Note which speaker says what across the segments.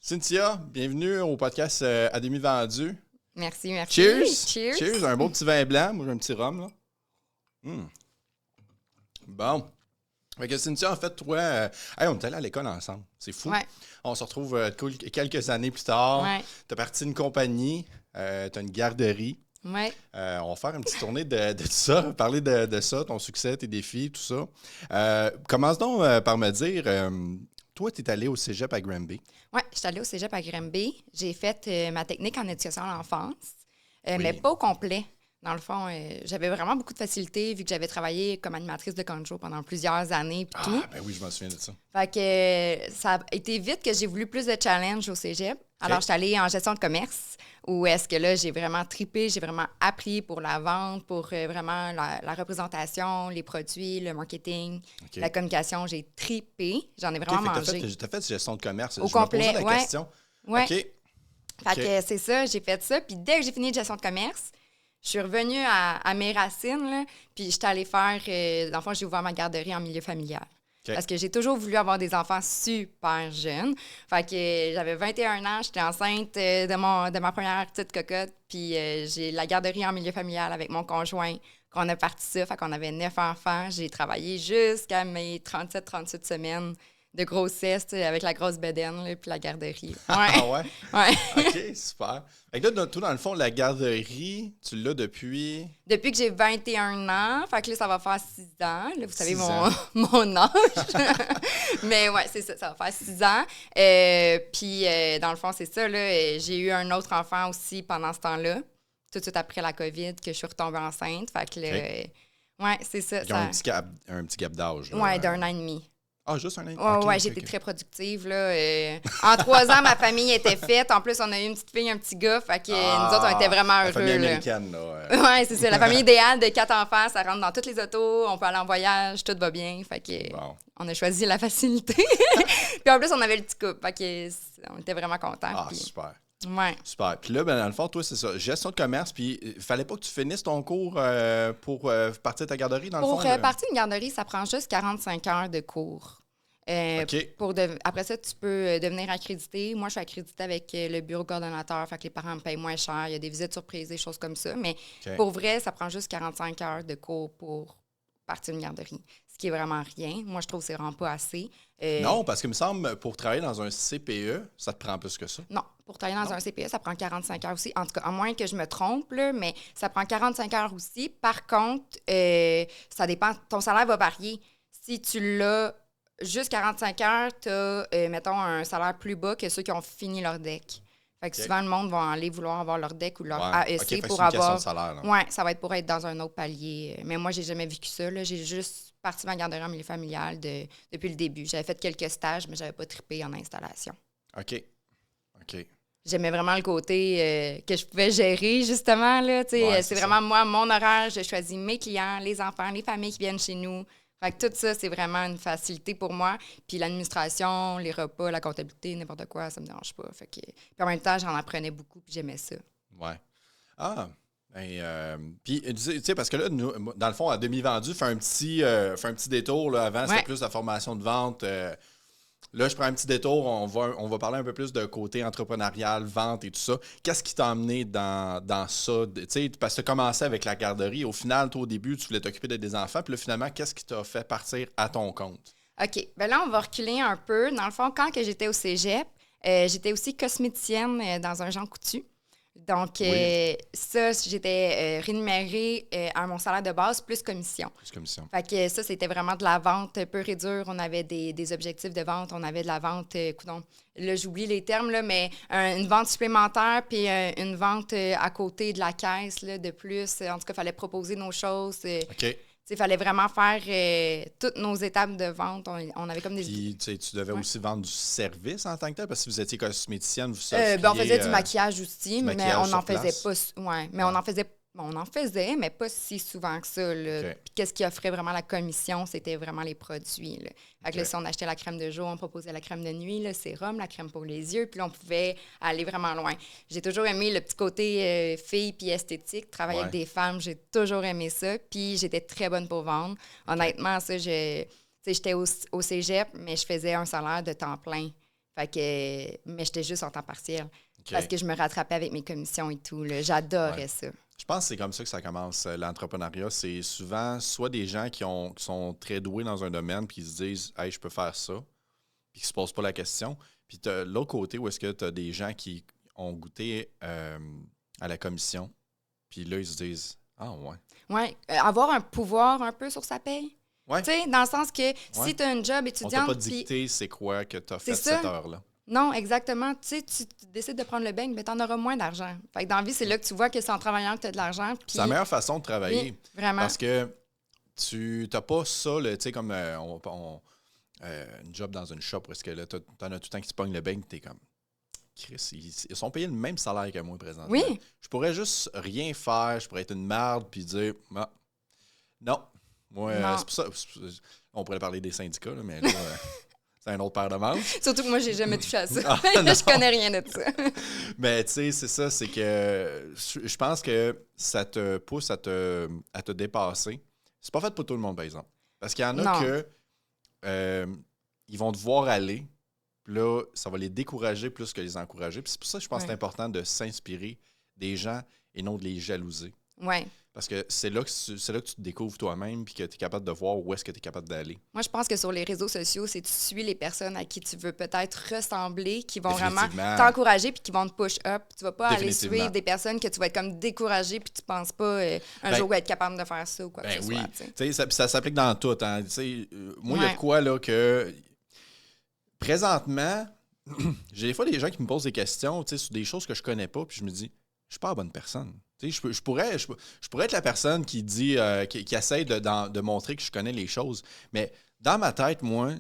Speaker 1: Cynthia, bienvenue au podcast à demi vendu.
Speaker 2: Merci.
Speaker 1: Cheers! Cheers! Un beau petit vin blanc. Moi, j'ai un petit rhum, là. Bon. Fait que Cynthia, en fait, toi, hey, on est allés à l'école ensemble. C'est fou.
Speaker 2: Ouais.
Speaker 1: On se retrouve quelques années plus tard.
Speaker 2: Ouais.
Speaker 1: T'as parti d'une compagnie, t'as une garderie.
Speaker 2: Ouais.
Speaker 1: On va faire une petite tournée de tout ça, parler de ça, ton succès, tes défis, tout ça. Commence donc par me dire, toi, tu es allé au cégep à Granby.
Speaker 2: Oui, je suis allée au cégep à Granby. J'ai fait ma technique en éducation à l'enfance,
Speaker 1: Oui.
Speaker 2: mais pas au complet. Dans le fond, j'avais vraiment beaucoup de facilité vu que j'avais travaillé comme animatrice de camp de jour pendant plusieurs années puis tout.
Speaker 1: Ben oui, je m'en souviens de ça.
Speaker 2: Fait que ça a été vite que j'ai voulu plus de challenge au cégep. Alors, je suis allée en gestion de commerce où est-ce que là, j'ai vraiment trippé, j'ai vraiment appris pour la vente, pour vraiment la représentation, les produits, le marketing, la communication. J'ai trippé. J'en ai vraiment mangé.
Speaker 1: T'as fait gestion de commerce.
Speaker 2: Au
Speaker 1: je
Speaker 2: complet,
Speaker 1: me posais la question.
Speaker 2: Ouais.
Speaker 1: OK.
Speaker 2: Fait que c'est ça, j'ai fait ça. Puis dès que j'ai fini de gestion de commerce, je suis revenue à mes racines, là, puis j'étais allée faire... dans le fond, j'ai ouvert ma garderie en milieu familial.
Speaker 1: Okay.
Speaker 2: Parce que j'ai toujours voulu avoir des enfants super jeunes. Fait que j'avais 21 ans, j'étais enceinte de ma première petite cocotte, puis j'ai la garderie en milieu familial avec mon conjoint, qu'on a parti ça, fait qu'on avait 9 enfants. J'ai travaillé jusqu'à mes 37 semaines de grossesse, avec la grosse bedaine, là, puis la garderie. Ouais.
Speaker 1: Ah ouais?
Speaker 2: Ouais.
Speaker 1: OK, super. Fait que là, toi, dans le fond, la garderie, tu l'as depuis...
Speaker 2: Depuis que j'ai 21 ans, fait que là, ça va faire 6 ans. Là, vous savez mon âge. Mais ouais, c'est ça, ça va faire 6 ans. Puis, dans le fond, c'est ça, là, j'ai eu un autre enfant aussi pendant ce temps-là, tout de suite après la COVID, que je suis retombée enceinte. Fait que là, ouais, c'est ça.
Speaker 1: Ils ont un petit gap d'âge. Là,
Speaker 2: ouais, d'1 an et demi.
Speaker 1: Ah, juste un an?
Speaker 2: Ouais, j'ai été très productive. Là. En 3 ans, ma famille était faite. En plus, on a eu une petite fille, un petit gars. Fait que nous autres, on était vraiment heureux.
Speaker 1: La famille américaine, là.
Speaker 2: Ouais, c'est ça. La famille idéale de 4 enfants, ça rentre dans toutes les autos. On peut aller en voyage, tout va bien. Fait que on a choisi la facilité. Puis en plus, on avait le petit couple. Fait que on était vraiment contents.
Speaker 1: Ah,
Speaker 2: puis...
Speaker 1: super.
Speaker 2: Ouais.
Speaker 1: Super. Puis là, ben, dans le fond, toi, c'est ça. Gestion de commerce. Puis il fallait pas que tu finisses ton cours pour partir de ta garderie, dans le fond?
Speaker 2: Pour partir d'une garderie, ça prend juste 45 heures de cours. Après ça, tu peux devenir accrédité. Moi, je suis accréditée avec le bureau coordonnateur, fait que les parents me payent moins cher. Il y a des visites surprises, des choses comme ça. Mais pour vrai, ça prend juste 45 heures de cours pour partir d'une garderie, ce qui est vraiment rien. Moi, je trouve que c'est vraiment pas assez.
Speaker 1: Non, parce qu'il me semble, pour travailler dans un CPE, ça te prend plus que ça.
Speaker 2: Non, pour travailler dans un CPE, ça prend 45 heures aussi. En tout cas, à moins que je me trompe, là, mais ça prend 45 heures aussi. Par contre, ça dépend. Ton salaire va varier. Si tu l'as juste 45 heures, tu as, mettons, un salaire plus bas que ceux qui ont fini leur DEC. Fait que souvent, le monde va aller vouloir avoir leur DEC ou leur AEC pour avoir... Oui, ça va être pour être dans un autre palier. Mais moi, j'ai jamais vécu ça. Là. J'ai juste parti ma garderie en milieu familial depuis le début. J'avais fait quelques stages, mais j'avais pas trippé en installation.
Speaker 1: OK.
Speaker 2: J'aimais vraiment le côté que je pouvais gérer, justement. Là, c'est vraiment moi, mon horaire. Je choisis mes clients, les enfants, les familles qui viennent chez nous. Fait que tout ça, c'est vraiment une facilité pour moi. Puis l'administration, les repas, la comptabilité, n'importe quoi, ça me dérange pas. Fait que... Puis en même temps, j'en apprenais beaucoup, puis j'aimais ça.
Speaker 1: Ouais. Ah, puis, tu sais, parce que là, nous, dans le fond, à demi-vendu, fais un petit détour. Là, avant, c'était plus la formation de vente. Là, je prends un petit détour. On va parler un peu plus de côté entrepreneurial, vente et tout ça. Qu'est-ce qui t'a amené dans ça? Tu sais, parce que tu as commencé avec la garderie. Au final, toi, au début, tu voulais t'occuper des enfants. Puis là, finalement, qu'est-ce qui t'a fait partir à ton compte?
Speaker 2: OK. Bien là, on va reculer un peu. Dans le fond, quand que j'étais au cégep, j'étais aussi cosméticienne dans un Jean Coutu. Donc, ça, j'étais rémunérée à mon salaire de base plus commission.
Speaker 1: Plus commission.
Speaker 2: Fait que ça, c'était vraiment de la vente pure et dure. On avait des objectifs de vente. On avait de la vente, là, j'oublie les termes, là, mais une vente supplémentaire puis une vente à côté de la caisse, là, de plus. En tout cas, il fallait proposer nos choses.
Speaker 1: OK.
Speaker 2: Il fallait vraiment faire toutes nos étapes de vente. On avait comme des...
Speaker 1: Puis, tu devais aussi vendre du service en tant que tel, parce que si vous étiez cosméticienne, vous
Speaker 2: on faisait du maquillage aussi, mais on n'en faisait pas... Ouais, mais on en faisait, mais pas si souvent que ça. Là.
Speaker 1: Okay.
Speaker 2: Puis qu'est-ce qui offrait vraiment la commission, c'était vraiment les produits. Là. Fait que là, si on achetait la crème de jour, on proposait la crème de nuit, le sérum, la crème pour les yeux, puis là, on pouvait aller vraiment loin. J'ai toujours aimé le petit côté fille puis esthétique, travailler avec des femmes, j'ai toujours aimé ça, puis j'étais très bonne pour vendre. Honnêtement, ça, j'étais au cégep, mais je faisais un salaire de temps plein. Fait que, mais j'étais juste en temps partiel.
Speaker 1: OK.
Speaker 2: Parce que je me rattrapais avec mes commissions et tout. Là. J'adorais ça.
Speaker 1: Je pense que c'est comme ça que ça commence, l'entrepreneuriat. C'est souvent soit des gens qui sont très doués dans un domaine puis qui se disent « Hey, je peux faire ça », puis qui ne se posent pas la question. Puis tu as l'autre côté où est-ce que tu as des gens qui ont goûté à la commission, puis là, ils se disent « Ah, ouais. »
Speaker 2: Oui, avoir un pouvoir un peu sur sa paye.
Speaker 1: Ouais.
Speaker 2: Tu sais, dans le sens que si tu as un job
Speaker 1: On
Speaker 2: étudiante...
Speaker 1: t'a pas dicté c'est quoi que tu as fait
Speaker 2: ça.
Speaker 1: cette heure-là.
Speaker 2: Non, exactement. Tu sais, tu décides de prendre le beigne, mais tu en auras moins d'argent. Fait que dans la vie, c'est là que tu vois que c'est en travaillant que tu as de l'argent. Puis...
Speaker 1: C'est la meilleure façon de travailler.
Speaker 2: Oui, vraiment.
Speaker 1: Parce que tu n'as pas ça, tu sais, comme une job dans une shop, parce que là, tu en as tout le temps qui te pogne le beigne, tu es comme... Chris, ils sont payés le même salaire que moi présentement.
Speaker 2: Oui.
Speaker 1: Je pourrais juste rien faire, je pourrais être une merde puis dire ah, non. Moi,
Speaker 2: Non.
Speaker 1: c'est pour ça. On pourrait parler des syndicats, là, mais là, c'est un autre paire de manches.
Speaker 2: Surtout que moi, j'ai jamais touché à ça.
Speaker 1: Ah,
Speaker 2: Je connais rien de ça.
Speaker 1: Mais tu sais, c'est ça, c'est que je pense que ça te pousse à te dépasser. C'est pas fait pour tout le monde, par exemple. Parce qu'il y en a
Speaker 2: Non.
Speaker 1: que ils vont devoir aller. Puis là, ça va les décourager plus que les encourager. Puis c'est pour ça que je pense que c'est important de s'inspirer des gens et non de les jalouser.
Speaker 2: Oui.
Speaker 1: Parce que c'est là que tu te découvres toi-même puis que tu es capable de voir où est-ce que tu es capable d'aller.
Speaker 2: Moi, je pense que sur les réseaux sociaux, c'est tu suis les personnes à qui tu veux peut-être ressembler, qui vont vraiment t'encourager puis qui vont te push up. Tu vas pas aller suivre des personnes que tu vas être comme découragé puis tu penses pas un jour être capable de faire ça ou quoi que ce soit.
Speaker 1: Oui, ça s'applique dans tout. Hein. Moi, il y a de quoi là que... Présentement, j'ai des fois des gens qui me posent des questions sur des choses que je connais pas, puis je me dis, je suis pas la bonne personne. Je pourrais être la personne qui dit, qui essaie de montrer que je connais les choses. Mais dans ma tête, moi,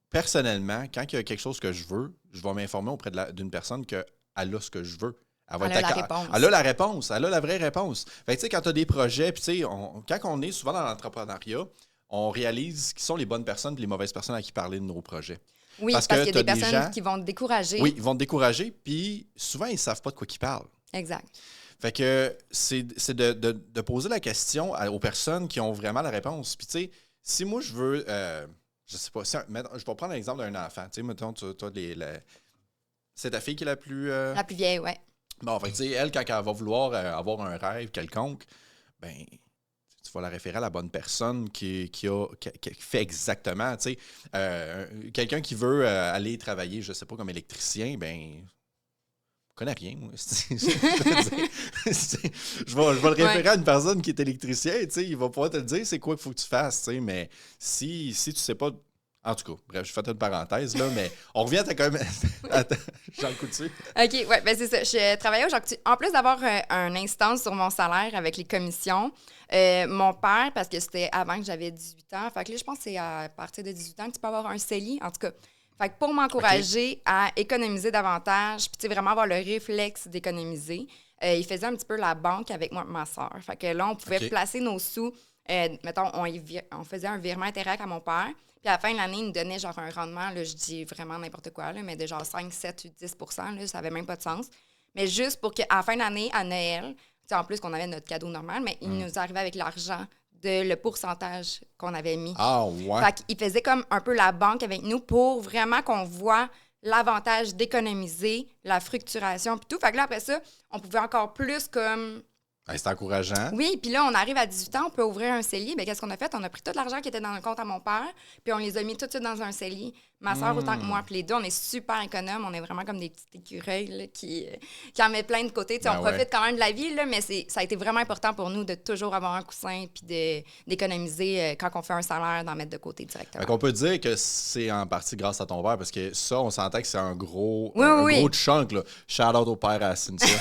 Speaker 1: personnellement, quand il y a quelque chose que je veux, je vais m'informer auprès d'une personne qu'elle a ce que je veux. Elle a la réponse. Elle a la réponse. Elle a la vraie réponse. Fait que, quand tu as des projets, puis quand on est souvent dans l'entrepreneuriat, on réalise qui sont les bonnes personnes et les mauvaises personnes à qui parler de nos projets.
Speaker 2: Oui, parce qu'il y a des personnes qui vont te décourager.
Speaker 1: Oui, ils vont te décourager, puis souvent, ils ne savent pas de quoi ils parlent.
Speaker 2: Exact.
Speaker 1: Fait que c'est de poser la question aux personnes qui ont vraiment la réponse. Puis, tu sais, si moi, je veux, je sais pas, je vais prendre l'exemple d'un enfant. Tu sais, mettons, c'est ta fille qui est la plus...
Speaker 2: La plus vieille, oui.
Speaker 1: Bon, fait que, tu sais, elle, quand elle va vouloir avoir un rêve quelconque, ben tu vas la référer à la bonne personne qui fait exactement, tu sais. Quelqu'un qui veut aller travailler, je sais pas, comme électricien, ben je connais rien, moi. Je vais le référer à une personne qui est électricien, tu sais, il va pouvoir te le dire c'est quoi qu'il faut que tu fasses, tu sais, mais si tu sais pas... En tout cas, bref, je fais une parenthèse, là, mais on revient à Jean Coutu.
Speaker 2: OK, oui, ben c'est ça. Je travaillais au Jean Coutu. En plus d'avoir un instance sur mon salaire avec les commissions, mon père, parce que c'était avant que j'avais 18 ans, fait que là, je pense que c'est à partir de 18 ans que tu peux avoir un CELI, en tout cas. Fait que pour m'encourager à économiser davantage, puis vraiment avoir le réflexe d'économiser, il faisait un petit peu la banque avec moi et ma soeur. Fait que là, on pouvait placer nos sous. Mettons, on faisait un virement Interac à mon père. Puis à la fin de l'année, il nous donnait genre un rendement, là, je dis vraiment n'importe quoi, là, mais de genre 5, 7, 10 %, là, ça n'avait même pas de sens. Mais juste pour qu'à la fin de l'année, à Noël, en plus qu'on avait notre cadeau normal, mais il nous arrivait avec l'argent de le pourcentage qu'on avait mis.
Speaker 1: Ah, ouais.
Speaker 2: Fait qu'il faisait comme un peu la banque avec nous pour vraiment qu'on voit l'avantage d'économiser, la fructuration, puis tout. Fait que là, après ça, on pouvait encore plus comme...
Speaker 1: C'est encourageant.
Speaker 2: Oui, puis là, on arrive à 18 ans, on peut ouvrir un CELI. Bien, qu'est-ce qu'on a fait? On a pris tout l'argent qui était dans le compte à mon père, puis on les a mis tout de suite dans un CELI. Ma soeur autant que moi, puis les deux, on est super économes. On est vraiment comme des petites écureuils là, qui en met plein de côté. On profite quand même de la vie, là, mais ça a été vraiment important pour nous de toujours avoir un coussin puis d'économiser quand on fait un salaire, d'en mettre de côté directement.
Speaker 1: Donc, on peut dire que c'est en partie grâce à ton père, parce que ça, on s'entend que c'est un gros gros chunk. Là. Shout-out au père à Cynthia.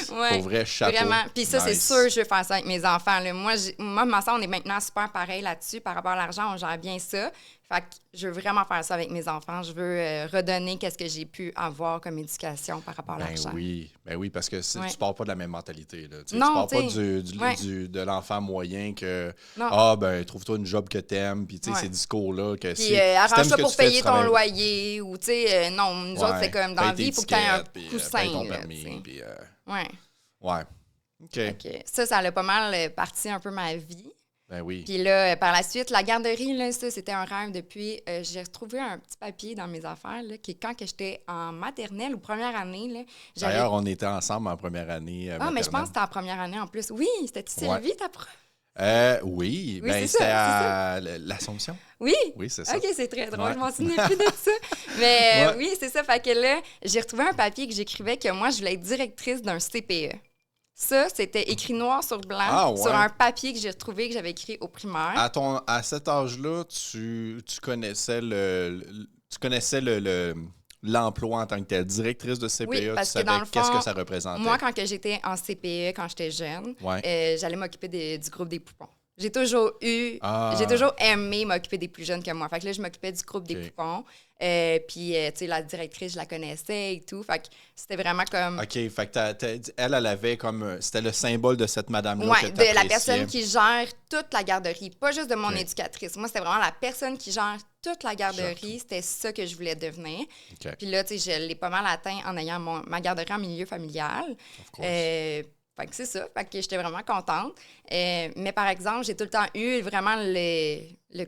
Speaker 1: Pour vrai, chapeau.
Speaker 2: Vraiment. Puis ça, c'est sûr, je veux faire ça avec mes enfants. Là. Moi, ma soeur, on est maintenant super pareil là-dessus. Par rapport à l'argent, on gère bien ça. Fait que je veux vraiment faire ça avec mes enfants. Je veux redonner qu'est-ce que j'ai pu avoir comme éducation par rapport à l'argent.
Speaker 1: Ben oui, parce que tu pars pas de la même mentalité. Là. Tu
Speaker 2: non,
Speaker 1: pars pas de l'enfant moyen que trouve-toi une job que t'aimes, puis ces discours-là que
Speaker 2: puis arrange-toi pour payer ton loyer, ou non, nous autres, c'est comme dans la vie, il faut que tu aies un coussin.
Speaker 1: Ton permis, puis
Speaker 2: Ouais.
Speaker 1: OK.
Speaker 2: Ça a pas mal parti un peu ma vie.
Speaker 1: Ben oui.
Speaker 2: Puis là, par la suite, la garderie, là, ça, c'était un rêve depuis... j'ai retrouvé un petit papier dans mes affaires, là, qui est quand que j'étais en maternelle ou première année, là,
Speaker 1: D'ailleurs, on était ensemble en première année
Speaker 2: mais je pense que c'était en première année en plus. Oui, c'était-tu Sylvie, ta prof?
Speaker 1: Oui,
Speaker 2: Oui,
Speaker 1: ben c'était à l'Assomption.
Speaker 2: Oui?
Speaker 1: Oui, c'est ça.
Speaker 2: OK, c'est très drôle. Je m'en souviens plus de ça. Mais oui, c'est ça. Fait que là, j'ai retrouvé un papier que j'écrivais que moi, je voulais être directrice d'un CPE. Ça, c'était écrit noir sur blanc sur un papier que j'ai retrouvé, que j'avais écrit au primaire.
Speaker 1: À cet âge-là, tu connaissais l'emploi en tant que telle, directrice de CPE,
Speaker 2: oui, parce
Speaker 1: tu savais qu'est-ce que ça représentait.
Speaker 2: Moi, quand j'étais en CPE, quand j'étais jeune, j'allais m'occuper du groupe des poupons. J'ai toujours aimé m'occuper des plus jeunes que moi. Fait que là, je m'occupais du groupe des poupons. Puis, tu sais, la directrice, je la connaissais et tout. Fait que c'était vraiment comme...
Speaker 1: OK, fait que elle avait comme... C'était le symbole de cette madame-là que
Speaker 2: de la personne qui gère toute la garderie. Pas juste de mon éducatrice. Moi, c'était vraiment la personne qui gère toute la garderie. C'était ça que je voulais devenir. Puis là, tu sais, je l'ai pas mal atteint en ayant ma garderie en milieu familial. Fait que c'est ça. Fait que j'étais vraiment contente. Mais par exemple, j'ai tout le temps eu vraiment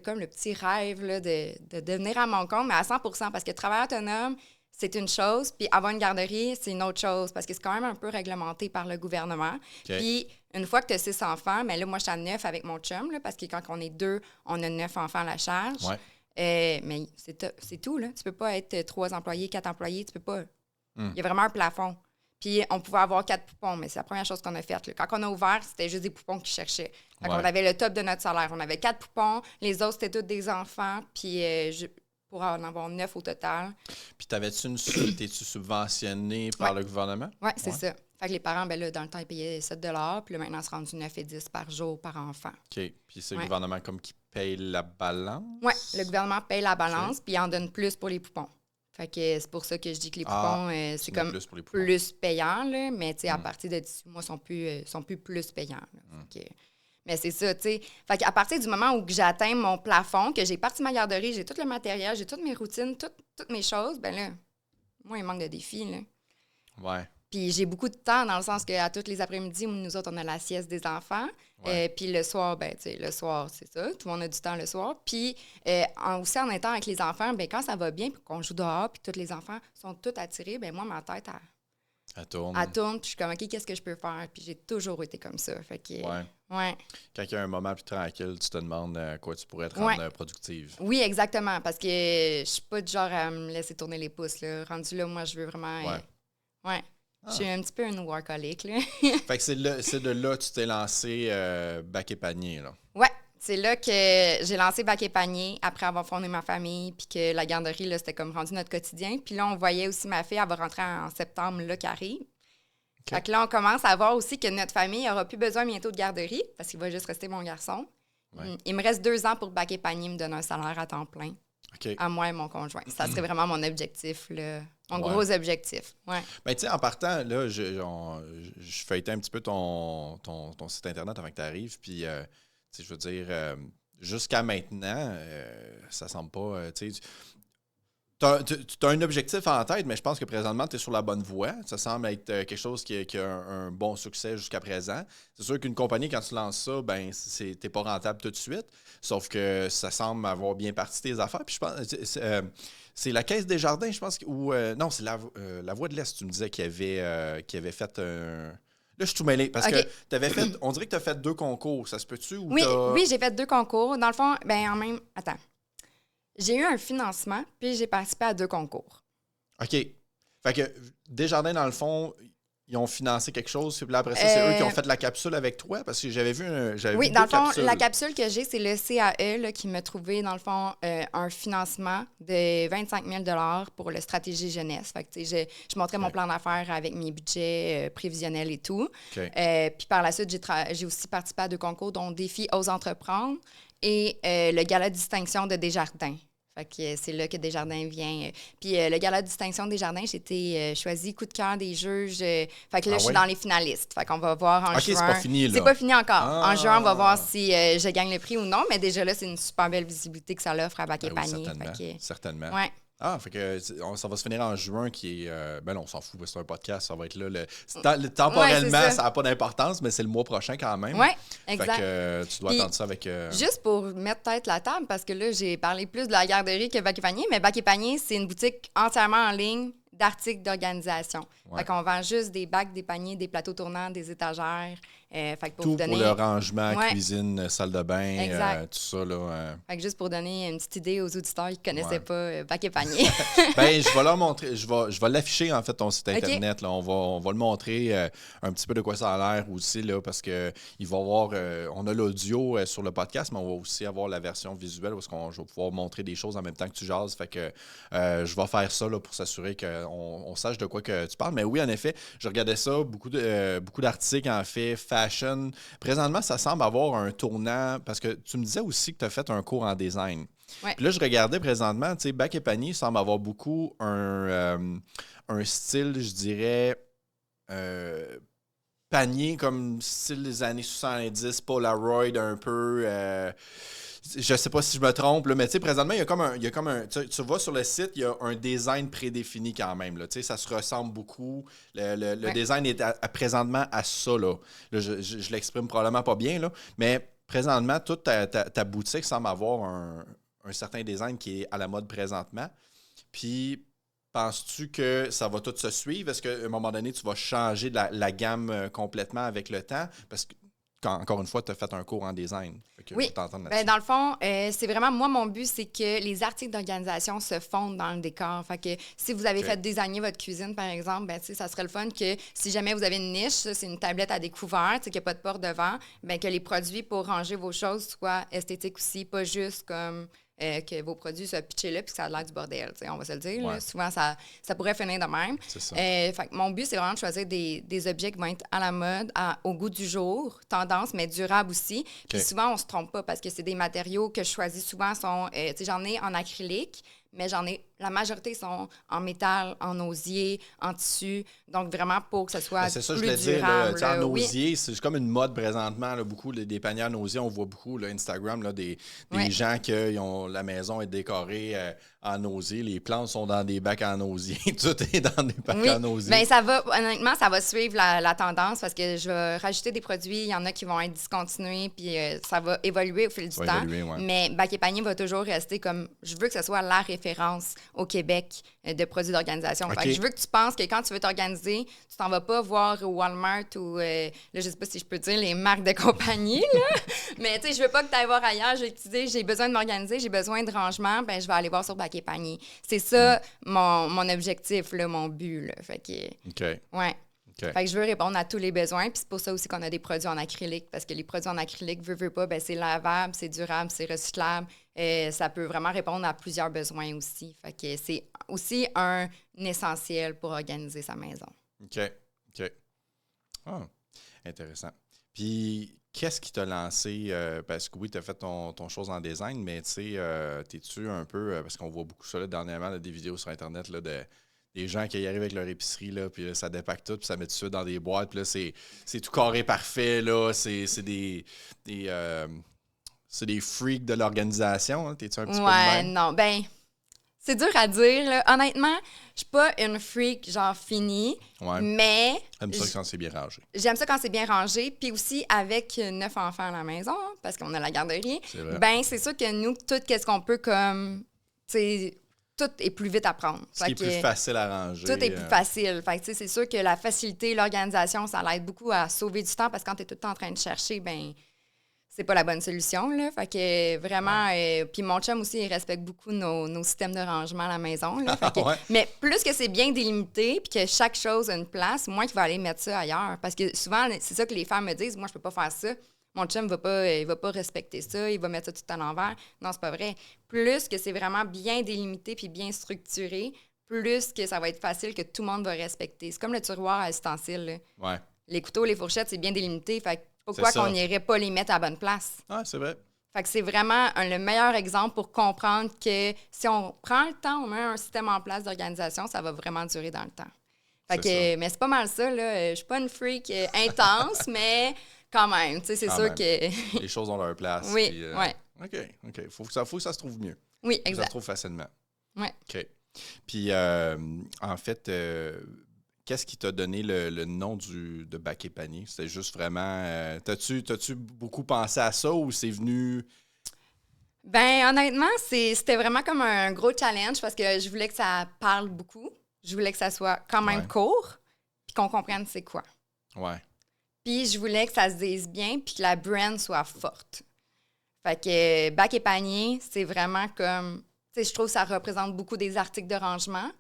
Speaker 2: comme le petit rêve là, de devenir à mon compte, mais à 100%, parce que travailler autonome, c'est une chose, puis avoir une garderie, c'est une autre chose, parce que c'est quand même un peu réglementé par le gouvernement. Puis une fois que tu as 6 enfants, mais là, moi, je suis à 9 avec mon chum, là, parce que quand on est 2, on a 9 enfants à la charge. Mais c'est tout, là. Tu peux pas être 3 employés, 4 employés, tu peux pas. Il y a vraiment un plafond. Puis on pouvait avoir 4 poupons, mais c'est la première chose qu'on a faite. Là. Quand on a ouvert, c'était juste des poupons qui cherchaient. Fait qu'on avait le top de notre salaire. On avait 4 poupons, les autres, c'était tous des enfants, puis pour en avoir 9 au total.
Speaker 1: Puis t'es-tu subventionné par le gouvernement?
Speaker 2: Oui, c'est ça. Fait que les parents, ben là, dans le temps, ils payaient 7 $, puis là, maintenant, c'est rendu 9 et 10 par jour, par enfant.
Speaker 1: OK. Puis c'est le gouvernement comme qui paye la balance?
Speaker 2: Oui, le gouvernement paye la balance, puis il en donne plus pour les poupons. Fait que c'est pour ça que je dis que les poupons, c'est comme plus payant, là, mais tu sais, à partir de 18 mois, sont plus payants. Mais c'est ça, tu sais. Fait qu'à partir du moment où j'atteins mon plafond, que j'ai parti ma garderie, j'ai tout le matériel, j'ai toutes mes routines, toutes mes choses, ben là, moi, il manque de défis, là.
Speaker 1: Ouais.
Speaker 2: Puis j'ai beaucoup de temps dans le sens qu'à tous les après-midi, nous autres, on a la sieste des enfants. Puis le soir, ben, tu sais, le soir, c'est ça. Tout le monde a du temps le soir. Puis aussi, en étant avec les enfants, ben quand ça va bien, puis qu'on joue dehors, puis tous les enfants sont tous attirés, ben moi, ma tête, elle tourne. Elle tourne, puis je suis comme, OK, qu'est-ce que je peux faire? Puis j'ai toujours été comme ça. Fait que,
Speaker 1: Quand il y a un moment plus tranquille, tu te demandes à quoi tu pourrais te rendre productive.
Speaker 2: Oui, exactement. Parce que je suis pas du genre à me laisser tourner les pouces. Là. Rendu là, moi, je veux vraiment... Je suis un petit peu un workaholic, là.
Speaker 1: Fait que c'est de là que tu t'es lancé Bac et Panier, là.
Speaker 2: Ouais, c'est là que j'ai lancé Bac et Panier après avoir fondé ma famille, puis que la garderie, là, c'était comme rendu notre quotidien. Puis là, on voyait aussi ma fille, elle va rentrer en septembre, là, qui arrive. Fait que là, on commence à voir aussi que notre famille n'aura plus besoin bientôt de garderie, parce qu'il va juste rester mon garçon. Il me reste 2 ans pour que Bac et Panier me donne un salaire à temps plein. À moi et mon conjoint. Ça serait vraiment mon objectif, là. Mon gros objectif. Ben,
Speaker 1: tu sais, en partant, là, je feuilletais un petit peu ton site Internet avant que tu arrives. Puis, tu sais, je veux dire, jusqu'à maintenant, ça semble pas. Tu sais, tu as un objectif en tête, mais je pense que présentement, tu es sur la bonne voie. Ça semble être quelque chose qui a un bon succès jusqu'à présent. C'est sûr qu'une compagnie, quand tu lances ça, ben t'es pas rentable tout de suite. Sauf que ça semble avoir bien parti tes affaires. Puis je pense c'est la Caisse des Jardins, je pense, ou non, c'est la Voie de l'Est, tu me disais, qui avait fait un... Là, je suis tout mêlé, parce que t'avais fait... On dirait que tu as fait 2 concours, ça se peut-tu? Ou
Speaker 2: oui, j'ai fait 2 concours. Dans le fond, ben Attends. J'ai eu un financement, puis j'ai participé à 2 concours.
Speaker 1: OK. Fait que Desjardins, dans le fond, ils ont financé quelque chose, puis là, après ça, c'est eux qui ont fait la capsule avec toi, parce que j'avais vu
Speaker 2: Oui, dans le fond, la capsule que j'ai, c'est le CAE là, qui m'a trouvé, dans le fond, un financement de 25 000 $ pour le stratégie jeunesse. Fait que, tu sais, je montrais mon plan d'affaires avec mes budgets prévisionnels et tout. Puis par la suite, j'ai aussi participé à 2 concours, dont Défi Ose entreprendre et le gala de distinction de Desjardins. Fait que c'est là que Desjardins vient. Puis le gala de distinction de Desjardins, j'ai été choisie coup de cœur des juges. Fait que là, je suis dans les finalistes. Fait qu'on va voir en juin.
Speaker 1: C'est pas fini, là.
Speaker 2: C'est pas fini encore. En juin, on va voir si je gagne le prix ou non. Mais déjà là, c'est une super belle visibilité que ça l'offre à Bac et Panier.
Speaker 1: Certainement.
Speaker 2: Ouais.
Speaker 1: Ah, fait que ça va se finir en juin, qui est... ben non, on s'en fout, c'est un podcast, ça va être là. Temporellement, ça n'a pas d'importance, mais c'est le mois prochain quand même.
Speaker 2: Oui, exact.
Speaker 1: Fait que tu dois attendre ça avec...
Speaker 2: Juste pour mettre peut-être la table, parce que là, j'ai parlé plus de la garderie que Bac et Panier, mais Bac et Panier, c'est une boutique entièrement en ligne d'articles d'organisation.
Speaker 1: Ouais.
Speaker 2: Fait qu'on vend juste des bacs, des paniers, des plateaux tournants, des étagères. Fait que
Speaker 1: tout pour le rangement, cuisine, salle de bain, tout ça. Là,
Speaker 2: Fait que juste pour donner une petite idée aux auditeurs qui ne connaissaient pas Bac et Panier.
Speaker 1: Ben, je vais leur montrer, je vais l'afficher, en fait, ton site Internet. Là. On va le montrer un petit peu de quoi ça a l'air aussi, là, parce que il va y avoir, on a l'audio sur le podcast, mais on va aussi avoir la version visuelle parce que je vais pouvoir montrer des choses en même temps que tu jases. Fait que je vais faire ça là, pour s'assurer qu'on sache de quoi que tu parles. Mais oui, en effet, je regardais ça, beaucoup d'articles, en fait, fashion. Présentement, ça semble avoir un tournant, parce que tu me disais aussi que tu as fait un cours en design.
Speaker 2: Ouais.
Speaker 1: Puis là, je regardais présentement, tu sais, Bac et Panier semble avoir beaucoup un style, je dirais, panier comme style des années 70, Polaroid un peu. Je sais pas si je me trompe, là, mais tu sais, présentement, il y a comme un tu vas sur le site, il y a un design prédéfini quand même. Là, ça se ressemble beaucoup. Le design est présentement à ça. Là, je l'exprime probablement pas bien, là, mais présentement, toute ta boutique semble avoir un certain design qui est à la mode présentement. Puis, penses-tu que ça va tout se suivre? Est-ce qu'à un moment donné, tu vas changer la gamme complètement avec le temps? Parce que, encore une fois, tu as fait un cours en design.
Speaker 2: Oui. Dans le fond, c'est vraiment, moi, mon but, c'est que les articles d'organisation se fondent dans le décor. Fait que si vous avez fait designer votre cuisine, par exemple, ben, ça serait le fun que si jamais vous avez une niche, ça, c'est une tablette à découvert, qu'il n'y a pas de porte devant, ben, que les produits pour ranger vos choses soient esthétiques aussi, pas juste comme... que vos produits soient pitchés là puis que ça a l'air du bordel, on va se le dire.
Speaker 1: Ouais.
Speaker 2: Là. Souvent, ça pourrait finir de même.
Speaker 1: C'est ça.
Speaker 2: Fait que mon but, c'est vraiment de choisir des objets qui vont être à la mode, au goût du jour, tendance, mais durables aussi. Puis souvent, on ne se trompe pas parce que c'est des matériaux que je choisis souvent sont... j'en ai en acrylique, mais la majorité sont en métal, en osier, en tissu. Donc, vraiment pour que ce soit
Speaker 1: c'est ça,
Speaker 2: plus
Speaker 1: je voulais
Speaker 2: durable.
Speaker 1: dire. En osier, c'est comme une mode présentement. Là, beaucoup des paniers en osier, on voit beaucoup là, Instagram, là, des gens qui ont la maison est décorée en osier. Les plantes sont dans des bacs en osier. Tout est dans des bacs en osier.
Speaker 2: Bien, honnêtement, ça va suivre la tendance parce que je vais rajouter des produits. Il y en a qui vont être discontinués, puis ça va évoluer au fil du temps. Mais Bac et Panier va toujours rester comme... Je veux que ce soit la référence au Québec de produits d'organisation. Fait que je veux que tu penses que quand tu veux t'organiser, tu t'en vas pas voir au Walmart ou, là, je sais pas si je peux dire les marques de compagnie, là. Mais tu sais, je veux pas que tu ailles voir ailleurs. Je veux que tu dises, j'ai besoin de m'organiser, j'ai besoin de rangement, ben je vais aller voir sur Bac et Panier. C'est ça mon objectif, là, mon but, là. Fait que... Ouais. Fait que je veux répondre à tous les besoins. Puis c'est pour ça aussi qu'on a des produits en acrylique. Parce que les produits en acrylique, veux pas, ben c'est lavable, c'est durable, c'est recyclable. Ça peut vraiment répondre à plusieurs besoins aussi. Fait que c'est aussi un essentiel pour organiser sa maison.
Speaker 1: OK. Ah, intéressant. Puis, qu'est-ce qui t'a lancé? Parce que oui, tu as fait ton chose en design, mais tu sais, t'es-tu un peu... parce qu'on voit beaucoup ça là, dernièrement, là, des vidéos sur Internet là, des gens qui y arrivent avec leur épicerie, là, puis là, ça dépacte tout, puis ça met tout ça dans des boîtes, puis là, c'est tout carré parfait, là, c'est des freaks de l'organisation, hein? T'es-tu un petit peu de même?
Speaker 2: Non, ben, c'est dur à dire, là. Honnêtement, je suis pas une freak genre finie, mais...
Speaker 1: J'aime ça quand c'est bien rangé.
Speaker 2: J'aime ça quand c'est bien rangé, puis aussi avec 9 enfants à la maison, hein, parce qu'on a la garderie, ben c'est sûr que nous, tout qu'est-ce qu'on peut comme, tu sais... Tout est plus vite à prendre.
Speaker 1: Ce qui est plus facile à ranger.
Speaker 2: Tout est plus facile. Fait que, c'est sûr que la facilité, l'organisation, ça l'aide beaucoup à sauver du temps parce que quand tu es tout le temps en train de chercher, ben c'est pas la bonne solution. Là. Fait que vraiment... puis mon chum aussi, il respecte beaucoup nos systèmes de rangement à la maison. Là. Fait que, mais plus que c'est bien délimité puis que chaque chose a une place, moins qu'il va aller mettre ça ailleurs. Parce que souvent, c'est ça que les femmes me disent. Moi, je peux pas faire ça. Mon chum va pas respecter ça, il va mettre ça tout à l'envers. Non, c'est pas vrai. Plus que c'est vraiment bien délimité puis bien structuré, plus que ça va être facile que tout le monde va respecter. C'est comme le tiroir à ustensiles.
Speaker 1: Ouais.
Speaker 2: Les couteaux, les fourchettes, c'est bien délimité. Fait que pourquoi qu'on n'irait pas les mettre à la bonne place?
Speaker 1: Ah, c'est vrai.
Speaker 2: Fait que c'est vraiment le meilleur exemple pour comprendre que si on prend le temps, on met un système en place d'organisation, ça va vraiment durer dans le temps. Fait que, mais c'est pas mal ça, là. Je suis pas une freak intense, mais... Quand même, tu sais, c'est sûr que...
Speaker 1: Les choses ont leur place.
Speaker 2: Oui,
Speaker 1: puis,
Speaker 2: oui.
Speaker 1: OK. Faut que ça se trouve mieux.
Speaker 2: Oui, exact.
Speaker 1: Faut que ça se trouve facilement.
Speaker 2: Oui.
Speaker 1: OK. Puis, en fait, qu'est-ce qui t'a donné le nom de Bac et Panier? C'était juste vraiment... T'as-tu beaucoup pensé à ça ou c'est venu...
Speaker 2: Ben honnêtement, c'était vraiment comme un gros challenge parce que je voulais que ça parle beaucoup. Je voulais que ça soit quand même court puis qu'on comprenne c'est quoi.
Speaker 1: Ouais.
Speaker 2: Puis je voulais que ça se dise bien puis que la brand soit forte. Fait que Bac et Panier, c'est vraiment comme... Tu sais, je trouve que ça représente beaucoup des articles de rangement.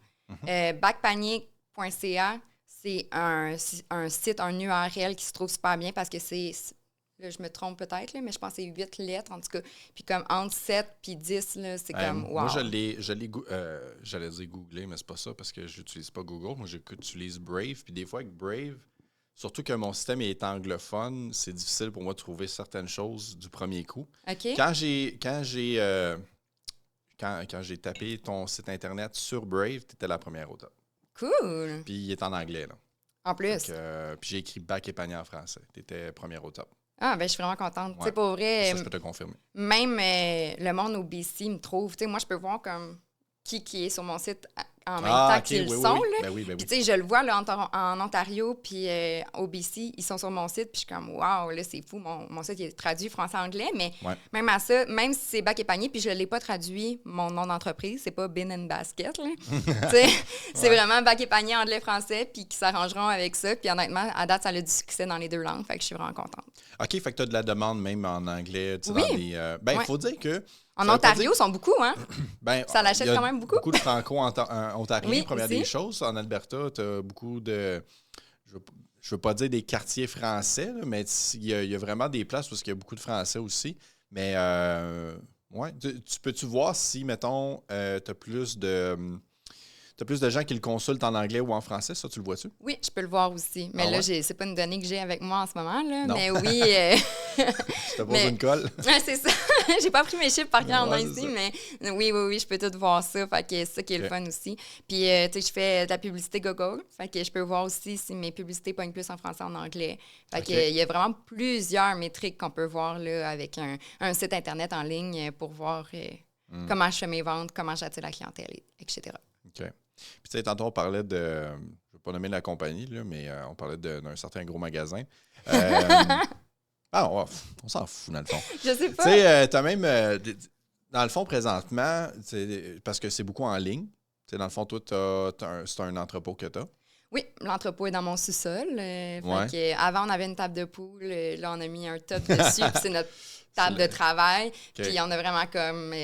Speaker 2: Bacpanier.ca, c'est un site, un URL qui se trouve super bien parce que c'est... Là, je me trompe peut-être, là, mais je pense que c'est 8 lettres, en tout cas. Puis comme entre 7 puis 10, là, c'est comme wow.
Speaker 1: Moi, j'allais dire googler, mais c'est pas ça parce que j'utilise pas Google. Moi, j'utilise Brave. Puis des fois, avec Brave, surtout que mon système est anglophone, c'est difficile pour moi de trouver certaines choses du premier coup.
Speaker 2: OK.
Speaker 1: Quand j'ai tapé ton site Internet sur Brave, tu étais la première au top.
Speaker 2: Cool.
Speaker 1: Puis il est en anglais, là.
Speaker 2: En plus.
Speaker 1: Puis j'ai écrit Bac et Panier en français. Tu étais première au top.
Speaker 2: Ah, ben je suis vraiment contente.
Speaker 1: Ouais.
Speaker 2: Tu sais, pour vrai...
Speaker 1: Ça, je peux te confirmer.
Speaker 2: Même le monde au BC me trouve... Tu sais, moi, je peux voir comme qui est sur mon site en même temps qu'ils sont. Là.
Speaker 1: Ben oui.
Speaker 2: Puis, tu sais, je le vois là, en Ontario, puis au BC, ils sont sur mon site, puis je suis comme, wow, là, c'est fou. Mon site, il est traduit français-anglais, mais même à ça, même si c'est Bac et Panier, puis je ne l'ai pas traduit, mon nom d'entreprise, c'est pas Bin and Basket, là. Tu sais, c'est vraiment Bac et Panier anglais-français, puis qui s'arrangeront avec ça. Puis honnêtement, à date, ça a du succès dans les deux langues, fait que je suis vraiment contente.
Speaker 1: OK, fait que tu as de la demande même en anglais.
Speaker 2: Oui.
Speaker 1: Dans les, il faut dire que...
Speaker 2: En Ontario, ils sont beaucoup, hein? Ça l'achète quand même beaucoup.
Speaker 1: Beaucoup de franco-ontariens,
Speaker 2: oui,
Speaker 1: première
Speaker 2: aussi.
Speaker 1: des choses. En Alberta, tu as beaucoup de... Je veux pas dire des quartiers français, là, mais il y a vraiment des places où il y a beaucoup de Français aussi. Mais, peux-tu voir si, mettons, tu as plus de gens qui le consultent en anglais ou en français, ça, tu le vois-tu?
Speaker 2: Oui, je peux le voir aussi. Mais là, c'est pas une donnée que j'ai avec moi en ce moment, là.
Speaker 1: Non.
Speaker 2: Mais oui.
Speaker 1: Je te pose une colle.
Speaker 2: C'est ça. J'ai pas pris mes chiffres par cœur ici, mais oui, je peux tout voir ça. Fait que c'est ça qui est le fun aussi. Puis, tu sais, je fais de la publicité Google. Fait que je peux voir aussi si mes publicités pognent plus en français ou en anglais. Fait que il y a vraiment plusieurs métriques qu'on peut voir là avec un site Internet en ligne pour voir comment je fais mes ventes, comment j'attire la clientèle, etc.
Speaker 1: OK. Puis, tu sais, tantôt, on parlait de... Je ne vais pas nommer la compagnie, là, mais on parlait d'un certain gros magasin. On s'en fout, dans le fond.
Speaker 2: Je sais pas.
Speaker 1: Tu sais, tu as même... dans le fond, présentement, parce que c'est beaucoup en ligne, tu sais, dans le fond, toi, c'est un entrepôt que tu as.
Speaker 2: Oui, l'entrepôt est dans mon sous-sol. Avant, on avait une table de poule. Là, on a mis un top dessus. Puis c'est notre table de travail. Okay. Puis on a vraiment comme...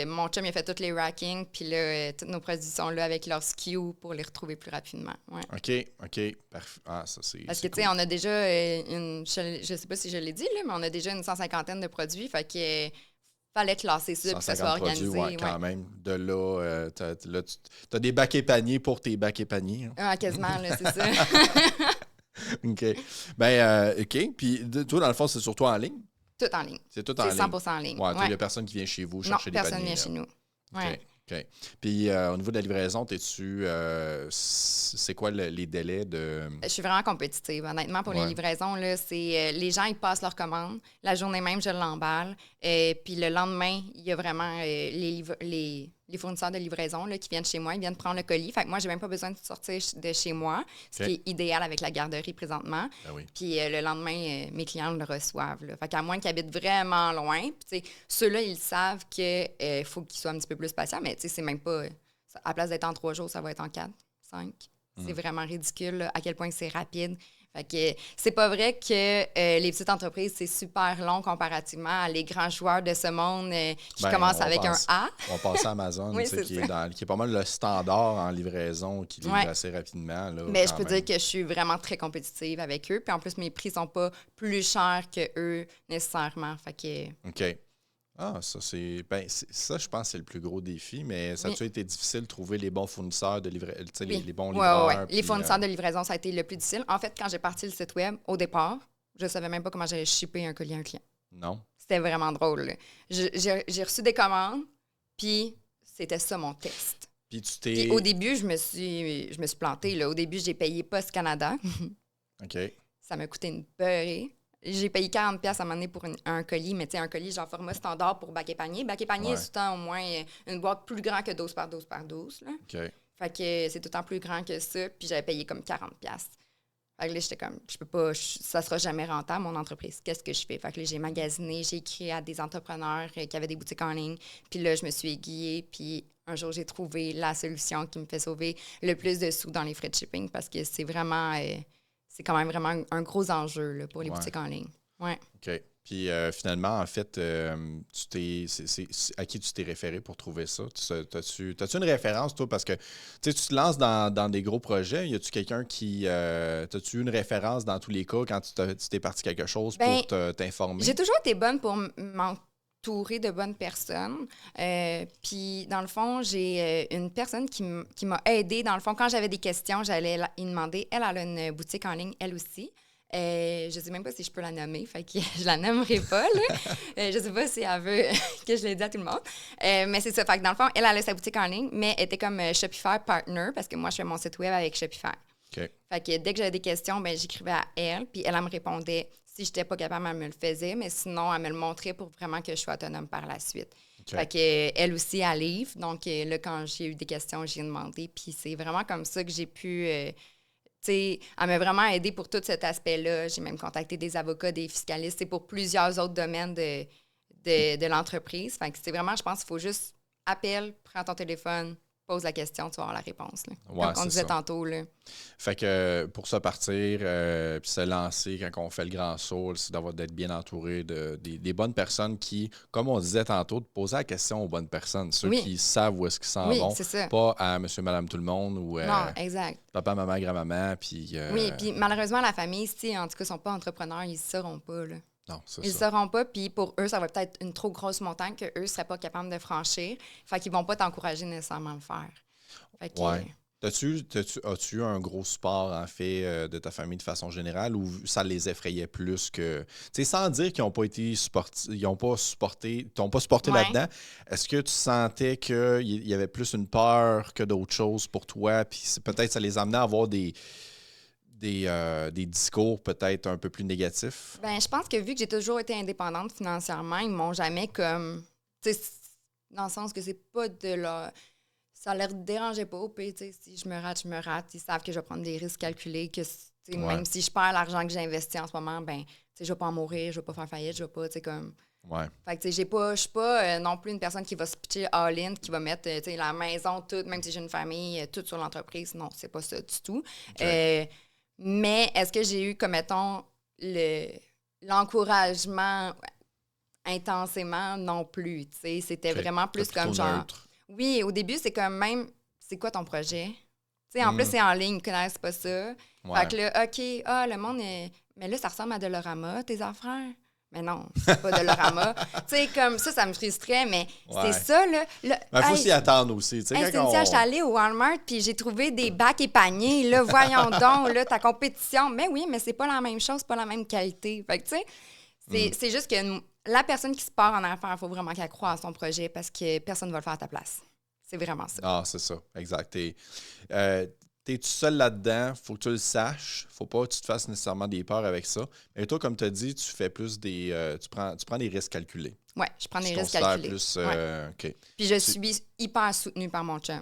Speaker 2: mon chum, il a fait tous les rackings. Puis là, tous nos produits sont là avec leur SKU pour les retrouver plus rapidement. Ouais.
Speaker 1: OK. Parfait. Ah, ça, c'est
Speaker 2: Parce que, tu sais, on a déjà je sais pas si je l'ai dit, là, mais on a déjà une 150aine de produits. Fait que... fallait classer ça, puis que ça soit organisé.
Speaker 1: Produits, quand même. De là, tu as des bacs et paniers pour tes bacs et paniers. Hein.
Speaker 2: Ah, quasiment, là, c'est ça.
Speaker 1: OK. OK. Puis, toi, dans le fond, c'est surtout en ligne?
Speaker 2: Tout en ligne.
Speaker 1: C'est tout en ligne?
Speaker 2: C'est 100% en ligne.
Speaker 1: Il n'y a personne qui vient chez vous chercher des paniers?
Speaker 2: Non, personne vient chez nous. Ouais.
Speaker 1: OK. Puis, au niveau de la livraison, c'est quoi les délais de...
Speaker 2: Je suis vraiment compétitive. Honnêtement, pour les livraisons, là, c'est les gens, ils passent leur commande. La journée même, je l'emballe. Puis le lendemain, il y a vraiment les fournisseurs de livraison là, qui viennent chez moi. Ils viennent prendre le colis. Fait que moi, j'ai même pas besoin de sortir de chez moi, ce qui est idéal avec la garderie présentement.
Speaker 1: Ben oui.
Speaker 2: Puis le lendemain, mes clients le reçoivent. Là. Fait qu'à moins qu'ils habitent vraiment loin, puis ceux-là, ils savent qu'il faut qu'ils soient un petit peu plus patients, mais c'est même pas... À la place d'être en 3 jours, ça va être en 4, 5. C'est vraiment ridicule là, à quel point c'est rapide. Fait que c'est pas vrai que les petites entreprises, c'est super long comparativement à les grands joueurs de ce monde qui commencent avec un A.
Speaker 1: On passe à Amazon, qui est pas mal le standard en livraison, qui livre assez rapidement. Là,
Speaker 2: mais je peux dire que je suis vraiment très compétitive avec eux. Puis en plus, mes prix sont pas plus chers qu'eux nécessairement. Fait que...
Speaker 1: OK. Ah, ça, ça, je pense, c'est le plus gros défi, mais ça a-tu été difficile de trouver les bons fournisseurs de livraison, les bons livreurs?
Speaker 2: Oui. Les fournisseurs de livraison, ça a été le plus difficile. En fait, quand j'ai parti le site web, au départ, je savais même pas comment j'allais shipper un colis à un client.
Speaker 1: Non.
Speaker 2: C'était vraiment drôle. Là. J'ai reçu des commandes, puis c'était ça mon test.
Speaker 1: Puis
Speaker 2: au début, je me suis plantée. Là. Au début, j'ai payé Post Canada.
Speaker 1: OK.
Speaker 2: Ça m'a coûté une beurrée. j'ai payé 40$ à un moment donné pour un colis, mais tu sais, un colis genre format standard pour bac et panier. Bac et panier, c'est tout le temps au moins une boîte plus grande que 12 par 12 par 12. Là.
Speaker 1: OK.
Speaker 2: Fait que c'est tout le temps plus grand que ça, puis j'avais payé comme 40$. Fait que là, j'étais comme, je peux pas, ça sera jamais rentable, mon entreprise. Qu'est-ce que je fais? Fait que là, j'ai magasiné, j'ai écrit à des entrepreneurs qui avaient des boutiques en ligne. Puis là, je me suis aiguillée, puis un jour, j'ai trouvé la solution qui me fait sauver le plus de sous dans les frais de shipping parce que c'est vraiment, c'est quand même vraiment un gros enjeu là, pour les boutiques en ligne. Ouais.
Speaker 1: OK. Puis finalement, en fait, c'est à qui tu t'es référé pour trouver ça? T'as-tu une référence, toi? Parce que tu te lances dans des gros projets. Y a-tu quelqu'un qui... T'as-tu une référence dans tous les cas quand tu t'es parti quelque chose pour t'informer?
Speaker 2: J'ai toujours été bonne pour m'entourer de bonnes personnes. Puis, dans le fond, j'ai une personne qui m'a aidée. Dans le fond, quand j'avais des questions, j'allais y demander. Elle a une boutique en ligne, elle aussi. Je ne sais même pas si je peux la nommer, fait que je la nommerai pas. Là. Je ne sais pas si elle veut que je l'ai dit à tout le monde. Mais c'est ça. Fait que dans le fond, elle a sa boutique en ligne, mais elle était comme Shopify Partner parce que moi, je fais mon site web avec Shopify.
Speaker 1: Okay.
Speaker 2: Fait que dès que j'avais des questions, ben, j'écrivais à elle, puis elle me répondait. Si je n'étais pas capable, elle me le faisait, mais sinon, elle me le montrait pour vraiment que je sois autonome par la suite. Okay. Fait que elle aussi, elle livre. Donc là, quand j'ai eu des questions, j'ai demandé. Puis c'est vraiment comme ça que j'ai pu... elle m'a vraiment aidée pour tout cet aspect-là. J'ai même contacté des avocats, des fiscalistes, pour plusieurs autres domaines de l'entreprise. Fait que c'est vraiment, je pense qu'il faut juste appelle, prends ton téléphone, pose la question, tu vas avoir la réponse. Là.
Speaker 1: Ouais,
Speaker 2: comme on disait tantôt. Là.
Speaker 1: Fait que pour se partir puis se lancer quand on fait le grand saut, c'est d'être bien entouré des bonnes personnes qui, comme on disait tantôt, de poser la question aux bonnes personnes, ceux qui savent où est-ce qu'ils s'en vont, pas à monsieur, madame, tout le monde ou
Speaker 2: non, exact.
Speaker 1: Papa, maman, grand-maman. Puis,
Speaker 2: oui, puis malheureusement, la famille, si en tout cas, ils ne sont pas entrepreneurs, ils ne sauront pas. Là.
Speaker 1: Non, c'est
Speaker 2: ils ne sauront pas, puis pour eux, ça va peut-être une trop grosse montagne qu'eux ne seraient pas capables de franchir. Fait qu'ils ne vont pas t'encourager nécessairement à le faire. Fait que,
Speaker 1: as-tu eu un gros support, en fait, de ta famille de façon générale ou ça les effrayait plus que... Tu sais, sans dire qu'ils n'ont pas été supporté là-dedans, est-ce que tu sentais qu'il y avait plus une peur que d'autres choses pour toi, puis peut-être ça les amenait à avoir des discours peut-être un peu plus négatifs?
Speaker 2: Ben, je pense que vu que j'ai toujours été indépendante financièrement, ils m'ont jamais comme... Dans le sens que c'est pas de leur... Ça leur dérangeait pas. Puis, si je me rate. Ils savent que je vais prendre des risques calculés, que même si je perds l'argent que j'ai investi en ce moment, ben, je vais pas en mourir, je vais pas faire faillite, je vais pas, comme...
Speaker 1: Ouais.
Speaker 2: Fait que, je suis pas non plus une personne qui va se pitcher all-in, qui va mettre, la maison toute, même si j'ai une famille, toute sur l'entreprise. Non, c'est pas ça du tout. Okay. Mais est-ce que j'ai eu, comme mettons, l'encouragement intensément? Non plus. C'était vraiment plus comme genre...
Speaker 1: Neutre.
Speaker 2: Oui, au début, c'est comme même, c'est quoi ton projet? En plus, c'est en ligne, ils ne connaissent pas ça. Ouais. Fait que là, OK, le monde est... Mais là, ça ressemble à Dolorama, tes affaires. Mais non, c'est pas Dolorama. Comme ça me frustrait, mais c'est ça, là.
Speaker 1: Il faut s'y attendre aussi.
Speaker 2: J'étais allée au Walmart, puis j'ai trouvé des bacs et paniers, là, voyons donc, là, ta compétition. Mais oui, mais c'est pas la même chose, pas la même qualité. Fait que, tu sais, c'est juste que la personne qui se part en affaires, il faut vraiment qu'elle croie à son projet parce que personne ne va le faire à ta place. C'est vraiment ça.
Speaker 1: Ah, c'est ça, exact. T'es tout seul là-dedans, faut que tu le saches. Faut pas que tu te fasses nécessairement des peurs avec ça. Mais toi, comme tu as dit, tu fais plus des... tu prends des risques calculés.
Speaker 2: Oui, je prends des risques calculés.
Speaker 1: Plus,
Speaker 2: okay. Puis je suis hyper soutenue par mon chum.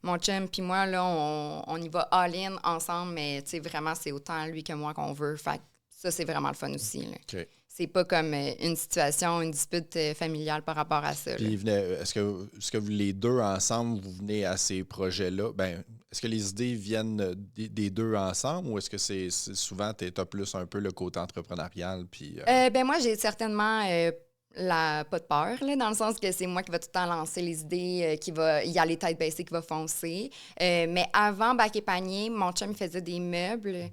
Speaker 2: Mon chum puis moi, là, on y va all-in ensemble, mais vraiment, c'est autant lui que moi qu'on veut. Fait ça, c'est vraiment le fun aussi. Là.
Speaker 1: Okay.
Speaker 2: C'est pas comme une situation, une dispute familiale par rapport à ça.
Speaker 1: Puis est-ce que vous, les deux ensemble, vous venez à ces projets-là? Ben, est-ce que les idées viennent des deux ensemble ou est-ce que c'est souvent tu as plus un peu le côté entrepreneurial? Puis,
Speaker 2: ben moi, j'ai certainement pas de peur, là, dans le sens que c'est moi qui va tout le temps lancer les idées, il y a les têtes baissées qui va foncer. Mais avant Bac et Panier, mon chum faisait des meubles.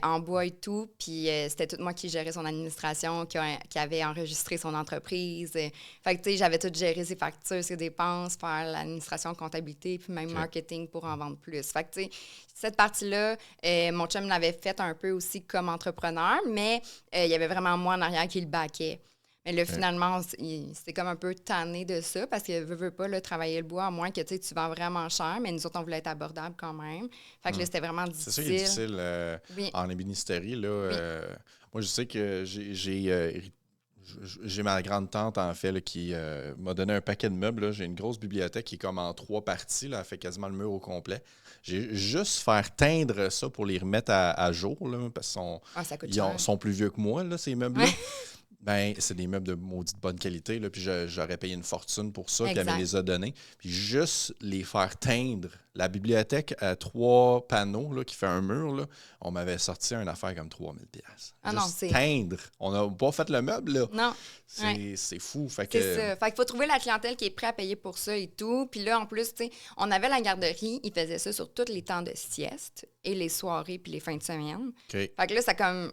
Speaker 2: En bois et tout, puis c'était tout moi qui gérais son administration, qui avait enregistré son entreprise. Fait que, tu sais, j'avais tout géré ses factures, ses dépenses, faire l'administration, comptabilité, puis même marketing pour en vendre plus. Fait que, tu sais, cette partie-là, mon chum l'avait faite un peu aussi comme entrepreneur, mais il y avait vraiment moi en arrière qui le backait. Mais là, finalement, c'est comme un peu tanné de ça parce que veut pas là, travailler le bois, à moins que tu vends vraiment cher, mais nous autres, on voulait être abordable quand même. Fait que là, c'était vraiment difficile.
Speaker 1: C'est ça qui est difficile
Speaker 2: Oui.
Speaker 1: en ébénisterie. Là,
Speaker 2: Oui.
Speaker 1: Moi, je sais que j'ai ma grande-tante, en fait, là, qui m'a donné un paquet de meubles. Là. J'ai une grosse bibliothèque qui est comme en 3 parties. Là. Elle fait quasiment le mur au complet. J'ai juste faire teindre ça pour les remettre à jour, là, parce qu'ils
Speaker 2: ça coûte cher.
Speaker 1: sont plus vieux que moi, là, ces meubles-là. Ben, c'est des meubles de maudite bonne qualité, là, puis j'aurais payé une fortune pour ça, puis elle me les a donnés. Puis juste les faire teindre. La bibliothèque à 3 panneaux là, qui fait un mur, là, on m'avait sorti une affaire comme 3000$.
Speaker 2: Ah
Speaker 1: juste
Speaker 2: non, c'est...
Speaker 1: teindre. On n'a pas fait le meuble, là.
Speaker 2: Non.
Speaker 1: C'est fou. Fait
Speaker 2: C'est ça. Fait qu'il faut trouver la clientèle qui est prête à payer pour ça et tout. Puis là, en plus, tu sais, on avait la garderie, ils faisaient ça sur tous les temps de sieste et les soirées puis les fins de semaine.
Speaker 1: Okay.
Speaker 2: Fait que là,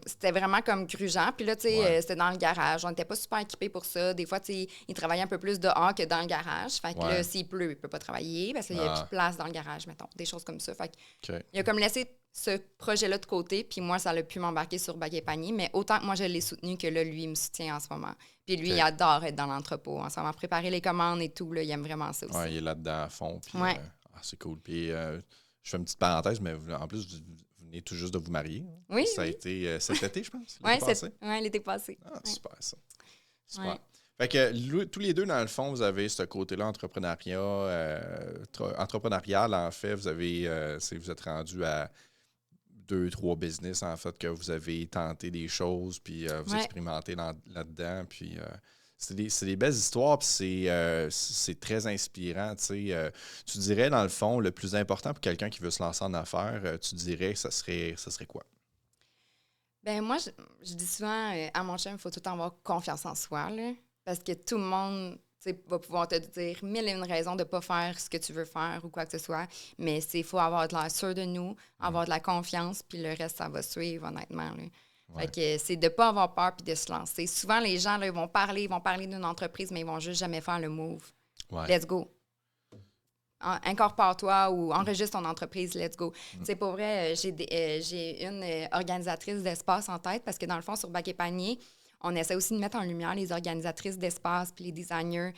Speaker 2: c'était vraiment comme grugeant. Puis là, tu sais, c'était dans le garage. On n'était pas super équipés pour ça. Des fois, tu sais, ils travaillaient un peu plus dehors que dans le garage. Fait que là, s'il pleut, il peut pas travailler parce qu'il n'y a plus de place dans le garage, mettons. Des choses comme ça. Fait il a comme laissé ce projet-là de côté, puis moi, ça l'a pu m'embarquer sur Baguette et Panier, mais autant que moi, je l'ai soutenu que là, lui, il me soutient en ce moment. Puis lui, il adore être dans l'entrepôt en ce moment, préparer les commandes et tout, là, il aime vraiment ça aussi.
Speaker 1: Oui, il est là-dedans à fond. Puis, c'est cool. Puis je fais une petite parenthèse, mais en plus, vous venez tout juste de vous marier.
Speaker 2: Oui.
Speaker 1: Ça a été cet été, je pense.
Speaker 2: L'été passé.
Speaker 1: Ah, super, ça. Super. Ouais. Fait que tous les deux, dans le fond, vous avez ce côté-là entrepreneurial, en fait. Vous êtes rendu à 2-3 business, en fait, que vous avez tenté des choses, puis vous expérimentez là-dedans. Puis c'est des belles histoires, puis c'est très inspirant. Tu dirais, dans le fond, le plus important pour quelqu'un qui veut se lancer en affaires, tu dirais que ça serait quoi?
Speaker 2: Ben moi, je dis souvent à mon chum, il faut tout le temps avoir confiance en soi, là, parce que tout le monde va pouvoir te dire 1001 raisons de ne pas faire ce que tu veux faire ou quoi que ce soit, mais il faut avoir de l'air sûr de nous, avoir de la confiance, puis le reste, ça va suivre, honnêtement. Là. Fait que c'est de ne pas avoir peur puis de se lancer. Souvent, les gens là, ils vont parler d'une entreprise, mais ils vont juste jamais faire le move. Ouais. Let's go. Incorpore-toi ou enregistre ton entreprise, let's go. C'est pour vrai, j'ai une organisatrice d'espace en tête parce que dans le fond, sur Bac et Panier, on essaie aussi de mettre en lumière les organisatrices d'espace puis les designers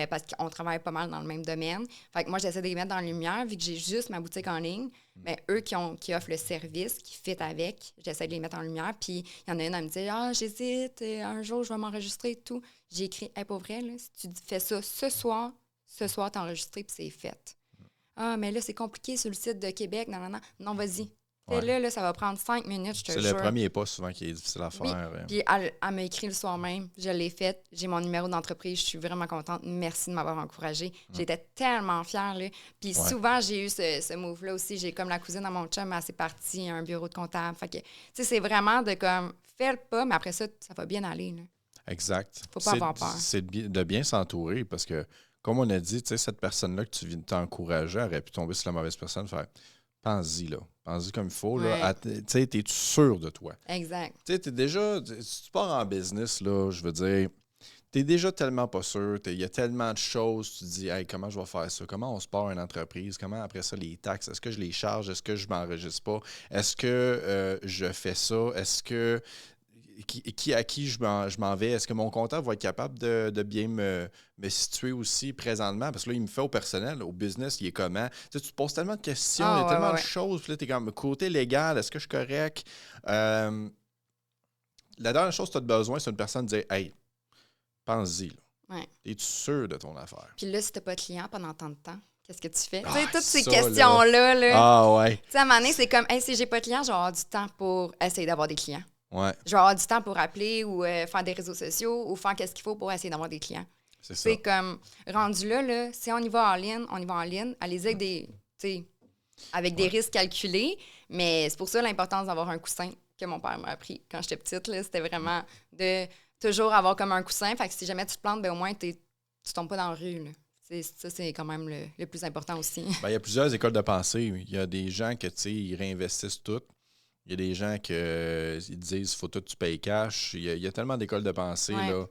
Speaker 2: parce qu'on travaille pas mal dans le même domaine. Fait que moi, j'essaie de les mettre dans la lumière vu que j'ai juste ma boutique en ligne. Mais eux qui offrent le service, qui fit avec, j'essaie de les mettre en lumière. Puis il y en a une, elle me dit « Ah, j'hésite, un jour, je vais m'enregistrer et tout. » J'ai écrit « Hey, pour vrai, là, si tu fais ça ce soir, t'es enregistré puis c'est fait. » Ah, mais là, c'est compliqué sur le site de Québec. Non, vas-y. Fais-le, là, ça va prendre 5 minutes, je te jure.
Speaker 1: C'est le premier pas souvent qui est difficile à faire.
Speaker 2: Oui. Puis elle m'a écrit le soir même. Je l'ai fait. J'ai mon numéro d'entreprise. Je suis vraiment contente. Merci de m'avoir encouragée. J'étais tellement fière. Là. Puis souvent, j'ai eu ce move-là aussi. J'ai comme la cousine à mon chum, elle s'est partie à un bureau de comptable. Fait que, tu sais, c'est vraiment de comme, fais le pas, mais après ça va bien aller. Là.
Speaker 1: Exact.
Speaker 2: Faut pas avoir peur.
Speaker 1: C'est de bien s'entourer parce que, comme on a dit, tu sais, cette personne-là que tu viens de t'encourager aurait pu tomber sur la mauvaise personne, faire pense-y, là. Pense-y comme il faut. Tu sais, es-tu sûr de toi?
Speaker 2: Exact.
Speaker 1: Tu sais, si tu pars en business, là, je veux dire, t'es déjà tellement pas sûr. Il y a tellement de choses. Tu te dis, hey, comment je vais faire ça? Comment on se part une entreprise? Comment après ça, les taxes? Est-ce que je les charge? Est-ce que je m'enregistre pas? Est-ce que je fais ça? Est-ce que à qui je m'en vais? Est-ce que mon comptable va être capable de bien me situer aussi présentement? Parce que là, il me fait au personnel, au business, il est comment? Tu te poses tellement de questions, il y a tellement de choses. Puis là, tu es comme, côté légal, est-ce que je suis correct? La dernière chose que tu as besoin, c'est une personne de dire, hey, pense-y. Es-tu sûr de ton affaire?
Speaker 2: Puis là, si tu n'as pas de client pendant tant de temps, qu'est-ce que tu fais? Tu sais, toutes ces questions-là. Là,
Speaker 1: ah ouais.
Speaker 2: Tu sais, à un moment donné, c'est comme, hey, si j'ai pas de client, je vais avoir du temps pour essayer d'avoir des clients.
Speaker 1: Ouais.
Speaker 2: Je vais avoir du temps pour appeler ou faire des réseaux sociaux ou faire qu'est-ce qu'il faut pour essayer d'avoir des clients. C'est comme, rendu là, si on y va en ligne, on y va en ligne. Allez-y avec des risques calculés. Mais c'est pour ça l'importance d'avoir un coussin que mon père m'a appris quand j'étais petite. Là, c'était vraiment de toujours avoir comme un coussin. Fait que si jamais tu te plantes, ben, au moins, tu tombes pas dans la rue. Là. Ça, c'est quand même le plus important aussi.
Speaker 1: Ben, il y a plusieurs écoles de pensée. Il y a des gens que, tu sais, ils réinvestissent tout. Il y a des gens qui disent qu'il faut tout tu payes cash. Il y a tellement d'écoles de pensée. Là.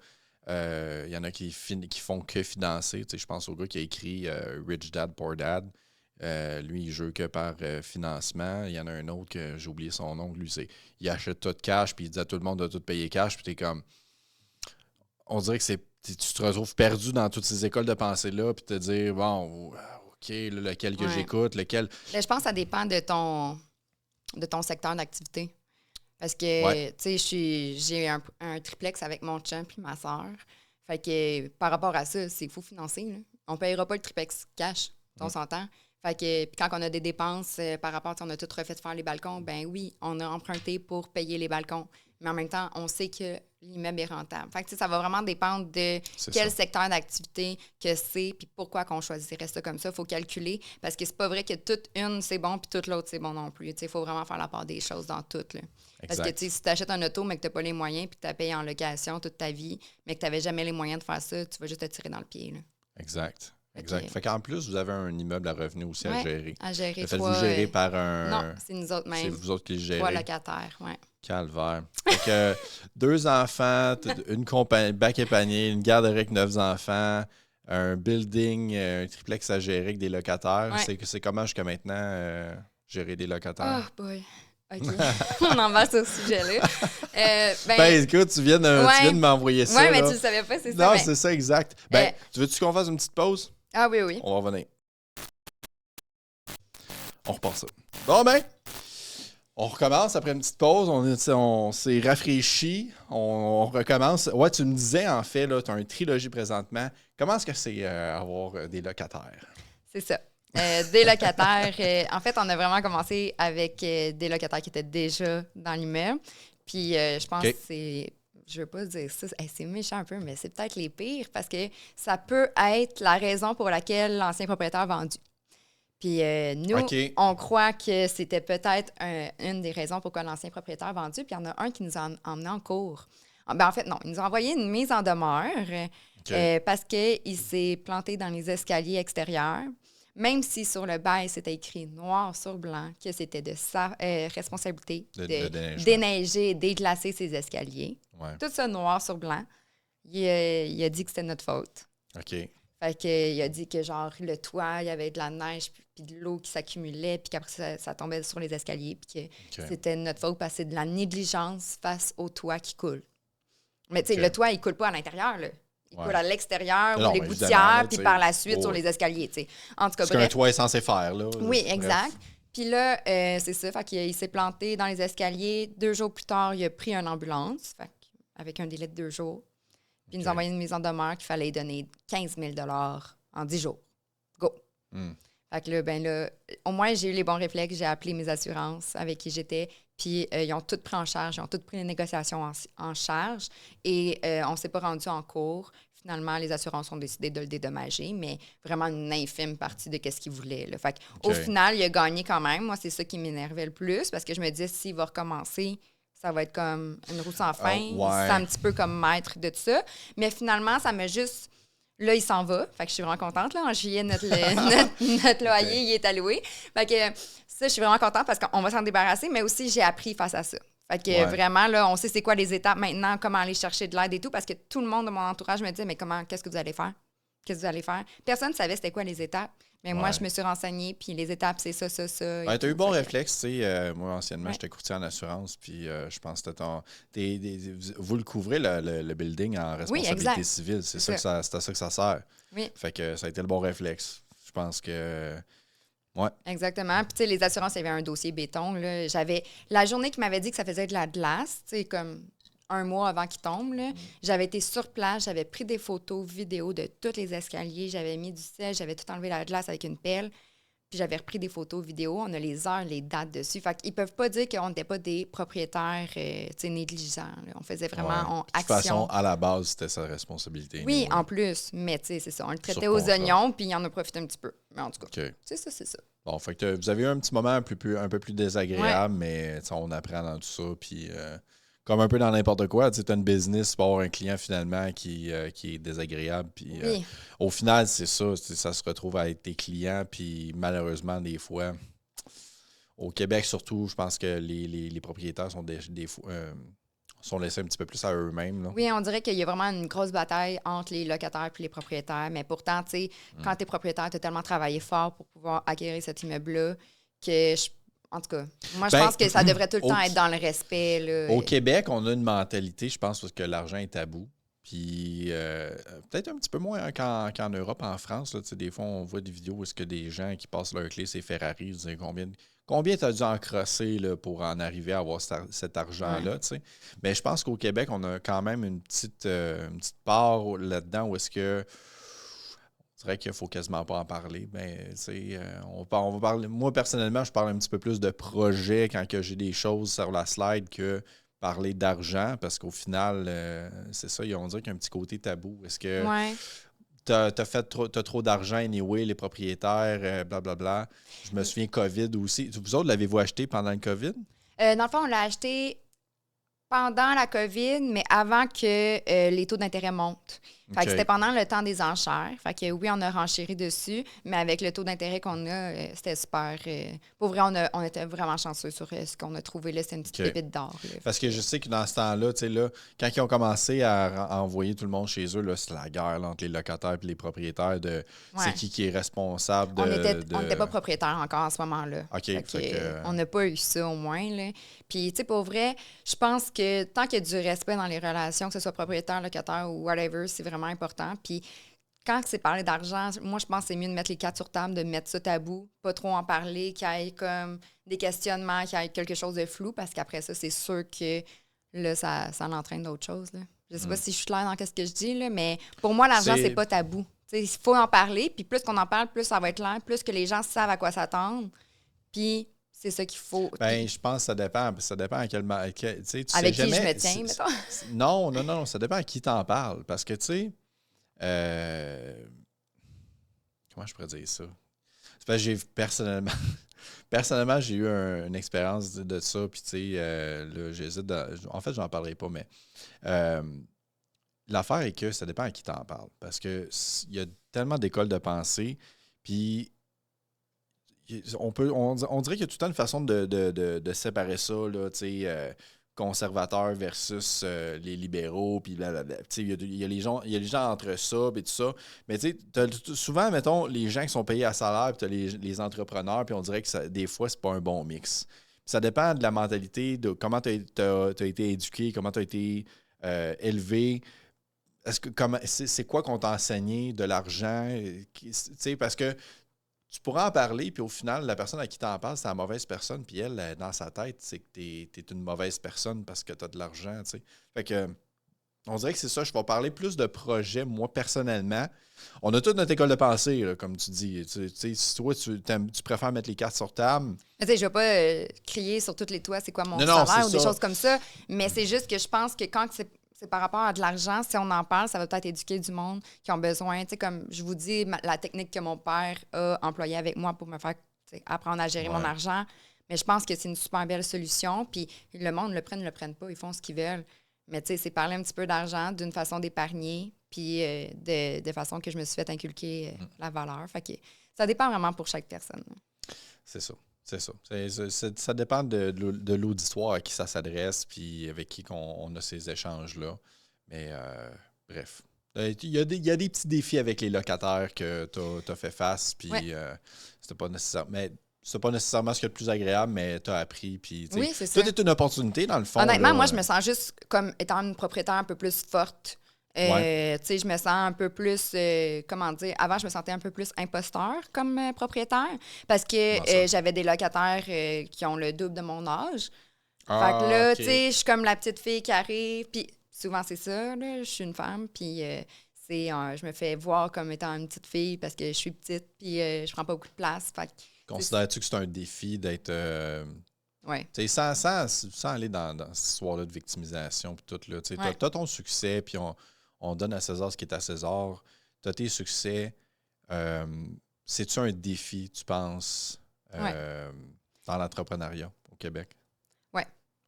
Speaker 1: Il y en a qui font que financer. Tu sais, je pense au gars qui a écrit Rich Dad, Poor Dad. Lui, il joue que par financement. Il y en a un autre que j'ai oublié son nom. Lui, il achète tout cash puis il dit à tout le monde de tout payer cash. Puis t'es comme, on dirait que tu te retrouves perdu dans toutes ces écoles de pensée-là, puis te dire, bon, OK, là, lequel que j'écoute, lequel...
Speaker 2: Mais je pense que ça dépend de ton secteur d'activité. Parce que, tu sais, j'ai un triplex avec mon chum puis ma soeur. Fait que par rapport à ça, il faut financer. Là. On ne payera pas le triplex cash, on s'entend. Fait que puis quand on a des dépenses par rapport, on a tout refait faire les balcons, ben oui, on a emprunté pour payer les balcons. Mais en même temps, on sait que l'immeuble est rentable. Fait que ça va vraiment dépendre de quel secteur d'activité que c'est puis pourquoi qu'on choisirait ça comme ça. Il faut calculer parce que c'est pas vrai que toute une, c'est bon puis toute l'autre, c'est bon non plus. Il faut vraiment faire la part des choses dans tout. Là. Parce que si tu achètes un auto mais que tu n'as pas les moyens puis que tu as payé en location toute ta vie, mais que tu n'avais jamais les moyens de faire ça, tu vas juste te tirer dans le pied. Là.
Speaker 1: Exact. Fait qu'en plus, vous avez un immeuble à revenus aussi à gérer.
Speaker 2: À gérer.
Speaker 1: Le faites-vous gérer par un...
Speaker 2: Non, c'est nous autres même.
Speaker 1: C'est vous autres qui le gérez.
Speaker 2: 3 locataires, oui.
Speaker 1: Calvaire. Fait que 2 enfants, une compagnie, bac et panier, une garderie avec 9 enfants, un building, un triplex à gérer avec des locataires. Ouais. C'est comment jusqu'à maintenant gérer des locataires?
Speaker 2: Oh boy. OK. On en va sur ce sujet-là.
Speaker 1: Écoute, tu viens de m'envoyer ça.
Speaker 2: Oui, mais tu le savais pas, c'est ça.
Speaker 1: Non, c'est ça, exact. Tu veux-tu qu'on fasse une petite pause?
Speaker 2: Ah oui.
Speaker 1: On va revenir. On repart ça. Bon, on recommence après une petite pause. On s'est rafraîchi. On recommence. Ouais, tu me disais, en fait, tu as un trilogie présentement. Comment est-ce que c'est avoir des locataires? C'est
Speaker 2: ça. Des locataires. En fait, on a vraiment commencé avec des locataires qui étaient déjà dans l'immeuble. Puis, je pense que c'est... Je veux pas dire ça, c'est méchant un peu, mais c'est peut-être les pires parce que ça peut être la raison pour laquelle l'ancien propriétaire a vendu. Puis nous, on croit que c'était peut-être une des raisons pourquoi l'ancien propriétaire a vendu. Puis il y en a un qui nous a emmené en cours. En fait, non, il nous a envoyé une mise en demeure parce qu'il s'est planté dans les escaliers extérieurs. Même si sur le bail, c'était écrit noir sur blanc que c'était de sa responsabilité de déneiger et déglacer ses escaliers. Ouais. Tout ça noir sur blanc. Il a dit que c'était notre faute.
Speaker 1: OK.
Speaker 2: Fait qu'il a dit que, genre, le toit, il y avait de la neige puis de l'eau qui s'accumulait puis qu'après, ça tombait sur les escaliers puis que c'était notre faute parce que c'est de la négligence face au toit qui coule. Mais, tu sais, le toit, il coule pas à l'intérieur, là. Il coule à l'extérieur ou les gouttières, puis par la suite sur les escaliers, tu sais. En tout cas,
Speaker 1: ce qu'un toit est censé faire, là.
Speaker 2: Oui, exact. Puis là, c'est ça, fait qu'il s'est planté dans les escaliers. 2 jours plus tard, il a pris une ambulance, fait avec un délai de 2 jours. Puis il nous a envoyé une mise en demeure qu'il fallait donner 15 000 en 10 jours. Go! Fait que là, au moins, j'ai eu les bons réflexes. J'ai appelé mes assurances avec qui j'étais. Puis ils ont toutes pris en charge. Ils ont toutes pris les négociations en charge. Et on ne s'est pas rendu en cours. Finalement, les assurances ont décidé de le dédommager, mais vraiment une infime partie de ce qu'ils voulaient. Là. Fait qu'au final, il a gagné quand même. Moi, c'est ça qui m'énervait le plus parce que je me disais, s'il va recommencer, ça va être comme une roue sans fin. C'est un petit peu comme maître de tout ça. Mais finalement, ça m'a juste... Là, il s'en va. Fait que je suis vraiment contente. Là. En juillet, notre loyer, il est alloué. Fait que ça, je suis vraiment contente parce qu'on va s'en débarrasser, mais aussi, j'ai appris face à ça. Fait que vraiment, là, on sait c'est quoi les étapes maintenant, comment aller chercher de l'aide et tout, parce que tout le monde de mon entourage me disait, mais qu'est-ce que vous allez faire? Qu'est-ce que vous allez faire? Personne ne savait c'était quoi les étapes. Mais moi, je me suis renseignée, puis les étapes, c'est ça.
Speaker 1: Ouais, tu as eu bon réflexe, tu sais. Moi, anciennement, j'étais courtier en assurance, puis je pense que vous le couvrez, le building, en responsabilité civile. C'était à ça que ça sert.
Speaker 2: Oui.
Speaker 1: Fait que ça a été le bon réflexe. Je pense que... Ouais.
Speaker 2: Exactement. Puis, tu sais, les assurances, il y avait un dossier béton. Là. J'avais la journée qui m'avait dit que ça faisait de la glace, tu sais, comme un mois avant qu'il tombe, là, j'avais été sur place, j'avais pris des photos, vidéos de tous les escaliers, j'avais mis du sel, j'avais tout enlevé la glace avec une pelle, puis j'avais repris des photos, vidéos. On a les heures, les dates dessus. Fait qu'ils peuvent pas dire qu'on n'était pas des propriétaires, tu sais, négligents. Là. On faisait vraiment
Speaker 1: action. De toute façon, à la base, c'était sa responsabilité.
Speaker 2: Oui, en plus. Mais, tu sais, c'est ça. On le traitait aux oignons, puis il en a profité un petit peu. Mais en tout cas, c'est ça.
Speaker 1: Bon, fait que vous avez eu un petit moment un peu plus désagréable, mais on apprend dans tout ça. Puis, comme un peu dans n'importe quoi, tu as une business pour avoir un client finalement qui est désagréable. Puis, au final, c'est ça. Ça se retrouve à être tes clients. Puis, malheureusement, des fois, au Québec surtout, je pense que les propriétaires sont des fois... sont laissés un petit peu plus à eux-mêmes. Là.
Speaker 2: Oui, on dirait qu'il y a vraiment une grosse bataille entre les locataires et les propriétaires. Mais pourtant, tu sais, quand tu es propriétaire, tu as tellement travaillé fort pour pouvoir acquérir cet immeuble-là que, en tout cas, moi, je pense que ça devrait tout le temps être dans le respect. Là.
Speaker 1: Au Québec, on a une mentalité, je pense, parce que l'argent est tabou. Puis peut-être un petit peu moins qu'en Europe, en France. Là, des fois, on voit des vidéos où est-ce que des gens qui passent leur clé, c'est Ferrari, ils disent combien tu as dû en crosser là, pour en arriver à avoir cet argent-là. Ouais. Mais je pense qu'au Québec, on a quand même une petite part là-dedans où est-ce que je dirais qu'il ne faut quasiment pas en parler. Ben, on va parler. Moi, personnellement, je parle un petit peu plus de projet quand que j'ai des choses sur la slide que parler d'argent, parce qu'au final, c'est ça, on dirait qu'il y a un petit côté tabou. Est-ce que t'as trop d'argent anyway, les propriétaires, blablabla. Je me souviens COVID aussi. Vous autres, l'avez-vous acheté pendant le COVID?
Speaker 2: Dans le fond, on l'a acheté pendant la COVID, mais avant que les taux d'intérêt montent. Fait que c'était pendant le temps des enchères. Fait que oui, on a renchéri dessus, mais avec le taux d'intérêt qu'on a, c'était super. Pour vrai, on était vraiment chanceux sur ce qu'on a trouvé là. C'était une petite pépite d'or.
Speaker 1: Parce que je sais que dans ce temps-là, tu sais, là, quand ils ont commencé à envoyer tout le monde chez eux, là, c'est la guerre là, entre les locataires et les propriétaires de c'est qui est responsable de...
Speaker 2: On n'était pas propriétaire encore en ce moment-là.
Speaker 1: OK.
Speaker 2: On n'a pas eu ça au moins, là. Puis, tu sais, pour vrai, je pense que tant qu'il y a du respect dans les relations, que ce soit propriétaire, locataire ou whatever, c'est vraiment important. Puis, quand c'est parler d'argent, moi, je pense que c'est mieux de mettre les cartes sur table, de mettre ça tabou, pas trop en parler, qu'il y ait comme des questionnements, qu'il y ait quelque chose de flou, parce qu'après ça, c'est sûr que là, ça entraîne d'autres choses, là. Je sais pas si je suis claire dans ce que je dis, là, mais pour moi, l'argent, c'est pas tabou. Il faut en parler, puis plus qu'on en parle, plus ça va être clair, plus que les gens savent à quoi s'attendre. Puis, c'est ça qu'il faut.
Speaker 1: Ben, je pense que ça dépend. Ça dépend à quel... tu sais
Speaker 2: avec qui
Speaker 1: jamais,
Speaker 2: je me tiens, mettons.
Speaker 1: Non. Ça dépend à qui t'en parles. Parce que, tu sais... comment je pourrais dire ça? C'est parce que j'ai personnellement, j'ai eu une expérience de ça. Puis, tu sais, là, j'hésite. En fait, j'en parlerai pas, mais l'affaire est que ça dépend à qui t'en parles. Parce qu'il y a tellement d'écoles de pensée. Puis, on dirait qu'il y a tout le temps une façon de séparer ça, là, tu sais, conservateurs versus les libéraux, puis blablabla. Tu sais, il y a les gens entre ça, puis tout ça. Mais tu sais, souvent, mettons, les gens qui sont payés à salaire, puis tu as les entrepreneurs, puis on dirait que des fois, c'est pas un bon mix. Puis ça dépend de la mentalité, de comment tu as été éduqué, comment tu as été élevé. C'est quoi qu'on t'a enseigné de l'argent? Tu sais, parce que tu pourras en parler, puis au final, la personne à qui t'en parles, c'est la mauvaise personne, puis elle, dans sa tête, c'est que t'es une mauvaise personne parce que t'as de l'argent, tu sais. Fait que, on dirait que c'est ça, je vais parler plus de projets, moi, personnellement. On a toute notre école de pensée, là, comme tu dis. Tu sais, si toi, tu préfères mettre les cartes sur table...
Speaker 2: Tu sais, je vais pas crier sur tous les toits, c'est quoi mon salaire ou des choses comme ça, mais c'est juste que je pense que quand c'est par rapport à de l'argent, si on en parle, ça va peut-être éduquer du monde qui ont besoin. Tu sais, comme je vous dis, la technique que mon père a employée avec moi pour me faire apprendre à gérer mon argent, mais je pense que c'est une super belle solution. Puis le monde le prenne, ne le prenne pas, ils font ce qu'ils veulent. Mais tu sais, c'est parler un petit peu d'argent, d'une façon d'épargner, puis de façon que je me suis fait inculquer la valeur. Fait que ça dépend vraiment pour chaque personne.
Speaker 1: C'est ça. C'est ça. Ça dépend de l'auditoire à qui ça s'adresse puis avec qui on a ces échanges-là. Mais bref. Il y a des petits défis avec les locataires que tu as fait face, puis c'était pas nécessaire. Mais c'est pas nécessairement ce qui est le plus agréable, mais tu as appris. Puis,
Speaker 2: oui, c'est ça.
Speaker 1: Tout est une opportunité, dans le fond.
Speaker 2: Honnêtement,
Speaker 1: là,
Speaker 2: moi, je me sens juste comme étant une propriétaire un peu plus forte. Je me sens un peu plus, comment dire, avant, je me sentais un peu plus imposteur comme propriétaire parce que j'avais des locataires qui ont le double de mon âge. Fait que là, tu sais, je suis comme la petite fille qui arrive, puis souvent, c'est ça, là, je suis une femme, puis je me fais voir comme étant une petite fille parce que je suis petite, puis je prends pas beaucoup de place. Fait que,
Speaker 1: considères-tu que c'est un défi d'être... sans aller dans cette histoire-là de victimisation, puis tout, là, tu as ton succès, puis on donne à César ce qui est à César. Tu as tes succès. C'est-tu un défi, tu penses, dans l'entrepreneuriat au Québec?
Speaker 2: Oui.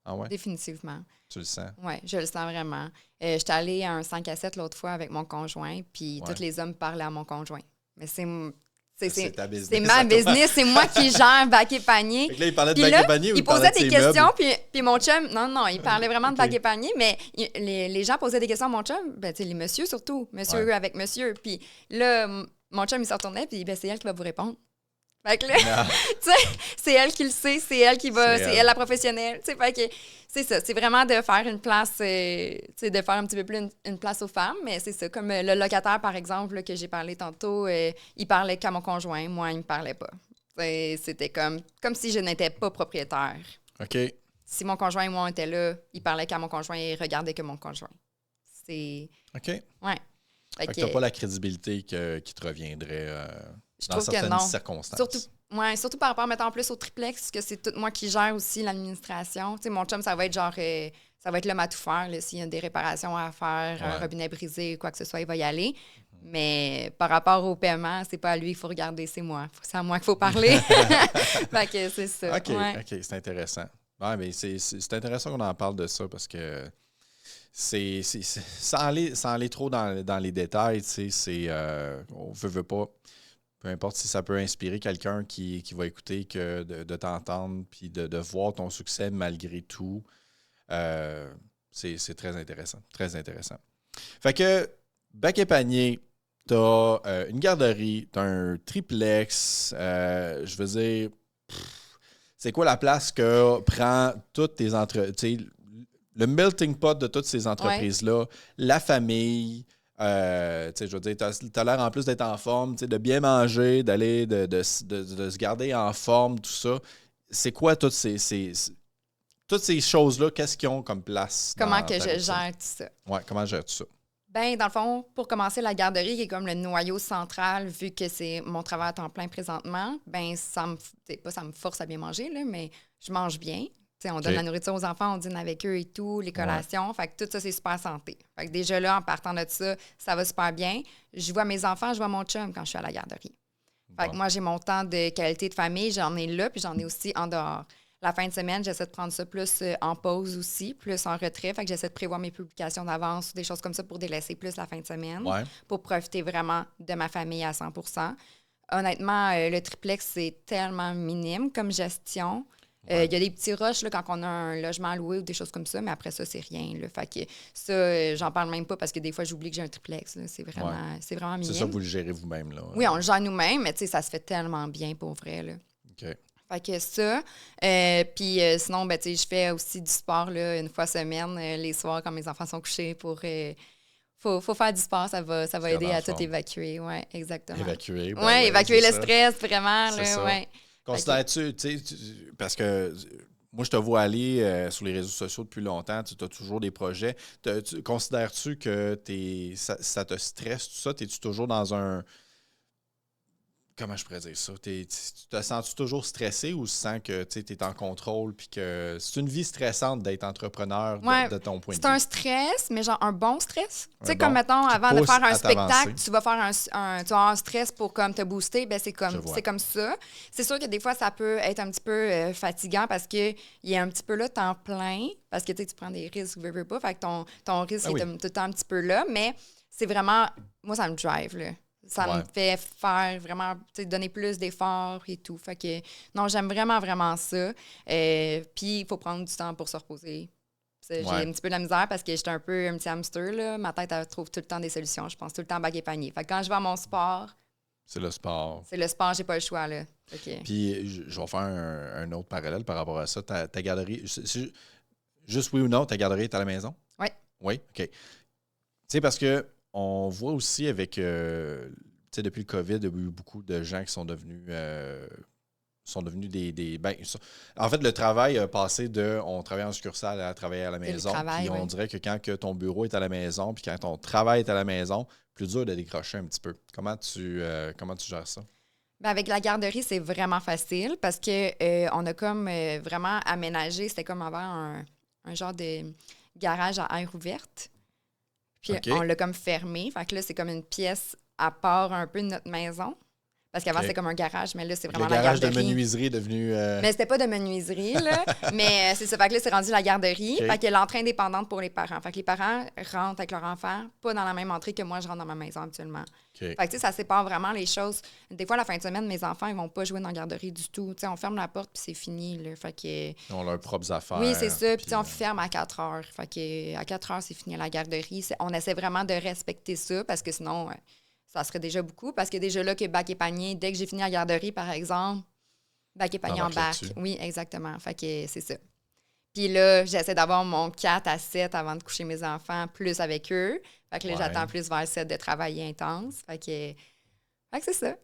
Speaker 1: Ah ouais?
Speaker 2: Définitivement.
Speaker 1: Tu le sens?
Speaker 2: Oui, je le sens vraiment. J'étais allée à un 5 à 7 l'autre fois avec mon conjoint, puis tous les hommes parlaient à mon conjoint. Mais c'est
Speaker 1: ta business.
Speaker 2: C'est ma business, c'est moi qui gère bac et panier.
Speaker 1: Là, il parlait de bac et panier ou
Speaker 2: il posait des questions,
Speaker 1: meubles?
Speaker 2: puis mon chum, non, il parlait vraiment de bac et panier, mais les gens posaient des questions à mon chum, ben, tu sais, les messieurs surtout, monsieur avec monsieur. Puis là, mon chum, il se retournait, puis ben, c'est elle qui va vous répondre. Fait que là, tu sais, c'est elle qui le sait, c'est elle qui va, c'est elle la professionnelle. Tu sais, fait que c'est ça, c'est vraiment de faire une place, tu sais, de faire un petit peu plus une place aux femmes. Mais c'est ça, comme le locataire, par exemple, là, que j'ai parlé tantôt, il parlait qu'à mon conjoint, moi, il me parlait pas. C'était comme si je n'étais pas propriétaire.
Speaker 1: OK.
Speaker 2: Si mon conjoint et moi, on était là, il parlait qu'à mon conjoint et il regardait que mon conjoint. C'est...
Speaker 1: OK.
Speaker 2: Ouais.
Speaker 1: Fait que tu n'as pas la crédibilité qui te reviendrait dans certaines circonstances.
Speaker 2: Surtout par rapport, mettons, plus au triplex, que c'est tout moi qui gère aussi l'administration. Tu sais, mon chum, ça va être genre... ça va être l'homme à tout faire. S'il y a des réparations à faire, un robinet brisé, quoi que ce soit, il va y aller. Mais par rapport au paiement, c'est pas à lui qu'il faut regarder, c'est moi. C'est à moi qu'il faut parler. Fait que c'est ça.
Speaker 1: OK, c'est intéressant. Ouais, mais c'est intéressant qu'on en parle de ça parce que sans aller trop dans les détails, tu sais, on veut pas. Peu importe si ça peut inspirer quelqu'un qui va écouter que de t'entendre puis de voir ton succès malgré tout, c'est très intéressant. Très intéressant. Fait que, Bec et Panier, t'as une garderie, t'as un triplex, je veux dire, c'est quoi la place que prend toutes tes entreprises, le melting pot de toutes ces entreprises-là, la famille, je veux dire, t'as l'air en plus d'être en forme, de bien manger, d'aller, de se garder en forme, tout ça. C'est quoi toutes ces choses-là, qu'est-ce qu'ils ont comme place?
Speaker 2: Comment que je gère tout ça?
Speaker 1: Oui, comment gères-tu ça?
Speaker 2: Bien, dans le fond, pour commencer, la garderie, qui est comme le noyau central, vu que c'est mon travail à temps plein présentement, bien, ça me force à bien manger, là, mais je mange bien. T'sais, on donne la nourriture aux enfants, on dîne avec eux et tout, les collations. Fait que tout ça, c'est super santé. Fait que déjà là, en partant de ça va super bien. Je vois mes enfants, je vois mon chum quand je suis à la garderie. Fait que moi, j'ai mon temps de qualité de famille, j'en ai là, puis j'en ai aussi en dehors. La fin de semaine, j'essaie de prendre ça plus en pause aussi, plus en retrait. Fait que j'essaie de prévoir mes publications d'avance, des choses comme ça pour délaisser plus la fin de semaine, pour profiter vraiment de ma famille à 100 %. Honnêtement, le triplex, c'est tellement minime comme gestion. Il y a des petits rushs là, quand on a un logement à louer ou des choses comme ça, mais après ça, c'est rien. Là. Fait que ça, j'en parle même pas parce que des fois, j'oublie que j'ai un triplex. Là. C'est vraiment minime.
Speaker 1: C'est ça, vous le gérez vous-même. Là.
Speaker 2: Oui, on le gère nous-mêmes, mais ça se fait tellement bien pour vrai. Là.
Speaker 1: OK.
Speaker 2: Fait que ça. Puis sinon, je fais aussi du sport là, une fois semaine, les soirs quand mes enfants sont couchés pour... Faut faire du sport, ça va aider à tout évacuer. Oui, exactement.
Speaker 1: Évacuer.
Speaker 2: Évacuer le stress, vraiment.
Speaker 1: Considères-tu, parce que moi, je te vois aller sur les réseaux sociaux depuis longtemps, tu as toujours des projets. Considères-tu que ça te stresse, tout ça? Es-tu toujours dans un... Comment je pourrais dire ça? Tu te sens-tu toujours stressé ou tu sens que tu es en contrôle puis que c'est une vie stressante d'être entrepreneur de ton point de vue?
Speaker 2: C'est un stress, mais genre un bon stress. Tu sais, comme mettons, avant de faire un spectacle, tu vas faire tu vas avoir un stress pour comme te booster, ben c'est comme ça. C'est sûr que des fois, ça peut être un petit peu fatigant parce qu'il y a un petit peu là temps plein, parce que tu prends des risques, veux pas, fait que ton risque est tout le temps un petit peu là, mais c'est vraiment, moi, ça me drive, là. Ça me fait faire vraiment, donner plus d'efforts et tout. Fait que, non, j'aime vraiment, vraiment ça. Puis, il faut prendre du temps pour se reposer. J'ai un petit peu de la misère parce que j'étais un peu un petit hamster, là. Ma tête, elle trouve tout le temps des solutions. Je pense tout le temps bague et panier. Fait que quand je vais à mon sport...
Speaker 1: C'est le sport.
Speaker 2: C'est le sport, j'ai pas le choix, là.
Speaker 1: Puis, je vais faire un autre parallèle par rapport à ça. Ta garderie... Juste oui ou non, ta garderie est à la maison?
Speaker 2: Oui.
Speaker 1: Oui? OK. Tu sais, parce que on voit aussi avec, tu sais, depuis le COVID, il y a eu beaucoup de gens qui sont devenus des en fait, le travail a passé on travaille en succursale à travailler à la maison. Puis on dirait que quand que ton bureau est à la maison, puis quand ton travail est à la maison, plus dur de décrocher un petit peu. Comment tu gères ça?
Speaker 2: Bien, avec la garderie, c'est vraiment facile parce que on a comme vraiment aménagé, c'était comme avant un genre de garage à air ouverte. Puis on l'a comme fermé. Fait que là, c'est comme une pièce à part un peu de notre maison. Parce qu'avant, c'était comme un garage, mais là, c'est vraiment la garderie. Le garage
Speaker 1: de menuiserie est devenu...
Speaker 2: Mais c'était pas de menuiserie, là. Mais c'est ça. Fait que là, c'est rendu la garderie. Fait qu'il y a l'entrée indépendante pour les parents. Fait que les parents rentrent avec leur enfant, pas dans la même entrée que moi, je rentre dans ma maison habituellement. Fait que, tu sais, ça sépare vraiment les choses. Des fois, la fin de semaine, mes enfants, ils vont pas jouer dans la garderie du tout. Tu sais, on ferme la porte, puis c'est fini, là. Fait que...
Speaker 1: Ils ont leurs propres affaires.
Speaker 2: Oui, c'est ça. Puis on ferme à 4 heures. Fait que à 4 heures, c'est fini à la garderie. On essaie vraiment de respecter ça, parce que sinon... ça serait déjà beaucoup parce que déjà là, que bac et panier, dès que j'ai fini la garderie, par exemple, bac et panier embarque. Oui, exactement. Fait que c'est ça. Puis là, j'essaie d'avoir mon 4 à 7 avant de coucher mes enfants, plus avec eux. Fait que là, j'attends plus vers 7 de travailler intense. Fait que c'est ça.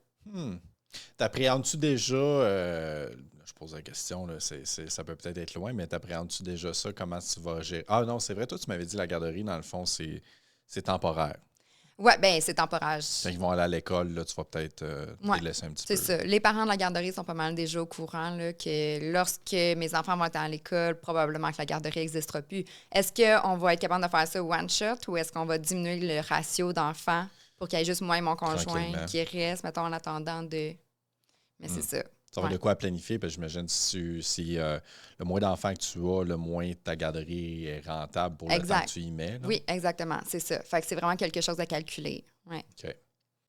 Speaker 1: T'appréhendes-tu déjà, je pose la question, là, ça peut peut-être être loin, mais t'appréhendes-tu déjà ça? Comment tu vas gérer? Ah non, c'est vrai, toi, tu m'avais dit la garderie, dans le fond, c'est temporaire.
Speaker 2: Oui, bien, c'est temporaire.
Speaker 1: Quand ils vont aller à l'école, là, tu vas peut-être les laisser un petit peu.
Speaker 2: C'est ça. Les parents de la garderie sont pas mal déjà au courant là, que lorsque mes enfants vont être à l'école, probablement que la garderie n'existera plus. Est-ce qu'on va être capable de faire ça one shot ou est-ce qu'on va diminuer le ratio d'enfants pour qu'il y ait juste moi et mon conjoint qui restent, mettons, en attendant de... Mais c'est ça.
Speaker 1: Ça va de quoi à planifier, parce que j'imagine si le moins d'enfants que tu as, le moins ta garderie est rentable pour le temps que tu y mets. Là.
Speaker 2: Oui, exactement, c'est ça. Fait que c'est vraiment quelque chose à calculer. Ouais.
Speaker 1: OK.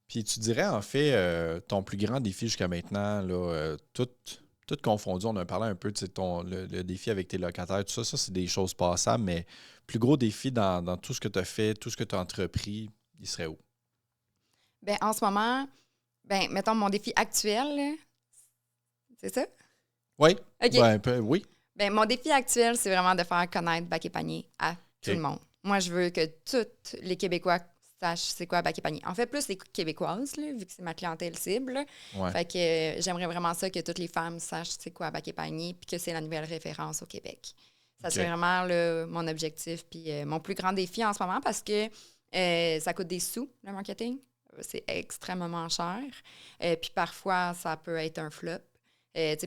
Speaker 1: Puis tu dirais, en fait, ton plus grand défi jusqu'à maintenant, là, tout confondu, on a parlé un peu de le défi avec tes locataires, tout ça, c'est des choses passables, mais plus gros défi dans tout ce que tu as fait, tout ce que tu as entrepris, il serait où?
Speaker 2: Bien, en ce moment, mettons mon défi actuel, là, c'est ça?
Speaker 1: Oui.
Speaker 2: Okay.
Speaker 1: Oui.
Speaker 2: Bien, mon défi actuel, c'est vraiment de faire connaître Bac et Panier à tout le monde. Moi, je veux que tous les Québécois sachent c'est quoi Bac et Panier. En fait, plus les Québécoises, là, vu que c'est ma clientèle cible.
Speaker 1: Ouais.
Speaker 2: Fait que j'aimerais vraiment ça que toutes les femmes sachent c'est quoi Bac et Panier puis que c'est la nouvelle référence au Québec. Ça, c'est vraiment mon objectif puis mon plus grand défi en ce moment parce que ça coûte des sous, le marketing. C'est extrêmement cher. Puis parfois, ça peut être un flop.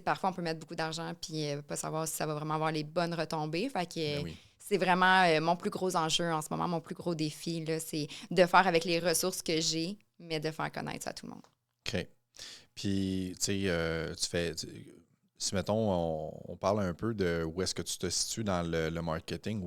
Speaker 2: Parfois, on peut mettre beaucoup d'argent puis pas savoir si ça va vraiment avoir les bonnes retombées. Fait que c'est vraiment mon plus gros enjeu en ce moment, mon plus gros défi, là, c'est de faire avec les ressources que j'ai, mais de faire connaître ça à tout le monde.
Speaker 1: OK. Puis, tu sais, si, mettons, on parle un peu de où est-ce que tu te situes dans le marketing,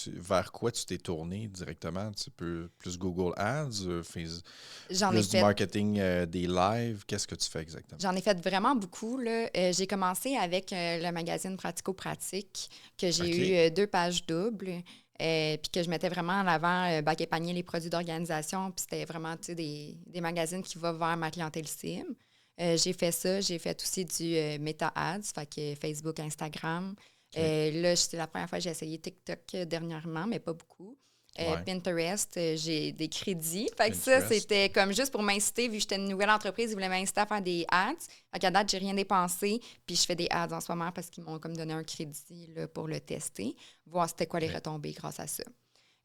Speaker 1: vers quoi tu t'es tourné directement? Tu peux plus Google Ads, plus du marketing, des lives, qu'est-ce que tu fais exactement?
Speaker 2: J'en ai fait vraiment beaucoup, là. J'ai commencé avec le magazine Pratico-Pratique, que j'ai eu 2 pages doubles, puis que je mettais vraiment en avant Bac et Panier, les produits d'organisation, puis c'était vraiment, des magazines qui vont vers ma clientèle cible. J'ai fait ça. J'ai fait aussi du Meta Ads, fait que Facebook, Instagram. Là, c'était la première fois que j'ai essayé TikTok dernièrement, mais pas beaucoup. Pinterest, j'ai des crédits. Fait que ça, c'était comme juste pour m'inciter, vu que j'étais une nouvelle entreprise, ils voulaient m'inciter à faire des ads. Fait qu'à date, j'ai rien dépensé. Puis je fais des ads en ce moment parce qu'ils m'ont comme donné un crédit là, pour le tester, voir c'était quoi les retombées grâce à ça.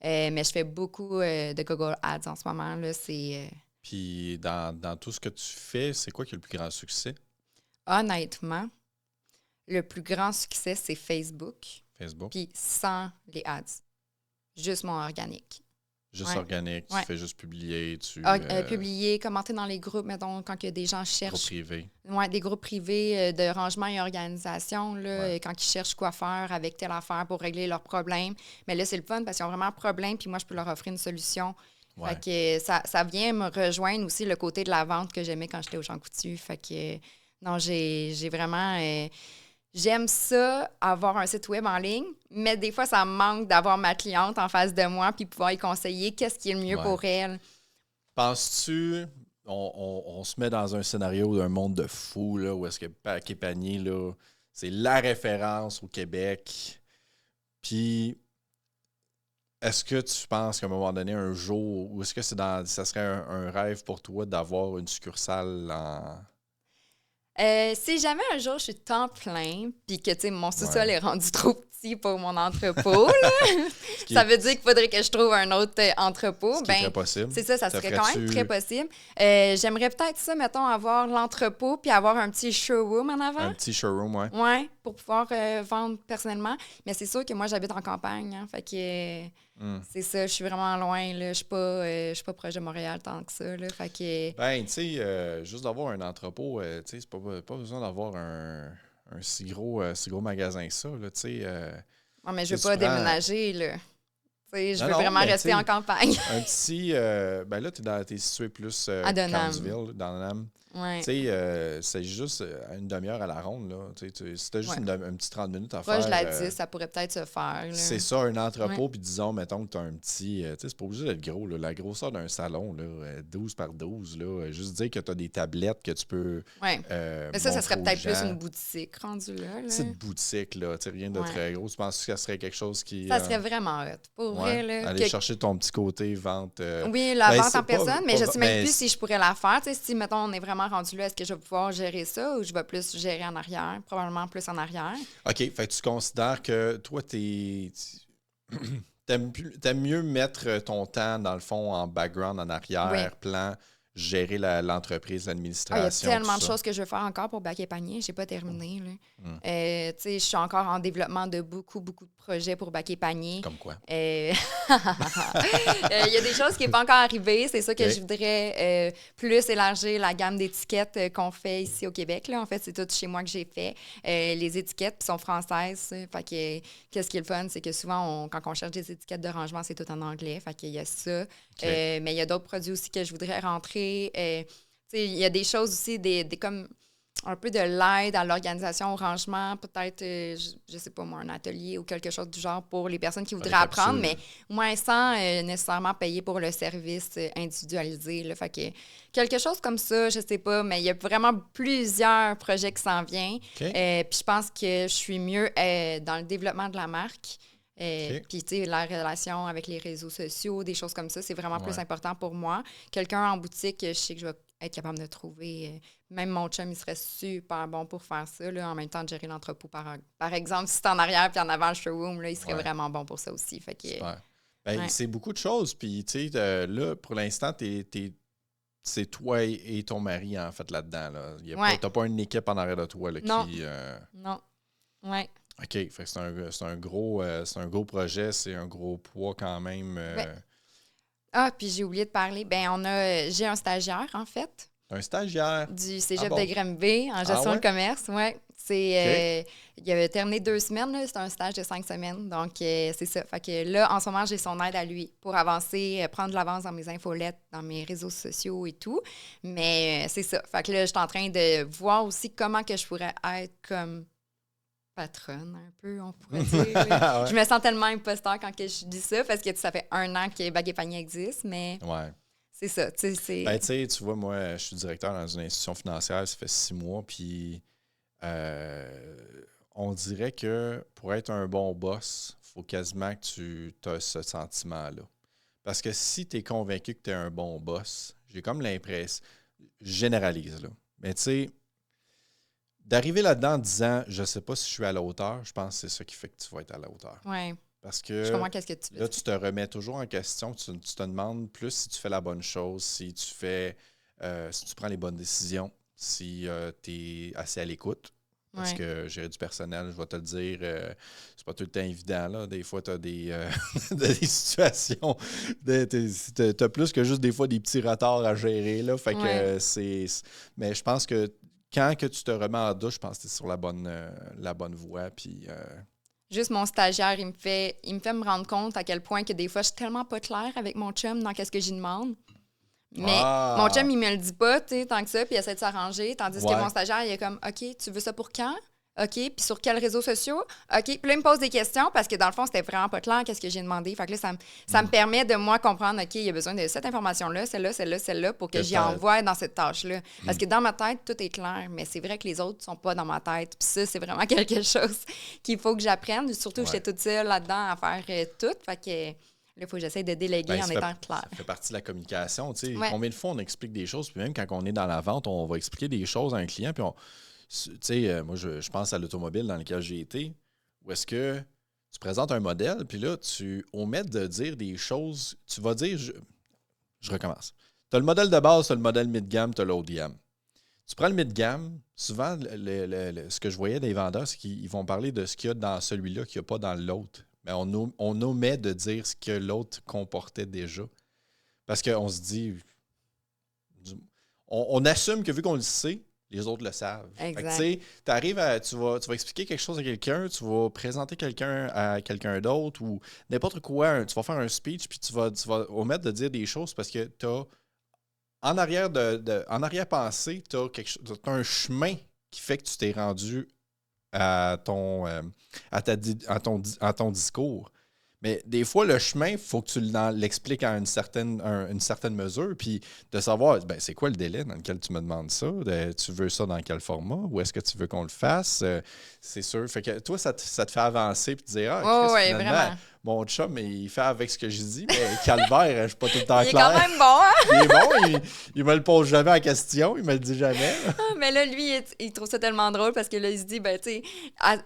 Speaker 2: Mais je fais beaucoup de Google Ads en ce moment. Là, c'est...
Speaker 1: Puis, dans tout ce que tu fais, c'est quoi qui est le plus grand succès?
Speaker 2: Honnêtement, le plus grand succès, c'est Facebook.
Speaker 1: Facebook.
Speaker 2: Puis sans les ads. Juste mon organique.
Speaker 1: Juste organique, tu fais juste publier.
Speaker 2: Publier, commenter dans les groupes, mettons, quand il y a des gens cherchent.
Speaker 1: Groupes privés.
Speaker 2: Oui, des groupes privés de rangement et organisation, là, quand ils cherchent quoi faire avec telle affaire pour régler leurs problèmes. Mais là, c'est le fun parce qu'ils ont vraiment un problème, puis moi, je peux leur offrir une solution. Fait que ça vient me rejoindre aussi le côté de la vente que j'aimais quand j'étais au Jean Coutu. Fait que non, j'ai vraiment... j'aime ça, avoir un site web en ligne, mais des fois, ça me manque d'avoir ma cliente en face de moi puis pouvoir y conseiller qu'est-ce qui est le mieux pour elle.
Speaker 1: Penses-tu... On se met dans un scénario d'un monde de fou, là, où est-ce que Bac et Panier, là, c'est la référence au Québec. Puis... Est-ce que tu penses qu'à un moment donné, un jour, ou est-ce que ça serait un rêve pour toi d'avoir une succursale en...
Speaker 2: Si jamais un jour je suis temps plein, puis que mon sous-sol est rendu trop petit pour mon entrepôt, là, ça veut dire qu'il faudrait que je trouve un autre entrepôt.
Speaker 1: Ce qui est très possible.
Speaker 2: C'est ça serait quand même très possible. J'aimerais peut-être ça, mettons, avoir l'entrepôt puis avoir un petit showroom en avant.
Speaker 1: Un petit showroom, oui.
Speaker 2: Oui, pour pouvoir vendre personnellement. Mais c'est sûr que moi, j'habite en campagne, hein, fait que... C'est ça, je suis vraiment loin, là. Je suis pas proche de Montréal tant que ça, là. Fait que...
Speaker 1: Ben, tu sais, juste d'avoir un entrepôt, tu sais, c'est pas besoin d'avoir un si gros magasin que ça, là, tu sais.
Speaker 2: Non, mais je veux pas déménager, là. Tu sais, je veux vraiment rester en campagne.
Speaker 1: Un petit... ben là, t'es situé plus à Campbellsville, dans Nam.
Speaker 2: Ouais.
Speaker 1: Tu sais, c'est juste une demi-heure à la ronde, là. Si t'as juste un petit 30 minutes à
Speaker 2: Proche
Speaker 1: faire...
Speaker 2: de la 10, ça pourrait peut-être se faire. Là.
Speaker 1: C'est ça, un entrepôt, puis disons, mettons que tu as un petit. Tu sais, c'est pas obligé d'être gros, là. La grosseur d'un salon, là, 12 par 12, là. Juste dire que tu as des tablettes que tu peux.
Speaker 2: Ouais. Mais ça serait peut-être plus une
Speaker 1: une
Speaker 2: boutique rendue là.
Speaker 1: petite boutique, là. Tu sais, rien de très gros. Tu penses que ça serait quelque chose qui.
Speaker 2: Ça serait vraiment hot. Pour vrai, là.
Speaker 1: Aller chercher ton petit côté vente.
Speaker 2: Oui, la
Speaker 1: ben,
Speaker 2: vente en personne, mais je sais même
Speaker 1: ben,
Speaker 2: plus si je pourrais la faire. Tu sais, si, mettons, on est vraiment rendu là, est-ce que je vais pouvoir gérer ça ou je vais plus gérer en arrière? Probablement plus en arrière.
Speaker 1: OK, fait que tu considères que toi, t'aimes mieux mettre ton temps, dans le fond, en background, en arrière-plan, gérer l'entreprise,
Speaker 2: Il y a
Speaker 1: l'administration.
Speaker 2: tellement de choses que je veux faire encore pour Bac et Panier. Je n'ai pas terminé. Là. Tu sais, je suis encore en développement de beaucoup de projets pour Bac et Panier.
Speaker 1: Comme quoi?
Speaker 2: Il y a des choses qui sont pas encore arrivées. C'est ça que je voudrais plus élargir la gamme d'étiquettes qu'on fait ici au Québec. Là. En fait, c'est tout chez moi que j'ai fait. Les étiquettes sont françaises. Fait que, qu'est-ce qui est le fun, c'est que souvent, quand on cherche des étiquettes de rangement, c'est tout en anglais. Fait qu'il y a ça. Mais il y a d'autres produits aussi que je voudrais rentrer. Il y a des choses aussi, des comme un peu de l'aide à l'organisation, au rangement, peut-être, je sais pas moi, un atelier ou quelque chose du genre pour les personnes qui voudraient apprendre, mais moins sans nécessairement payer pour le service individualisé. Là. Fait que quelque chose comme ça, je sais pas, mais il y a vraiment plusieurs projets qui s'en viennent. Puis je pense que je suis mieux dans le développement de la marque. Puis, tu sais, la relation avec les réseaux sociaux, des choses comme ça, c'est vraiment plus important pour moi. Quelqu'un en boutique, je sais que je vais être capable de trouver. Même mon chum, il serait super bon pour faire ça, là, en même temps de gérer l'entrepôt. Par exemple, si c'est en arrière puis en avant le showroom, là, il serait vraiment bon pour ça aussi. Fait que,
Speaker 1: c'est beaucoup de choses. Puis, tu sais, là, pour l'instant, c'est toi et ton mari, en fait, là-dedans. Là. T'as pas une équipe en arrière de toi là, qui...
Speaker 2: Non. Ouais.
Speaker 1: OK. Fait que c'est un gros projet, c'est un gros poids quand même.
Speaker 2: Ah, puis j'ai oublié de parler. J'ai un stagiaire, en fait.
Speaker 1: Un stagiaire?
Speaker 2: Du cégep de Granby en gestion de commerce, il avait terminé 2 semaines, là, c'est un stage de 5 semaines, donc c'est ça. Fait que là, en ce moment, j'ai son aide à lui pour avancer, prendre de l'avance dans mes infolettes, dans mes réseaux sociaux et tout. Mais c'est ça. Fait que là, je suis en train de voir aussi comment que je pourrais être comme patronne, un peu, on pourrait dire. Je me sens tellement imposteur quand que je dis ça, parce que ça fait 1 an que Bac et Panier existe, mais... C'est ça, tu sais.
Speaker 1: Ben, tu vois, moi, je suis directeur dans une institution financière, ça fait 6 mois, puis on dirait que pour être un bon boss, il faut quasiment que tu aies ce sentiment-là. Parce que si tu es convaincu que tu es un bon boss, j'ai comme l'impression, je généralise, là, mais tu sais, d'arriver là-dedans en disant « je sais pas si je suis à la hauteur », je pense que c'est ça qui fait que tu vas être à la hauteur.
Speaker 2: Oui.
Speaker 1: Parce que
Speaker 2: je comprends qu'est-ce que tu veux
Speaker 1: là, tu te remets toujours en question. Tu te demandes plus si tu fais la bonne chose, si tu prends les bonnes décisions, si tu es assez à l'écoute. Parce que gérer du personnel, je vais te le dire, c'est pas tout le temps évident. Là. Des fois, tu as des situations. Tu as plus que juste des fois des petits retards à gérer. Là. Fait que mais je pense que quand que tu te remets en douche, je pense que tu es sur la bonne voie. Puis.
Speaker 2: Juste mon stagiaire, il me fait me rendre compte à quel point que des fois, je suis tellement pas claire avec mon chum dans qu'est-ce que j'y demande. Mais mon chum, il me le dit pas, tu sais, tant que ça, puis il essaie de s'arranger. Tandis que mon stagiaire, il est comme, OK, tu veux ça pour quand? OK, puis sur quels réseaux sociaux? OK, puis là, il me pose des questions parce que dans le fond, c'était vraiment pas clair qu'est-ce que j'ai demandé. Fait que là, ça me permet de moi comprendre, OK, il y a besoin de cette information-là, celle-là, pour que j'y envoie dans cette tâche-là. Parce que dans ma tête, tout est clair, mais c'est vrai que les autres sont pas dans ma tête. Puis ça, c'est vraiment quelque chose qu'il faut que j'apprenne. Surtout que j'étais toute seule là-dedans à faire tout. Fait que... Là, il faut que j'essaie de déléguer en étant clair.
Speaker 1: Ça fait partie de la communication. Tu sais, combien de fois on explique des choses, puis même quand on est dans la vente, on va expliquer des choses à un client, puis tu sais, moi, je pense à l'automobile dans lequel j'ai été, où est-ce que tu présentes un modèle, puis là, tu omets de dire des choses, tu vas dire, je recommence. Tu as le modèle de base, tu as le modèle mid-gamme, tu as l'haut de gamme. Tu prends le mid-gamme, souvent, ce que je voyais des vendeurs, c'est qu'ils vont parler de ce qu'il y a dans celui-là qu'il n'y a pas dans l'autre. Mais on omet de dire ce que l'autre comportait déjà. Parce qu'on se dit... On assume que vu qu'on le sait, les autres le savent.
Speaker 2: Exact.
Speaker 1: Tu vas expliquer quelque chose à quelqu'un, tu vas présenter quelqu'un à quelqu'un d'autre ou n'importe quoi. Tu vas faire un speech puis tu vas omettre de dire des choses parce que tu as en arrière-pensée, tu as un chemin qui fait que tu t'es rendu à ton discours. Mais des fois, le chemin, il faut que tu l'expliques à une certaine mesure, puis de savoir, ben, c'est quoi le délai dans lequel tu me demandes ça? Tu veux ça dans quel format? Où est-ce que tu veux qu'on le fasse? C'est sûr. Fait que toi, ça te fait avancer puis te dire,
Speaker 2: oui, vraiment.
Speaker 1: Mon chum, il fait avec ce que je dis, mais calvaire, je suis pas tout le temps
Speaker 2: clair.
Speaker 1: Il est
Speaker 2: quand même bon, hein?
Speaker 1: Il est bon, il me le pose jamais en question, il me le dit jamais.
Speaker 2: Mais là, lui, il trouve ça tellement drôle parce que là, il se dit, ben, tu sais,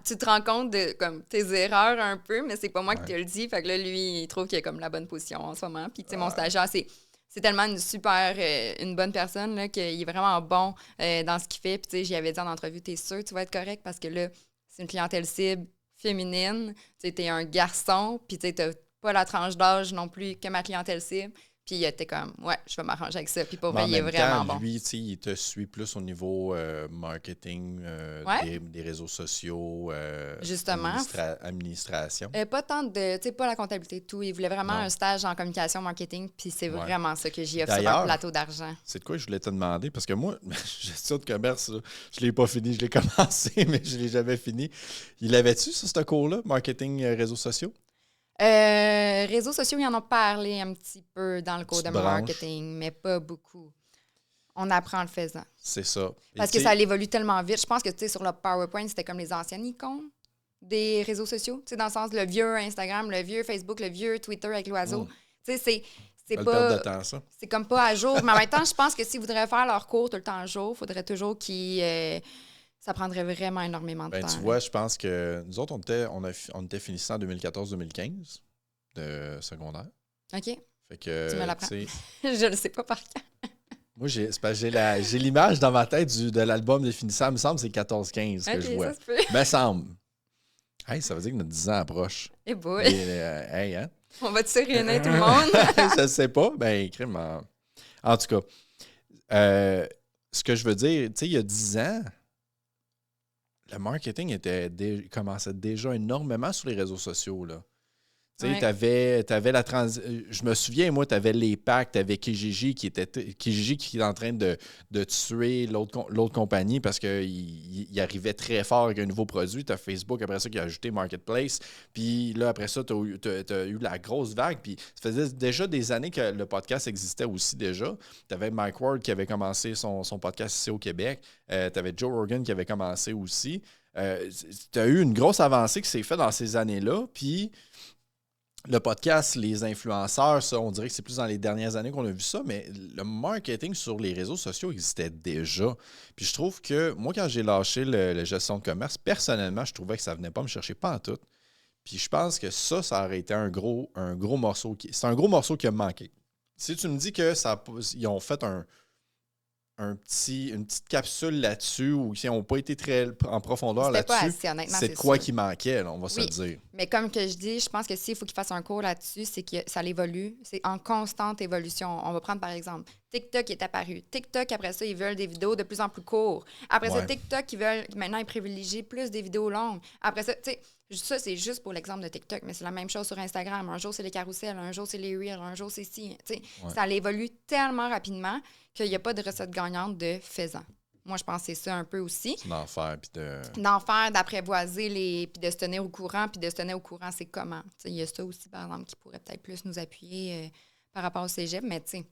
Speaker 2: tu te rends compte de comme tes erreurs un peu, mais c'est pas moi qui te le dis. Fait que là, lui, il trouve qu'il a comme la bonne position en ce moment. Puis, tu sais, mon stagiaire, c'est tellement une bonne personne, là, qu'il est vraiment bon dans ce qu'il fait. Puis, tu sais, j'y avais dit en entrevue, t'es sûr que tu vas être correct parce que là, c'est une clientèle cible féminine. Tu sais, t'es un garçon, puis tu sais, t'as pas la tranche d'âge non plus que ma clientèle cible. Puis il était comme, ouais, je vais m'arranger avec ça. Puis pour vrai, il est vraiment bon.
Speaker 1: Lui, il te suit plus au niveau marketing, des réseaux sociaux,
Speaker 2: justement.
Speaker 1: Administration.
Speaker 2: Pas tant de, tu sais, pas la comptabilité et tout. Il voulait vraiment un stage en communication marketing. Puis c'est vraiment ça que j'y offre sur un plateau d'argent.
Speaker 1: C'est de quoi je voulais te demander? Parce que moi, gestion de commerce, je l'ai pas fini. Je l'ai commencé, mais je l'ai jamais fini. Il avait-tu, ça, ce cours-là, marketing, réseaux sociaux?
Speaker 2: Réseaux sociaux, ils en ont parlé un petit peu dans le cours de marketing, mais pas beaucoup. On apprend en le faisant.
Speaker 1: C'est ça.
Speaker 2: Parce que ça évolue tellement vite. Je pense que, tu sais, sur le PowerPoint, c'était comme les anciennes icônes des réseaux sociaux. Tu sais, dans le sens, le vieux Instagram, le vieux Facebook, le vieux Twitter avec l'oiseau. Tu sais, c'est pas...
Speaker 1: de temps, ça.
Speaker 2: C'est comme pas à jour. Mais en même temps, je pense que s'ils voudraient faire leur cours tout le temps à jour, il faudrait toujours qu'ils... ça prendrait vraiment énormément de temps.
Speaker 1: Tu vois, je pense que nous autres, on était finissants en 2014-2015 de secondaire.
Speaker 2: OK.
Speaker 1: Fait que,
Speaker 2: tu me l'apprends. Je le sais pas par cœur.
Speaker 1: Moi, j'ai l'image dans ma tête de l'album des finissants. Il me semble que c'est 14-15 que je vois.
Speaker 2: Ça se peut.
Speaker 1: Me semble. Hey, ça veut dire que notre 10 ans approche.
Speaker 2: Eh boy.
Speaker 1: Hey, hein?
Speaker 2: On va te réunir tout le monde?
Speaker 1: Je sais pas. Ben, crime. En tout cas, ce que je veux dire, tu sais, il y a 10 ans, le marketing commençait déjà énormément sur les réseaux sociaux, là. Tu sais, t'avais la je me souviens, moi, t'avais les packs, t'avais Kijiji qui est en train de tuer l'autre compagnie parce qu'il arrivait très fort avec un nouveau produit. T'as Facebook, après ça, qui a ajouté Marketplace. Puis là, après ça, t'as eu la grosse vague. Puis ça faisait déjà des années que le podcast existait aussi déjà. T'avais Mike Ward qui avait commencé son podcast ici au Québec. T'avais Joe Rogan qui avait commencé aussi. T'as eu une grosse avancée qui s'est faite dans ces années-là. Puis le podcast, les influenceurs, ça, on dirait que c'est plus dans les dernières années qu'on a vu ça, mais le marketing sur les réseaux sociaux existait déjà. Puis je trouve que moi, quand j'ai lâché le gestion de commerce, personnellement, je trouvais que ça venait pas me chercher pas en tout. Puis je pense que ça aurait été un gros morceau. C'est un gros morceau qui a manqué. Si tu me dis que ils ont fait une petite capsule là-dessus ou ils n'ont pas été très en profondeur là-dessus, c'est quoi qui manquait, là, on va se le dire.
Speaker 2: Mais comme que je dis, je pense que s'il faut qu'ils fassent un cours là-dessus, c'est que ça évolue. C'est en constante évolution. On va prendre par exemple, TikTok est apparu. TikTok, après ça, ils veulent des vidéos de plus en plus courtes. Après ça, TikTok, maintenant, ils privilégient plus des vidéos longues. Après ça, tu sais, ça, c'est juste pour l'exemple de TikTok, mais c'est la même chose sur Instagram. Un jour, c'est les carousels, un jour, c'est les reels, un jour, c'est ci. Ça évolue tellement rapidement qu'il n'y a pas de recette gagnante de faisant. Moi, je pense que c'est ça un peu aussi.
Speaker 1: C'est d'en faire, puis
Speaker 2: d'en faire, d'apprivoiser, puis de se tenir au courant, puis de se tenir au courant, c'est comment. Il y a ça aussi, par exemple, qui pourrait peut-être plus nous appuyer par rapport au cégep, mais tu sais,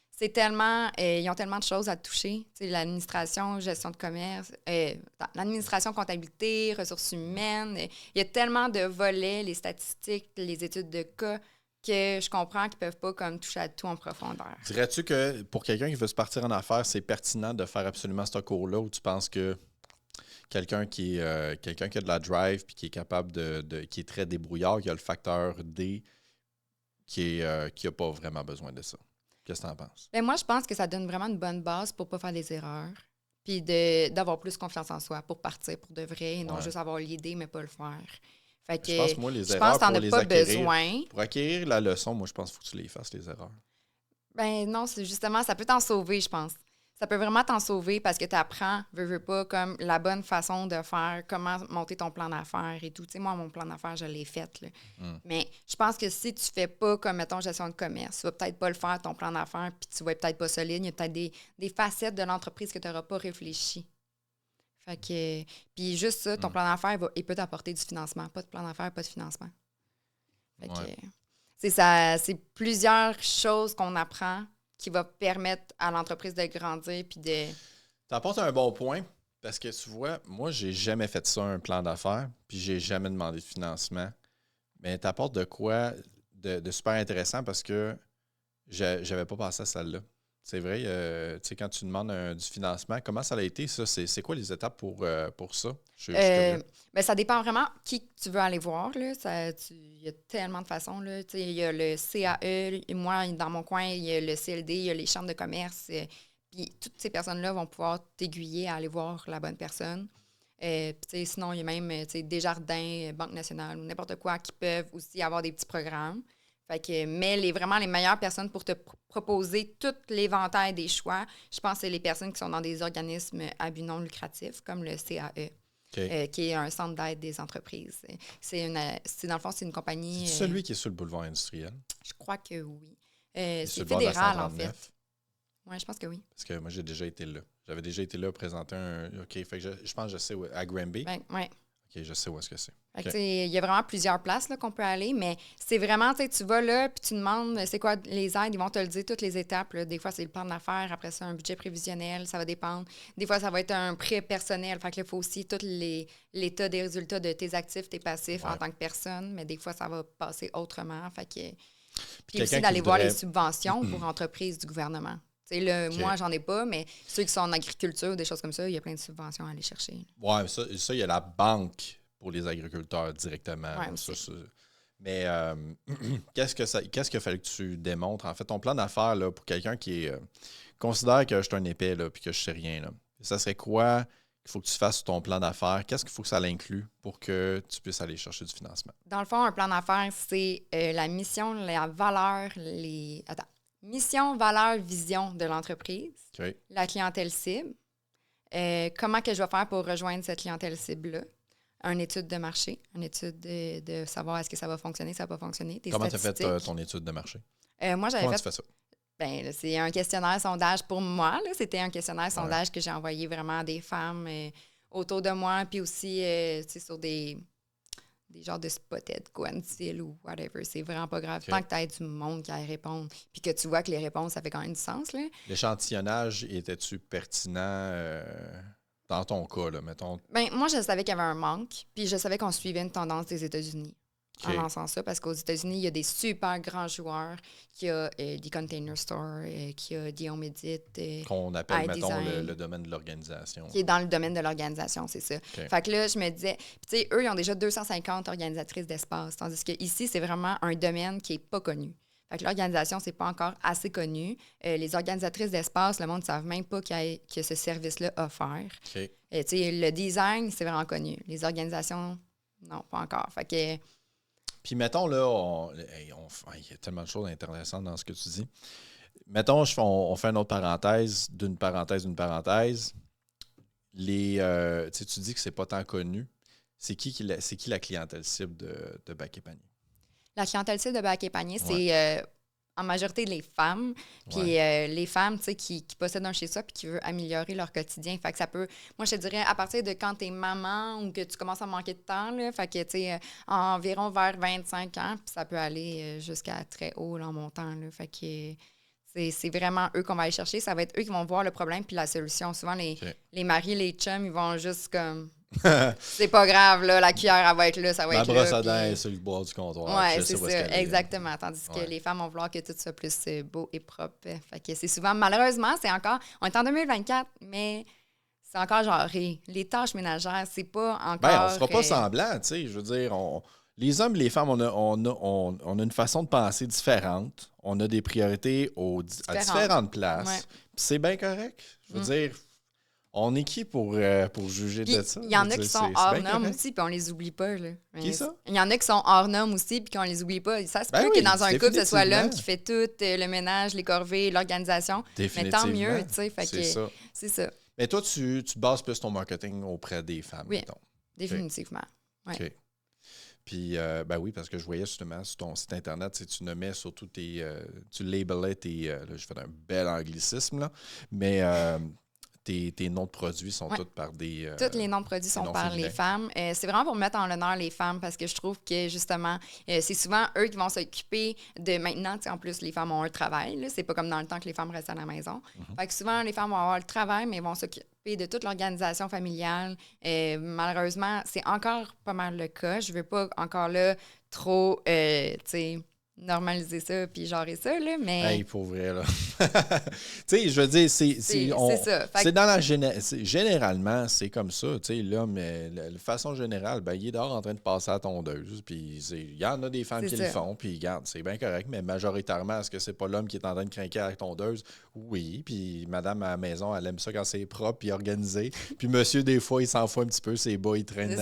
Speaker 2: c'est tellement... ils ont tellement de choses à toucher. L'administration, gestion de commerce, l'administration, comptabilité, ressources humaines. Il y a tellement de volets, les statistiques, les études de cas, que je comprends qu'ils ne peuvent pas comme toucher à tout en profondeur.
Speaker 1: Dirais-tu que pour quelqu'un qui veut se partir en affaires, c'est pertinent de faire absolument ce cours-là, ou tu penses que quelqu'un qui a de la drive puis qui est capable qui est très débrouillard, qui a le facteur D, qui n'a pas vraiment besoin de ça? Qu'est-ce que tu en penses?
Speaker 2: Bien, moi, je pense que ça donne vraiment une bonne base pour ne pas faire des erreurs, puis d'avoir plus confiance en soi pour partir pour de vrai et non juste avoir l'idée, mais pas le faire. Fait que,
Speaker 1: je pense que moi, les erreurs,
Speaker 2: pour les acquérir,
Speaker 1: besoin. Pour acquérir la leçon, moi, je pense qu'il faut que tu les fasses, les erreurs.
Speaker 2: Ben non, c'est justement, ça peut t'en sauver, je pense. Ça peut vraiment t'en sauver parce que tu apprends, veux pas, comme la bonne façon de faire, comment monter ton plan d'affaires et tout. Tu sais, moi, mon plan d'affaires, je l'ai fait, là. Mais je pense que si tu fais pas comme, mettons, gestion de commerce, tu vas peut-être pas le faire, ton plan d'affaires, puis tu vas être peut-être pas solide. Il y a peut-être des facettes de l'entreprise que tu n'auras pas réfléchi. Fait que, puis juste ça, ton plan d'affaires, il peut t'apporter du financement. Pas de plan d'affaires, pas de financement. Fait que, c'est plusieurs choses qu'on apprend qui va permettre à l'entreprise de grandir puis de...
Speaker 1: T'apportes un bon point parce que tu vois, moi, j'ai jamais fait ça, un plan d'affaires, puis j'ai jamais demandé de financement. Mais t'apportes de quoi de super intéressant parce que j'avais pas pensé à celle-là. C'est vrai, tu sais, quand tu demandes du financement, comment ça a été, ça? C'est quoi les étapes pour ça? Je suis curieux.
Speaker 2: Ben, ça dépend vraiment qui tu veux aller voir. Là. Il y a tellement de façons. Là. Il y a le CAE, et moi, dans mon coin, il y a le CLD, il y a les chambres de commerce. Puis toutes ces personnes-là vont pouvoir t'aiguiller à aller voir la bonne personne. Sinon, il y a même Desjardins, Banque nationale ou n'importe quoi qui peuvent aussi avoir des petits programmes. Fait que, mais vraiment les meilleures personnes pour te proposer tout l'éventail des choix, je pense que c'est les personnes qui sont dans des organismes à but non lucratif, comme le CAE, qui est un centre d'aide des entreprises. Dans le fond, c'est une compagnie...
Speaker 1: C'est celui qui est sur le boulevard industriel?
Speaker 2: Je crois que oui.
Speaker 1: C'est
Speaker 2: fédéral, en fait. Oui, je pense que oui.
Speaker 1: Parce que moi, j'ai déjà été là. J'avais déjà été là présenter un... OK, fait que je pense que je sais où... À Granby?
Speaker 2: Oui.
Speaker 1: OK, je sais où est-ce que c'est.
Speaker 2: Il y a vraiment plusieurs places là, qu'on peut aller, mais c'est vraiment, tu vas là, puis tu demandes c'est quoi les aides, ils vont te le dire, toutes les étapes. Là. Des fois, c'est le plan d'affaires, après ça, un budget prévisionnel, ça va dépendre. Des fois, ça va être un prêt personnel, fait que là, il faut aussi tout l'état des résultats de tes actifs, tes passifs en tant que personne, mais des fois, ça va passer autrement. Fait que... Puis aussi d'aller voir les subventions pour entreprises du gouvernement. Là, moi, j'en ai pas, mais ceux qui sont en agriculture, des choses comme ça, il y a plein de subventions à aller chercher.
Speaker 1: Oui, ça, il y a la banque pour les agriculteurs directement.
Speaker 2: Ouais,
Speaker 1: mais qu'est-ce qu'il a fallu que tu démontres? En fait, ton plan d'affaires là, pour quelqu'un qui considère que je suis un épais et que je sais rien, là, ça serait quoi qu'il faut que tu fasses sur ton plan d'affaires? Qu'est-ce qu'il faut que ça l'inclue pour que tu puisses aller chercher du financement?
Speaker 2: Dans le fond, un plan d'affaires, c'est la mission, la valeur, mission, valeur, vision de l'entreprise, la clientèle cible, comment que je vais faire pour rejoindre cette clientèle cible-là, une étude de marché, une étude de savoir est-ce que ça va fonctionner, ça va pas fonctionner, des
Speaker 1: Comment tu as fait ton étude de marché?
Speaker 2: Moi, j'avais
Speaker 1: Comment tu fais ça?
Speaker 2: Ben, là, c'est un questionnaire sondage pour moi. Là. C'était un questionnaire sondage que j'ai envoyé vraiment à des femmes autour de moi, puis aussi sur des genres de spotted quantile ou whatever. C'est vraiment pas grave. Tant que tu aies du monde qui aille répondre, puis que tu vois que les réponses, ça fait quand même du sens. Là.
Speaker 1: L'échantillonnage, était-tu pertinent dans ton cas, là, mettons?
Speaker 2: Ben, moi, je savais qu'il y avait un manque, puis je savais qu'on suivait une tendance des États-Unis. En lançant ça, parce qu'aux États-Unis, il y a des super grands joueurs, qui a des Container Store, qui a Home Edit.
Speaker 1: Qu'on appelle, mettons, le domaine de l'organisation.
Speaker 2: Qui est dans le domaine de l'organisation, c'est ça. Fait que là, je me disais, puis tu sais, eux, ils ont déjà 250 organisatrices d'espace, tandis qu'ici, c'est vraiment un domaine qui n'est pas connu. Fait que l'organisation, c'est pas encore assez connu. Les organisatrices d'espace, le monde ne savent même pas qu'il y a ce service-là offert. Tu sais, le design, c'est vraiment connu. Les organisations, non, pas encore. Fait que...
Speaker 1: Puis, mettons, là, il y a tellement de choses intéressantes dans ce que tu dis. Mettons, on fait une autre parenthèse, d'une parenthèse. Tu dis que c'est pas tant connu. C'est qui la clientèle cible de Bac et Panier?
Speaker 2: La clientèle cible de Bac et Panier, c'est en majorité les femmes. Puis les femmes, tu sais, qui possèdent un chez soi puis qui veulent améliorer leur quotidien. Fait que ça peut... Moi, je te dirais, à partir de quand t'es maman ou que tu commences à manquer de temps, là, fait que, tu sais, environ vers 25 ans, puis ça peut aller jusqu'à très haut, là, en montant, là. Fait que... C'est vraiment eux qu'on va aller chercher. Ça va être eux qui vont voir le problème puis la solution. Souvent, les maris, les chums, ils vont juste comme... c'est pas grave, là, la cuillère, elle va être là, ça va être là.
Speaker 1: La brosse à dents est sur le bord du comptoir.
Speaker 2: Oui, c'est ça, exactement. Tandis que les femmes vont vouloir que tout soit plus beau et propre. Fait que c'est souvent, malheureusement, c'est encore... On est en 2024, mais c'est encore genré. Les tâches ménagères, c'est pas encore...
Speaker 1: Ben, on sera pas semblant, tu sais. Je veux dire, les hommes et les femmes, on a une façon de penser différente. On a des priorités à différentes places.
Speaker 2: Ouais.
Speaker 1: Puis c'est bien correct. Je veux dire, On est qui pour juger
Speaker 2: Puis,
Speaker 1: de ça?
Speaker 2: il y en a qui sont hors
Speaker 1: bien
Speaker 2: normes
Speaker 1: correct.
Speaker 2: aussi, puis on les oublie pas. Là.
Speaker 1: Qui ça?
Speaker 2: Il y en a qui sont hors normes aussi, puis qu'on les oublie pas. Ça se
Speaker 1: Ben
Speaker 2: peut
Speaker 1: oui,
Speaker 2: que dans un couple, ce soit l'homme
Speaker 1: définitivement.
Speaker 2: qui fait tout, le ménage, les corvées, l'organisation. Mais tant mieux, tu sais.
Speaker 1: C'est ça.
Speaker 2: C'est ça.
Speaker 1: Mais toi, tu bases plus ton marketing auprès des femmes,
Speaker 2: Oui,
Speaker 1: mettons.
Speaker 2: définitivement. Ouais.
Speaker 1: OK. Puis, ben oui, parce que je voyais justement sur ton site Internet, tu nommais surtout tu labelais là, je fais un bel anglicisme, là, mais tes noms de produits sont tous par des...
Speaker 2: Tous les noms de produits sont par les femmes. C'est vraiment pour mettre en l'honneur les femmes parce que je trouve que, justement, c'est souvent eux qui vont s'occuper de... Maintenant, en plus, les femmes ont un travail. Là. C'est pas comme dans le temps que les femmes restent à la maison. Fait que souvent, les femmes vont avoir le travail, mais vont s'occuper de toute l'organisation familiale. Malheureusement, c'est encore pas mal le cas. Je veux pas encore là trop, tu sais, normaliser ça puis genrer ça, là, mais...
Speaker 1: Hey, pour vrai, là. Tu sais, je veux dire, c'est
Speaker 2: ça.
Speaker 1: C'est dans la... Généralement, c'est comme ça, tu sais, là, mais de façon générale, ben, il est dehors en train de passer à la tondeuse, puis il y en a des femmes qui le font, puis regarde, c'est bien correct, mais majoritairement, est-ce que c'est pas l'homme qui est en train de craquer à la tondeuse? Oui, puis madame à la maison, elle aime ça quand c'est propre puis organisé, puis monsieur, des fois, il s'en fout un petit peu, ses bas, il traîne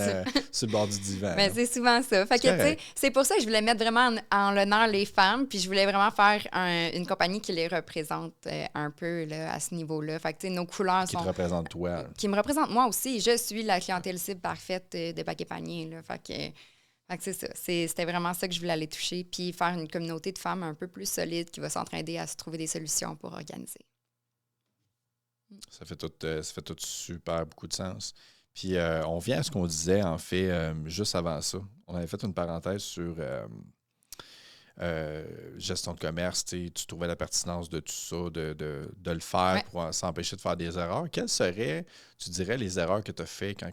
Speaker 1: sur le bord du divan.
Speaker 2: Mais c'est souvent ça. Fait que, tu sais, c'est pour ça que je voulais mettre vraiment en l'honneur les femmes, puis je voulais vraiment faire une compagnie qui les représente un peu là, à ce niveau-là. Fait que, tu sais, nos couleurs
Speaker 1: qui
Speaker 2: sont...
Speaker 1: te représente toi.
Speaker 2: Qui me représente moi aussi. Je suis la clientèle cible parfaite de Paquet Panier, là. Fait que c'est ça. C'était vraiment ça que je voulais aller toucher, puis faire une communauté de femmes un peu plus solide qui va s'entraider à se trouver des solutions pour organiser.
Speaker 1: Ça fait tout super beaucoup de sens. Puis on vient à ce qu'on disait, en fait, juste avant ça. On avait fait une parenthèse sur gestion de commerce. Tu trouvais la pertinence de tout ça, de le faire pour s'empêcher de faire des erreurs. Quelles seraient, tu dirais, les erreurs que tu as faites quand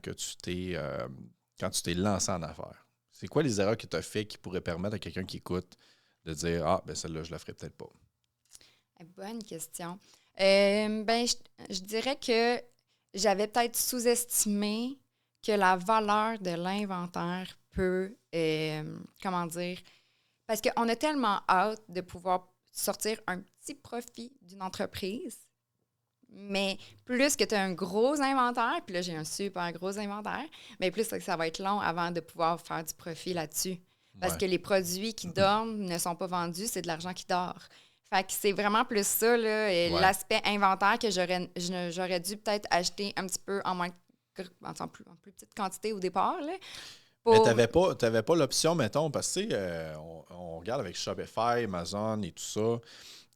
Speaker 1: tu t'es lancé en affaires? C'est quoi les erreurs que tu as faites qui pourraient permettre à quelqu'un qui écoute de dire « Ah, ben celle-là, je la ferai peut-être pas. »
Speaker 2: Bonne question. Je dirais que j'avais peut-être sous-estimé que la valeur de l'inventaire peut, comment dire, parce qu'on a tellement hâte de pouvoir sortir un petit profit d'une entreprise, mais plus que tu as un gros inventaire, puis là, j'ai un super gros inventaire, mais plus que ça va être long avant de pouvoir faire du profit là-dessus. Parce que les produits qui dorment ne sont pas vendus, c'est de l'argent qui dort. Fait que c'est vraiment plus ça, là, l'aspect inventaire que j'aurais dû peut-être acheter un petit peu en plus petite quantité au départ. Là,
Speaker 1: Mais tu n'avais pas l'option, mettons, parce que on regarde avec Shopify, Amazon et tout ça,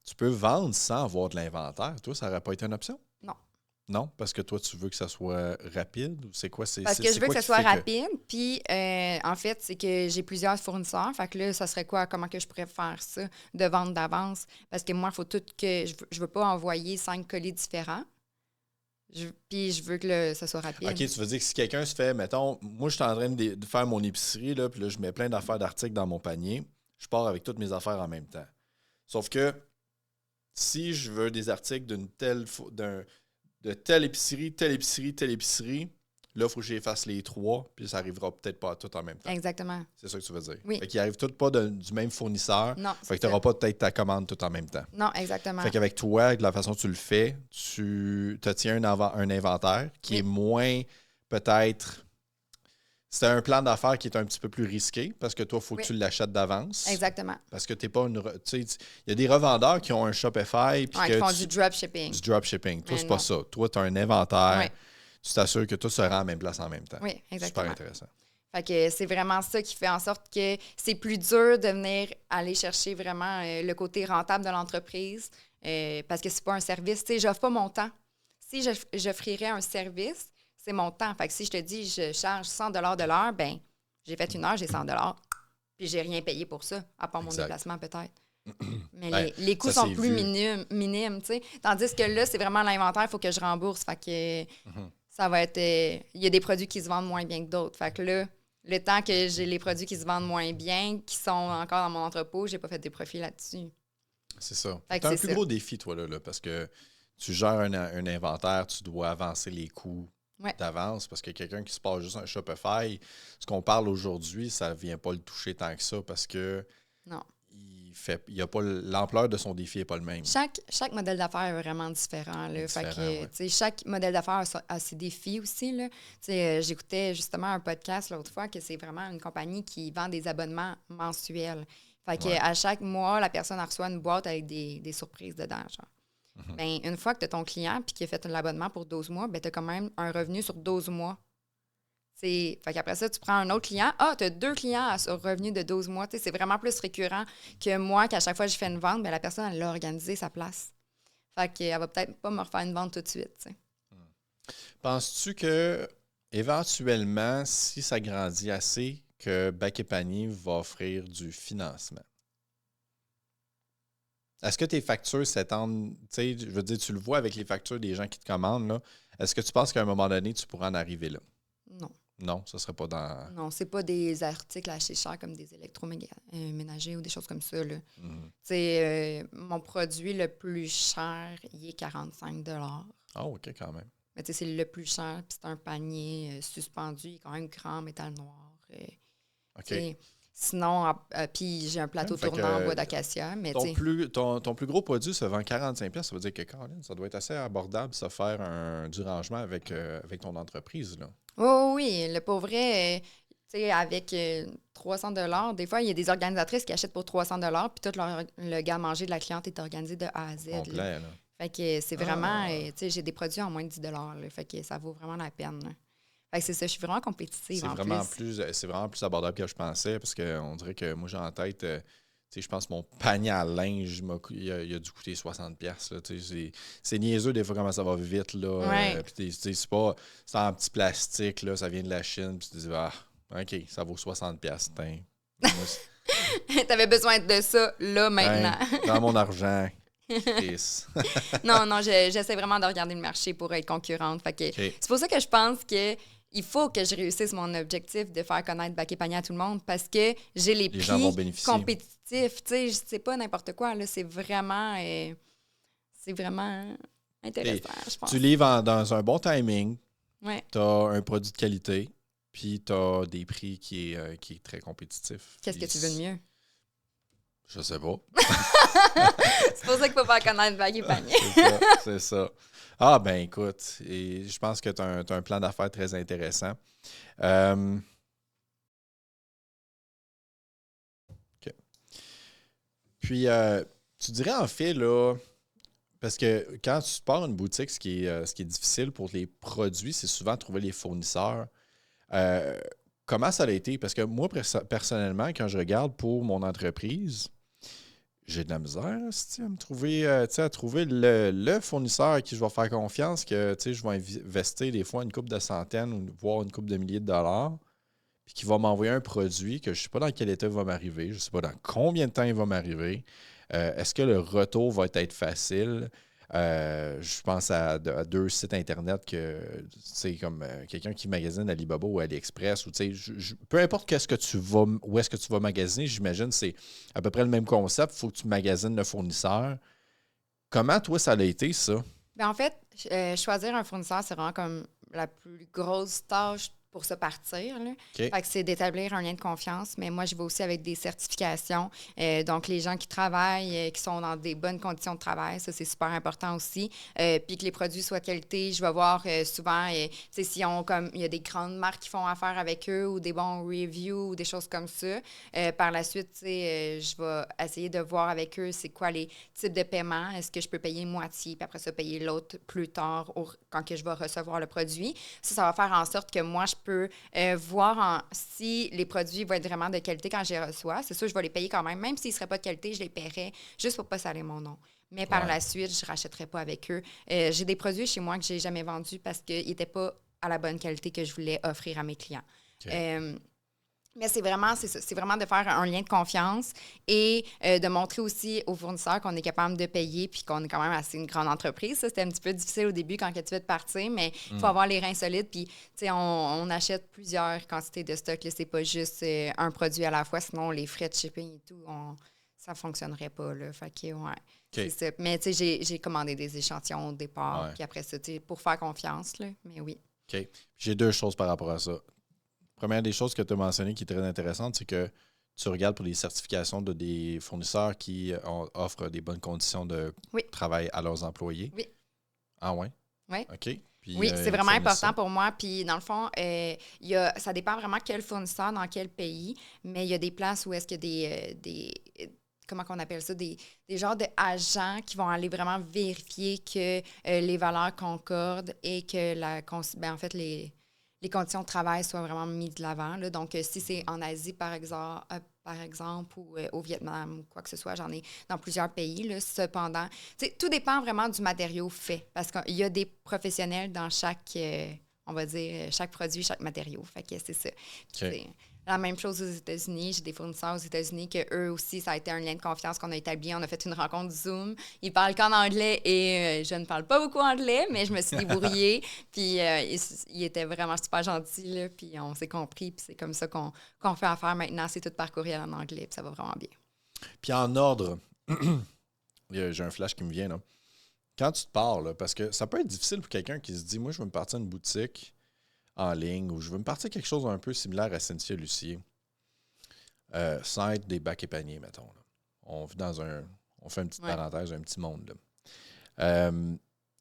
Speaker 1: tu peux vendre sans avoir de l'inventaire. Toi, ça n'aurait pas été une option?
Speaker 2: Non.
Speaker 1: Non? Parce que toi, tu veux que ça soit rapide? Ou c'est quoi?
Speaker 2: Parce que je veux que ça soit rapide. Puis, en fait, c'est que j'ai plusieurs fournisseurs. Fait que là, ça serait quoi? Comment que je pourrais faire ça de vente d'avance? Parce que moi, il faut tout que... Je veux pas envoyer 5 colis différents. Puis, je veux que ça soit rapide.
Speaker 1: OK, tu veux dire que si quelqu'un se fait, mettons, moi, je suis en train de faire mon épicerie, là, puis là, je mets plein d'affaires d'articles dans mon panier. Je pars avec toutes mes affaires en même temps. Sauf que si je veux des articles de telle épicerie, telle épicerie, telle épicerie, là, il faut que j'efface les trois, puis ça arrivera peut-être pas tout en même temps.
Speaker 2: Exactement.
Speaker 1: C'est ça que tu veux dire?
Speaker 2: Oui.
Speaker 1: Fait qu'ils n'arrivent tous pas du même fournisseur.
Speaker 2: Non.
Speaker 1: Fait que tu n'auras pas peut-être ta commande tout en même temps.
Speaker 2: Non, exactement.
Speaker 1: Fait qu'avec toi, de la façon que tu le fais, tu te tiens un inventaire qui est moins, peut-être... C'est un plan d'affaires qui est un petit peu plus risqué parce que toi, il faut que tu l'achètes d'avance.
Speaker 2: Exactement.
Speaker 1: Parce que tu n'es pas une... Tu sais, il y a des revendeurs qui ont un Shopify.
Speaker 2: Qui font du dropshipping.
Speaker 1: Du dropshipping. Toi, c'est pas ça. Toi, tu as un inventaire.
Speaker 2: Oui.
Speaker 1: Tu t'assures que tout se rend à la même place en même temps.
Speaker 2: Oui, exactement.
Speaker 1: Super intéressant.
Speaker 2: Fait que c'est vraiment ça qui fait en sorte que c'est plus dur de venir aller chercher vraiment le côté rentable de l'entreprise parce que c'est pas un service. Tu sais, j'offre pas mon temps. Si j'offrirais un service, c'est mon temps. Fait que si je te dis je charge 100 de l'heure, ben j'ai fait une heure, j'ai 100 puis j'ai rien payé pour ça, à part mon déplacement peut-être. Mais les coûts sont plus minimes, tu sais. Tandis que là, c'est vraiment l'inventaire, il faut que je rembourse. Fait que ça va être... Il y a des produits qui se vendent moins bien que d'autres. Fait que là, le temps que j'ai les produits qui se vendent moins bien, qui sont encore dans mon entrepôt, j'ai pas fait des profits là-dessus.
Speaker 1: C'est ça. Tu as un plus gros défi, toi, là, parce que tu gères un inventaire, tu dois avancer les coûts d'avance, parce que quelqu'un qui se passe juste un Shopify, ce qu'on parle aujourd'hui, ça ne vient pas le toucher tant que ça, parce que il il a pas l'ampleur de son défi n'est pas le même.
Speaker 2: Chaque modèle d'affaires est vraiment différent. Là. Fait que, chaque modèle d'affaires a ses défis aussi. Là. J'écoutais justement un podcast l'autre fois que c'est vraiment une compagnie qui vend des abonnements mensuels. Fait que à chaque mois, la personne reçoit une boîte avec des surprises dedans. Genre. Ben, une fois que tu as ton client et qu'il a fait l'abonnement pour 12 mois, ben, tu as quand même un revenu sur 12 mois. Fait qu'après ça, tu prends un autre client. Ah, tu as 2 clients à revenu de 12 mois. C'est vraiment plus récurrent que moi, qu'à chaque fois que je fais une vente, bien, la personne, elle a organisé sa place. Fait qu'elle va peut-être pas me refaire une vente tout de suite. T'sais.
Speaker 1: Penses-tu que, éventuellement, si ça grandit assez, que Bac et Panier va offrir du financement? Est-ce que tes factures s'étendent? Je veux dire, tu le vois avec les factures des gens qui te commandent. Là. Est-ce que tu penses qu'à un moment donné, tu pourras en arriver là?
Speaker 2: Non.
Speaker 1: Non, ça ne serait pas dans...
Speaker 2: Non, c'est pas des articles assez chers comme des électroménagers ou des choses comme ça. Là. Mon produit le plus cher, il est 45 $.
Speaker 1: Ah, OK, quand même.
Speaker 2: Mais c'est le plus cher, puis c'est un panier suspendu, il est quand même grand, métal noir.
Speaker 1: OK.
Speaker 2: Sinon, puis j'ai un plateau tournant en bois d'acacia. Mais ton
Speaker 1: plus gros produit se vend 45$. Ça veut dire que, Caroline, ça doit être assez abordable, ça, faire du rangement avec ton entreprise, là.
Speaker 2: Oui, le pour vrai, avec 300 $, des fois, il y a des organisatrices qui achètent pour 300 $, puis tout le garde-manger de la cliente est organisé de A à Z.
Speaker 1: Complet, là.
Speaker 2: Fait que c'est vraiment, j'ai des produits en moins de 10 $, là, fait que ça vaut vraiment la peine. Là. Fait que c'est ça, je suis vraiment compétitive
Speaker 1: c'est vraiment plus abordable que je pensais, parce qu'on dirait que moi, j'ai en tête... je pense que mon panier à linge, il a dû coûter 60$. Là, c'est niaiseux des fois comment ça va vite. Là,
Speaker 2: ouais.
Speaker 1: C'est en petit plastique, là, ça vient de la Chine. Puis tu te dis, OK, ça vaut 60$.
Speaker 2: T'avais besoin de ça là maintenant.
Speaker 1: Dans mon argent.
Speaker 2: non, j'essaie vraiment de regarder le marché pour être concurrente. Fait que c'est pour ça que je pense que il faut que je réussisse mon objectif de faire connaître Bac et Panier à tout le monde parce que j'ai les prix compétitifs. C'est pas n'importe quoi. Là, c'est vraiment intéressant, je pense.
Speaker 1: Tu livres dans un bon timing.
Speaker 2: Ouais.
Speaker 1: Tu as un produit de qualité. Puis tu as des prix qui est très compétitif.
Speaker 2: Qu'est-ce que tu veux de mieux?
Speaker 1: Je sais pas.
Speaker 2: C'est pour ça qu'il faut faire connaître Bac et Panier.
Speaker 1: C'est ça. Ah, ben écoute, et je pense que tu as un plan d'affaires très intéressant. OK. Puis, tu dirais en fait, là, parce que quand tu pars une boutique, ce qui est difficile pour les produits, c'est souvent trouver les fournisseurs. Comment ça a été? Parce que moi, personnellement, quand je regarde pour mon entreprise, j'ai de la misère à trouver le fournisseur à qui je vais faire confiance, que je vais investir des fois une couple de centaines ou voire une couple de milliers de dollars, puis qui va m'envoyer un produit que je ne sais pas dans quel état il va m'arriver, je ne sais pas dans combien de temps il va m'arriver. Est-ce que le retour va être facile? Je pense à 2 sites Internet que c'est comme quelqu'un qui magasine Alibaba ou AliExpress ou peu importe où est-ce que tu vas magasiner, j'imagine c'est à peu près le même concept. Il faut que tu magasines le fournisseur. Comment toi ça a été ça?
Speaker 2: Ben en fait, choisir un fournisseur, c'est vraiment comme la plus grosse tâche pour se partir. Là.
Speaker 1: Okay.
Speaker 2: Fait que c'est d'établir un lien de confiance, mais moi, je vais aussi avec des certifications. Donc, les gens qui travaillent, qui sont dans des bonnes conditions de travail, ça, c'est super important aussi. Puis que les produits soient de qualité. Je vais voir souvent, s'ils ont comme, il y a des grandes marques qui font affaire avec eux ou des bons reviews ou des choses comme ça. Par la suite, je vais essayer de voir avec eux c'est quoi les types de paiement. Est-ce que je peux payer moitié, puis après ça, payer l'autre plus tard quand que je vais recevoir le produit. Ça va faire en sorte que moi, je peux voir si les produits vont être vraiment de qualité quand je les reçois. C'est sûr, je vais les payer quand même s'ils ne seraient pas de qualité, je les paierais juste pour ne pas saler mon nom. Mais par la suite, je ne rachèterai pas avec eux. J'ai des produits chez moi que je n'ai jamais vendus parce qu'ils n'étaient pas à la bonne qualité que je voulais offrir à mes clients. Okay. Mais c'est vraiment de faire un lien de confiance et de montrer aussi aux fournisseurs qu'on est capable de payer puis qu'on est quand même assez une grande entreprise. Ça, c'était un petit peu difficile au début quand tu veux te partir, mais il faut avoir les reins solides. Puis, on achète plusieurs quantités de stock. Là, c'est pas juste un produit à la fois, sinon les frais de shipping et tout, ça fonctionnerait pas. Là. Fait que, ouais, c'est ça. Mais j'ai commandé des échantillons au départ, puis après ça, pour faire confiance. Là, mais oui.
Speaker 1: OK. J'ai 2 choses par rapport à ça. Première des choses que tu as mentionnées qui est très intéressante, c'est que tu regardes pour les certifications de des fournisseurs qui offrent des bonnes conditions de travail à leurs employés.
Speaker 2: Oui.
Speaker 1: Ah ouais?
Speaker 2: Oui.
Speaker 1: OK. Puis,
Speaker 2: oui, c'est vraiment important pour moi. Puis, dans le fond, ça dépend vraiment quel fournisseur, dans quel pays, mais il y a des places où est-ce qu'il y a des comment on appelle ça, des genres d'agents qui vont aller vraiment vérifier que les valeurs concordent et que en fait, les conditions de travail soient vraiment mises de l'avant. Là. Donc, si c'est en Asie, par exemple, ou au Vietnam, ou quoi que ce soit, j'en ai dans plusieurs pays. Là. Cependant, tout dépend vraiment du matériau fait, parce qu'il y a des professionnels dans chaque, on va dire, chaque produit, chaque matériau. Fait que c'est ça. Okay. La même chose aux États-Unis. J'ai des fournisseurs aux États-Unis que eux aussi, ça a été un lien de confiance qu'on a établi. On a fait une rencontre Zoom. Ils parlent qu'en anglais et je ne parle pas beaucoup anglais, mais je me suis débrouillée. Puis ils étaient vraiment super gentils, là, puis on s'est compris. Puis c'est comme ça qu'on fait affaire maintenant. C'est tout par courriel en anglais, puis ça va vraiment bien.
Speaker 1: Puis en ordre, j'ai un flash qui me vient, là. Quand tu te parles, parce que ça peut être difficile pour quelqu'un qui se dit « Moi, je veux me partir une boutique en ligne ou je veux me partir quelque chose un peu similaire à Cynthia Lucier. Sans être des bacs et paniers, mettons. Là. On vit on fait une petite parenthèse, un petit monde. Là.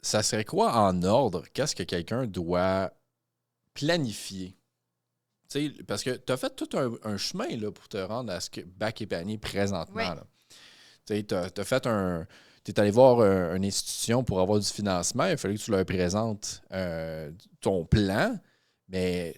Speaker 1: Ça serait quoi en ordre? Qu'est-ce que quelqu'un doit planifier? T'sais, parce que tu as fait tout un chemin là, pour te rendre à ce que bac et panier présentement. Tu as fait tu es allé voir une institution pour avoir du financement. Il fallait que tu leur présentes ton plan. Mais,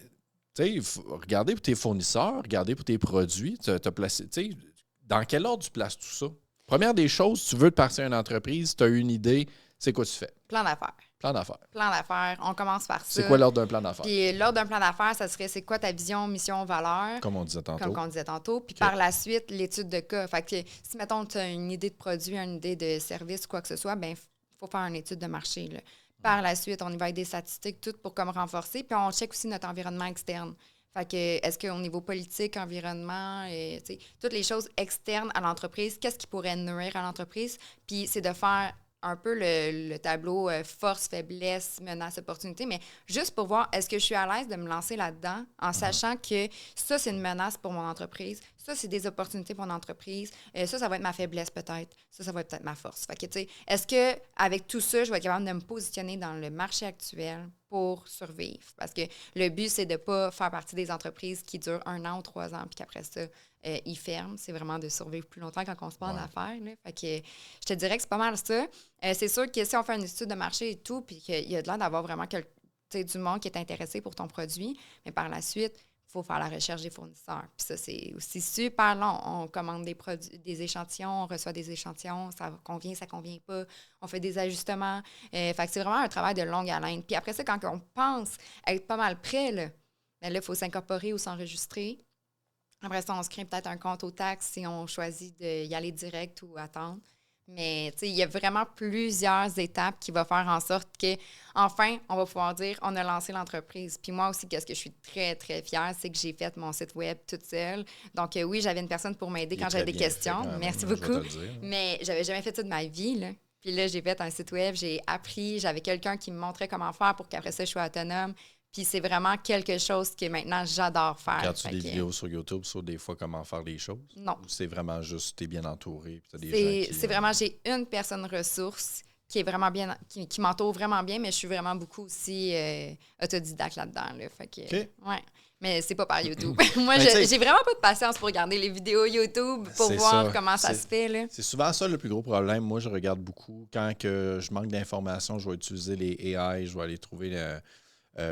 Speaker 1: tu sais, regardez pour tes fournisseurs, regardez pour tes produits. T'as placé, tu sais, dans quel ordre tu places tout ça? Première des choses, tu veux te partir à une entreprise, tu as une idée, c'est quoi tu fais?
Speaker 2: Plan d'affaires.
Speaker 1: Plan d'affaires.
Speaker 2: Plan d'affaires. On commence par ça.
Speaker 1: C'est quoi l'ordre d'un plan d'affaires?
Speaker 2: Puis l'ordre d'un plan d'affaires, ça serait c'est quoi ta vision, mission, valeur?
Speaker 1: Comme on disait tantôt.
Speaker 2: Puis par la suite, l'étude de cas. Fait que si, mettons, tu as une idée de produit, une idée de service ou quoi que ce soit, bien, il faut faire une étude de marché, là. Par la suite, on y va avec des statistiques, tout pour comme renforcer. Puis on check aussi notre environnement externe. Fait que, est-ce qu'au niveau politique, environnement, toutes les choses externes à l'entreprise, qu'est-ce qui pourrait nuire à l'entreprise? Puis c'est de faire un peu le tableau force, faiblesse, menace, opportunité, mais juste pour voir, est-ce que je suis à l'aise de me lancer là-dedans en sachant que ça, c'est une menace pour mon entreprise, ça, c'est des opportunités pour mon entreprise, ça va être ma faiblesse peut-être, ça va être peut-être ma force. Fait que, tu sais, est-ce qu'avec tout ça, je vais être capable de me positionner dans le marché actuel pour survivre? Parce que le but, c'est de ne pas faire partie des entreprises qui durent 1 an ou 3 ans, puis qu'après ça, ils ferment. C'est vraiment de survivre plus longtemps quand on se parle d'affaires. Là. Fait que je te dirais que c'est pas mal ça. C'est sûr que si on fait une étude de marché et tout, puis qu'il y a de l'air d'avoir vraiment du monde qui est intéressé pour ton produit, mais par la suite, il faut faire la recherche des fournisseurs. Puis ça, c'est aussi super long. On commande des produits, des échantillons, on reçoit des échantillons, ça convient pas, on fait des ajustements. Fait que c'est vraiment un travail de longue haleine. Puis après ça, quand on pense être pas mal prêt, là, il faut s'incorporer ou s'enregistrer. Après ça, on se crée peut-être un compte aux taxes si on choisit d'y aller direct ou attendre. Mais il y a vraiment plusieurs étapes qui vont faire en sorte qu'enfin, on va pouvoir dire on a lancé l'entreprise. Puis moi aussi, qu'est-ce que je suis très, très fière, c'est que j'ai fait mon site web toute seule. Donc oui, j'avais une personne pour m'aider quand j'avais des questions. Merci beaucoup. Mais j'avais jamais fait ça de ma vie, là. Puis là, j'ai fait un site web, j'ai appris, j'avais quelqu'un qui me montrait comment faire pour qu'après ça, je sois autonome. Puis c'est vraiment quelque chose que maintenant, j'adore faire.
Speaker 1: Regardes-tu des vidéos sur YouTube sur des fois comment faire les choses?
Speaker 2: Non.
Speaker 1: Ou c'est vraiment juste, t'es bien entouré? Puis t'as des gens
Speaker 2: c'est vraiment, j'ai une personne ressource qui est vraiment bien, qui m'entoure vraiment bien, mais je suis vraiment beaucoup aussi autodidacte là-dedans. Là, fait que, ouais. Mais c'est pas par YouTube. Moi, j'ai vraiment pas de patience pour regarder les vidéos YouTube pour voir comment ça se fait. Là.
Speaker 1: C'est souvent ça le plus gros problème. Moi, je regarde beaucoup. Quand que je manque d'informations, je vais utiliser les AI, je vais aller trouver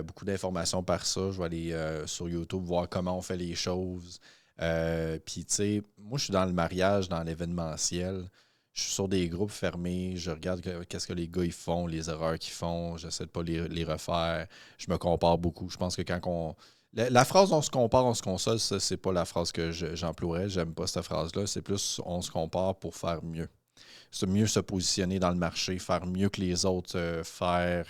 Speaker 1: beaucoup d'informations par ça. Je vais aller sur YouTube voir comment on fait les choses. Puis, tu sais, moi, je suis dans le mariage, dans l'événementiel. Je suis sur des groupes fermés. Je regarde qu'est-ce que les gars ils font, les erreurs qu'ils font. J'essaie de pas les refaire. Je me compare beaucoup. Je pense que quand on... La phrase « on se compare, on se console », ça, c'est pas la phrase que j'emploierais. J'aime pas cette phrase-là. C'est plus « on se compare pour faire mieux ». C'est mieux se positionner dans le marché, faire mieux que les autres, faire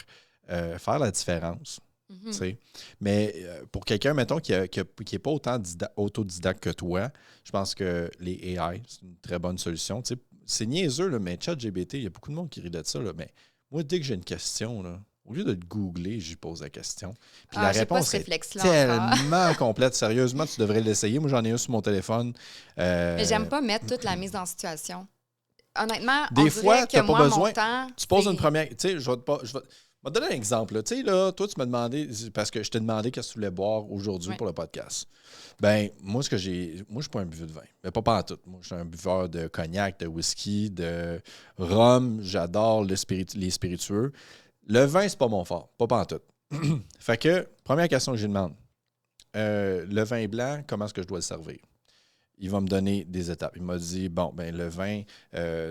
Speaker 1: la différence. Mm-hmm. Mais pour quelqu'un, mettons, qui n'est pas autant autodidacte que toi, je pense que les AI, c'est une très bonne solution. T'sais, c'est niaiseux, là, mais ChatGPT, il y a beaucoup de monde qui rit de ça. Là, mais moi, dès que j'ai une question, là, Au lieu de te googler, j'y pose la question. Puis
Speaker 2: la
Speaker 1: réponse est tellement complète. Sérieusement, tu devrais l'essayer. Moi, j'en ai un sur mon téléphone.
Speaker 2: Mais j'aime pas mettre toute la mise en situation. Honnêtement,
Speaker 1: des fois, tu n'as pas besoin.
Speaker 2: Mon temps,
Speaker 1: tu poses une première. Tu sais, je vais te donner un exemple. Tu sais, là, toi, tu m'as demandé, parce que je t'ai demandé qu'est-ce que tu voulais boire aujourd'hui pour le podcast. Ben, moi, je suis pas un buveur de vin. Mais pas en tout. Moi, je suis un buveur de cognac, de whisky, de rhum. J'adore les spiritueux. Le vin, c'est pas mon fort. Pas en tout. Fait que, première question que je lui demande. Le vin blanc, comment est-ce que je dois le servir? Il va me donner des étapes. Il m'a dit, bon, ben le vin,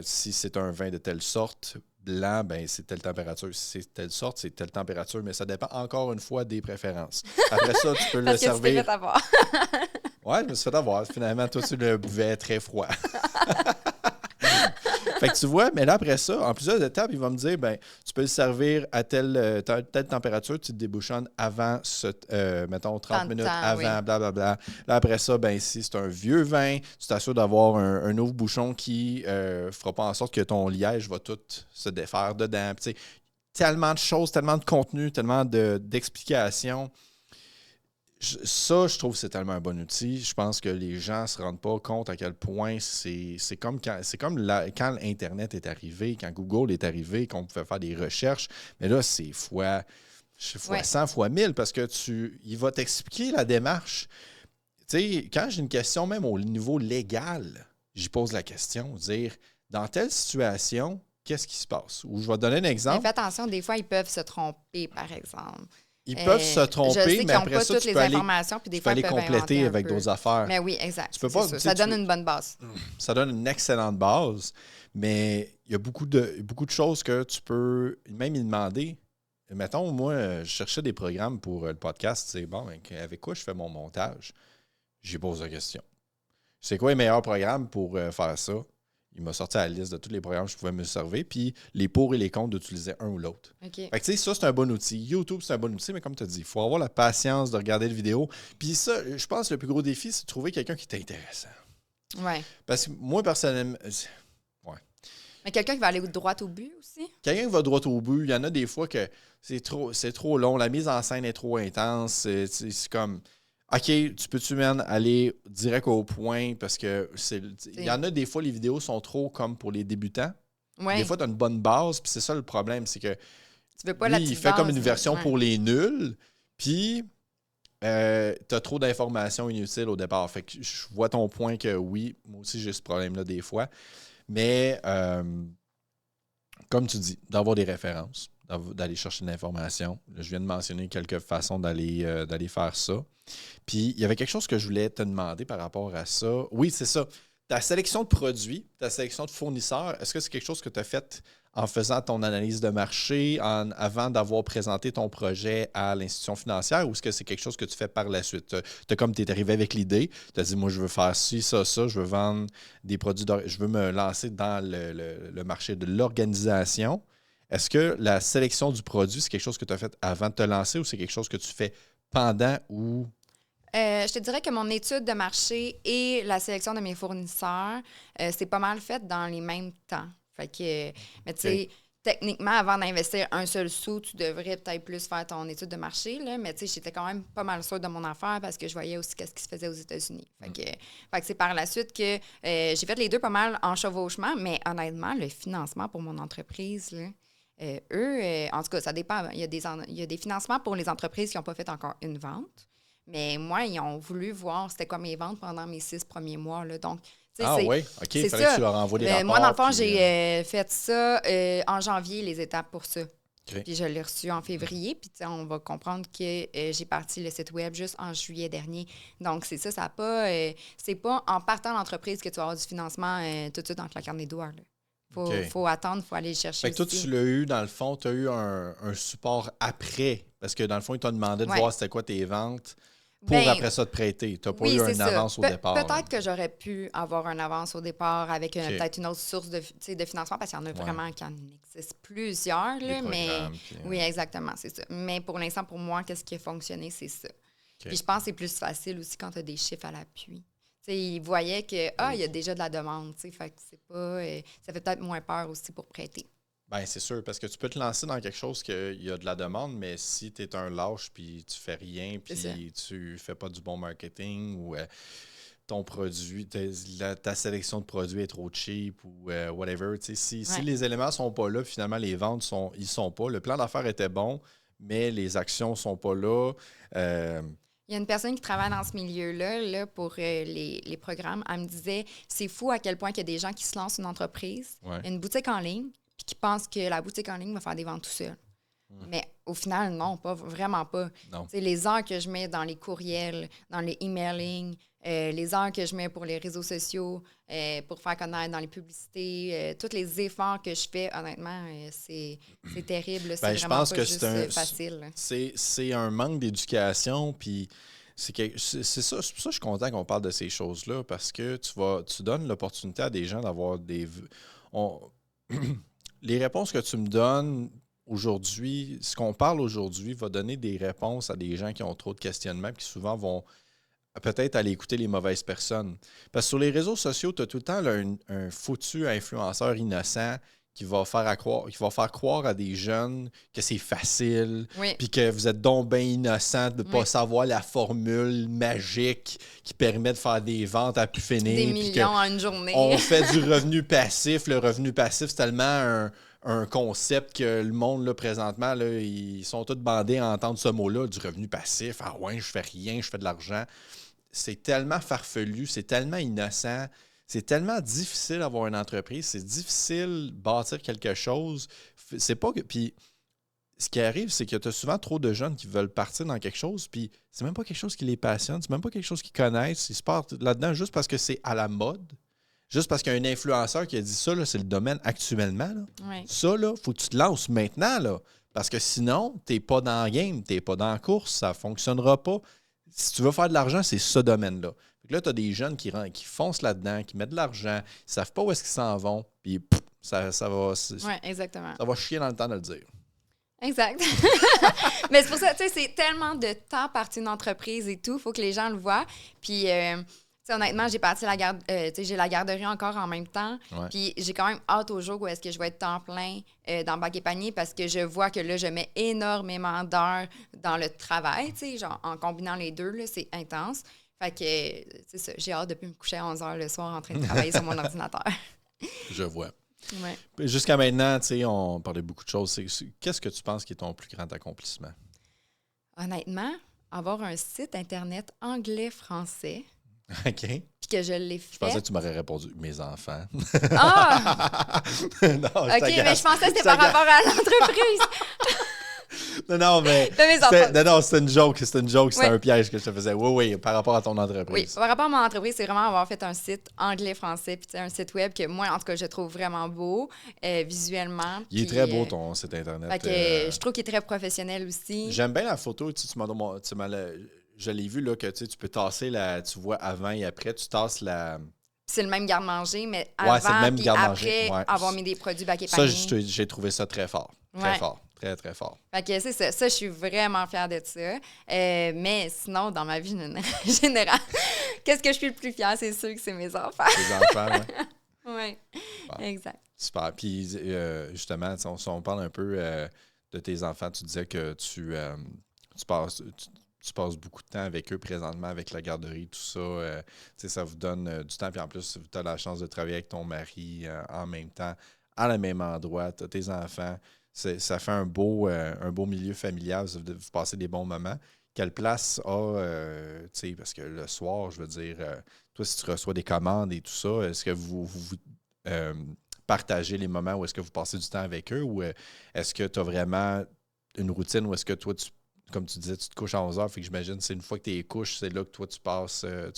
Speaker 1: si c'est un vin de telle sorte, blanc, ben c'est telle température. Si c'est telle sorte, c'est telle température. Mais ça dépend encore une fois des préférences. Après ça, tu peux le servir.
Speaker 2: Tu t'es fait avoir.
Speaker 1: Ouais, je me suis fait avoir. Finalement, toi, tu le buvais très froid. Fait que tu vois, mais là, après ça, en plusieurs étapes, il va me dire, ben, tu peux le servir à telle température, tu te débouchonnes avant, mettons, 30 minutes avant, blablabla. Là, après ça, ben, si c'est un vieux vin, tu t'assures d'avoir un nouveau bouchon qui fera pas en sorte que ton liège va tout se défaire dedans. Puis, tellement de choses, tellement de contenu, tellement d'explications. Ça, je trouve que c'est tellement un bon outil. Je pense que les gens ne se rendent pas compte à quel point c'est comme quand Internet est arrivé, quand Google est arrivé, qu'on pouvait faire des recherches. Mais là, c'est fois 100, fois 1000 parce que il va t'expliquer la démarche. Tu sais, quand j'ai une question, même au niveau légal, j'y pose la question, dire dans telle situation, qu'est-ce qui se passe? Ou je vais te donner un exemple.
Speaker 2: Mais fais attention, des fois, ils peuvent se tromper, par exemple.
Speaker 1: Ils peuvent se tromper, mais après ça, tu peux aller compléter avec d'autres affaires.
Speaker 2: Mais oui, exact.
Speaker 1: Ça
Speaker 2: donne une bonne base.
Speaker 1: Ça donne une excellente base, mais il y a beaucoup de choses que tu peux même y demander. Mettons, moi, je cherchais des programmes pour le podcast. C'est bon, avec quoi je fais mon montage? J'y pose la question. C'est quoi les meilleurs programmes pour faire ça? Il m'a sorti la liste de tous les programmes que je pouvais me servir, puis les pour et les contre d'utiliser un ou l'autre.
Speaker 2: Okay.
Speaker 1: Fait que, tu sais, ça, c'est un bon outil. YouTube, c'est un bon outil, mais comme tu as dit, il faut avoir la patience de regarder la vidéo. Puis ça, je pense que le plus gros défi, c'est de trouver quelqu'un qui est intéressant.
Speaker 2: Ouais.
Speaker 1: Parce que moi, personnellement... Ouais.
Speaker 2: Mais quelqu'un qui va aller droit au but aussi?
Speaker 1: Quelqu'un qui va droit au but, il y en a des fois que c'est trop long, la mise en scène est trop intense, c'est comme... OK, tu peux-tu, aller direct au point parce que il y en a des fois, les vidéos sont trop comme pour les débutants.
Speaker 2: Ouais.
Speaker 1: Des fois, tu as une bonne base, puis c'est ça le problème, c'est que
Speaker 2: tu veux pas
Speaker 1: lui, il fait comme une version pour les nuls, puis tu as trop d'informations inutiles au départ. Fait que je vois ton point que oui, moi aussi, j'ai ce problème-là des fois. Mais comme tu dis, d'avoir des références, d'aller chercher de l'information. Je viens de mentionner quelques façons d'aller faire ça. Puis, il y avait quelque chose que je voulais te demander par rapport à ça. Oui, c'est ça. Ta sélection de produits, ta sélection de fournisseurs, est-ce que c'est quelque chose que tu as fait en faisant ton analyse de marché, avant d'avoir présenté ton projet à l'institution financière, ou est-ce que c'est quelque chose que tu fais par la suite? Tu es arrivé avec l'idée, tu as dit, moi, je veux faire ci, ça, je veux vendre des produits, je veux me lancer dans le marché de l'organisation. Est-ce que la sélection du produit, c'est quelque chose que tu as fait avant de te lancer ou c'est quelque chose que tu fais pendant ou...
Speaker 2: Je te dirais que mon étude de marché et la sélection de mes fournisseurs, c'est pas mal fait dans les mêmes temps. Fait que, mais tu sais, techniquement, avant d'investir un seul sou, tu devrais peut-être plus faire ton étude de marché, là, mais tu sais, j'étais quand même pas mal sûre de mon affaire parce que je voyais aussi ce qui se faisait aux États-Unis. Fait que c'est par la suite que j'ai fait les deux pas mal en chevauchement, mais honnêtement, le financement pour mon entreprise, là, en tout cas, ça dépend. Il y a des financements pour les entreprises qui n'ont pas fait encore une vente. Mais moi, ils ont voulu voir c'était quoi mes ventes pendant mes 6 premiers mois. Là. Donc,
Speaker 1: oui? OK, il fallait que tu leur envoies des rapports.
Speaker 2: Moi, dans le fond, j'ai fait ça en janvier, les étapes pour ça. Okay. Puis je l'ai reçu en février. Puis on va comprendre que j'ai parti le site web juste en juillet dernier. Donc, c'est ça, ça n'a pas... c'est pas en partant de l'entreprise que tu vas avoir du financement tout de suite en claquant des doigts. Faut attendre, il faut aller le chercher.
Speaker 1: Fait que toi, tu l'as eu, dans le fond, tu as eu un support après. Parce que dans le fond, ils t'ont demandé de voir c'était quoi tes ventes pour après ça te prêter. Tu n'as pas eu une avance au départ.
Speaker 2: Peut-être que j'aurais pu avoir une avance au départ avec peut-être une autre source de financement parce qu'il y en a vraiment qui en existe plusieurs. Là, mais oui, exactement, c'est ça. Mais pour l'instant, pour moi, qu'est-ce qui a fonctionné, c'est ça. Puis je pense que c'est plus facile aussi quand tu as des chiffres à l'appui. Ils voyaient que il y a déjà de la demande. Fait que c'est pas, ça fait peut-être moins peur aussi pour prêter.
Speaker 1: Ben, c'est sûr, parce que tu peux te lancer dans quelque chose qu'il y a de la demande, mais si tu es un lâche, puis tu fais rien, puis tu fais pas du bon marketing, ou ton produit, ta sélection de produits est trop cheap, ou whatever, si les éléments sont pas là, finalement, les ventes, ils sont pas. Le plan d'affaires était bon, mais les actions sont pas là.
Speaker 2: Il y a une personne qui travaille dans ce milieu-là là, pour les programmes. Elle me disait, c'est fou à quel point il y a des gens qui se lancent une entreprise, une boutique en ligne, puis qui pensent que la boutique en ligne va faire des ventes tout seul. Mais au final, non, vraiment pas. Les heures que je mets dans les courriels, dans les emailing, les heures que je mets pour les réseaux sociaux, pour faire connaître dans les publicités, tous les efforts que je fais, honnêtement, c'est terrible. C'est vraiment pas juste facile.
Speaker 1: C'est un manque d'éducation, puis c'est ça. C'est pour ça que je suis content qu'on parle de ces choses-là, parce que tu donnes l'opportunité à des gens d'avoir des... Les réponses que tu me donnes aujourd'hui, ce qu'on parle aujourd'hui va donner des réponses à des gens qui ont trop de questionnements, qui souvent vont peut-être aller écouter les mauvaises personnes. Parce que sur les réseaux sociaux, tu as tout le temps là, un foutu influenceur innocent qui va faire croire à des jeunes que c'est facile, puis que vous êtes donc bien innocent de ne pas savoir la formule magique qui permet de faire des ventes à plus finir.
Speaker 2: Des millions en une journée.
Speaker 1: On fait du revenu passif. Le revenu passif, c'est tellement un concept que le monde, là, présentement, là, ils sont tous bandés à entendre ce mot-là, du revenu passif. Ah ouais, je fais rien, je fais de l'argent. C'est tellement farfelu, c'est tellement innocent. C'est tellement difficile d'avoir une entreprise, c'est difficile de bâtir quelque chose. C'est pas que. Puis, ce qui arrive, c'est que tu as souvent trop de jeunes qui veulent partir dans quelque chose, puis c'est même pas quelque chose qui les passionne, c'est même pas quelque chose qu'ils connaissent. Ils se partent là-dedans juste parce que c'est à la mode, juste parce qu'il y a un influenceur qui a dit ça, là, c'est le domaine actuellement. Là. Ça, là, faut que tu te lances maintenant, là, parce que sinon, t'es pas dans le game, t'es pas dans la course, ça fonctionnera pas. Si tu veux faire de l'argent, c'est ce domaine-là. Là, tu as des jeunes qui foncent là-dedans, qui mettent de l'argent, ils savent pas où est-ce qu'ils s'en vont, puis ça va...
Speaker 2: exactement.
Speaker 1: Ça va chier dans le temps de le dire.
Speaker 2: Exact. Mais c'est pour ça, tu sais, c'est tellement de temps parti une entreprise et tout, il faut que les gens le voient. Puis, honnêtement, j'ai parti j'ai la garderie encore en même temps. Puis, j'ai quand même hâte au jour où est-ce que je vais être temps plein dans Bac et Panier parce que je vois que là, je mets énormément d'heures dans le travail, tu sais, genre en combinant les deux, là, c'est intense. Fait que, c'est ça, j'ai hâte de plus me coucher à 11h le soir en train de travailler sur mon ordinateur.
Speaker 1: Je vois.
Speaker 2: Ouais.
Speaker 1: Jusqu'à maintenant, tu sais, on parlait beaucoup de choses. Qu'est-ce que tu penses qui est ton plus grand accomplissement?
Speaker 2: Honnêtement, avoir un site Internet anglais-français.
Speaker 1: OK.
Speaker 2: Puis que je l'ai fait.
Speaker 1: Je pensais que tu m'aurais répondu « mes enfants ».
Speaker 2: Ah! Non, OK, mais je pensais que c'était par rapport à l'entreprise.
Speaker 1: Non, mais c'était une joke, c'était un piège que je te faisais. Oui, par rapport à ton entreprise.
Speaker 2: Oui, par rapport à mon entreprise, c'est vraiment avoir fait un site anglais-français, puis un site web que moi, en tout cas, je trouve vraiment beau, visuellement.
Speaker 1: Il est très beau, ton site Internet.
Speaker 2: Fait que, je trouve qu'il est très professionnel aussi.
Speaker 1: J'aime bien la photo, je l'ai vu, là, que tu peux tasser tu vois avant et après, tu tasses la...
Speaker 2: C'est le même garde-manger, mais avant et après avoir mis des produits Bac et Panier.
Speaker 1: Ça, j'ai trouvé ça très fort. Très fort. Très, très fort.
Speaker 2: Fait que c'est ça. Ça, je suis vraiment fière de ça. Mais sinon, dans ma vie générale, qu'est-ce que je suis le plus fière? C'est sûr que c'est mes enfants.
Speaker 1: Les enfants,
Speaker 2: oui. Exact.
Speaker 1: Super. Puis, justement, on parle un peu de tes enfants. Tu disais que tu passes beaucoup de temps avec eux présentement, avec la garderie, tout ça. Ça vous donne du temps. Puis en plus, tu as la chance de travailler avec ton mari en même temps, à le même endroit. Tu as tes enfants. Ça fait un beau milieu familial. Vous passez des bons moments. Quelle place parce que le soir, je veux dire, toi, si tu reçois des commandes et tout ça, est-ce que vous partagez les moments où est-ce que vous passez du temps avec eux ou est-ce que tu as vraiment une routine où est-ce que toi, comme tu disais, tu te couches à 11h, fait que j'imagine c'est une fois que tu es couches, c'est là que toi, tu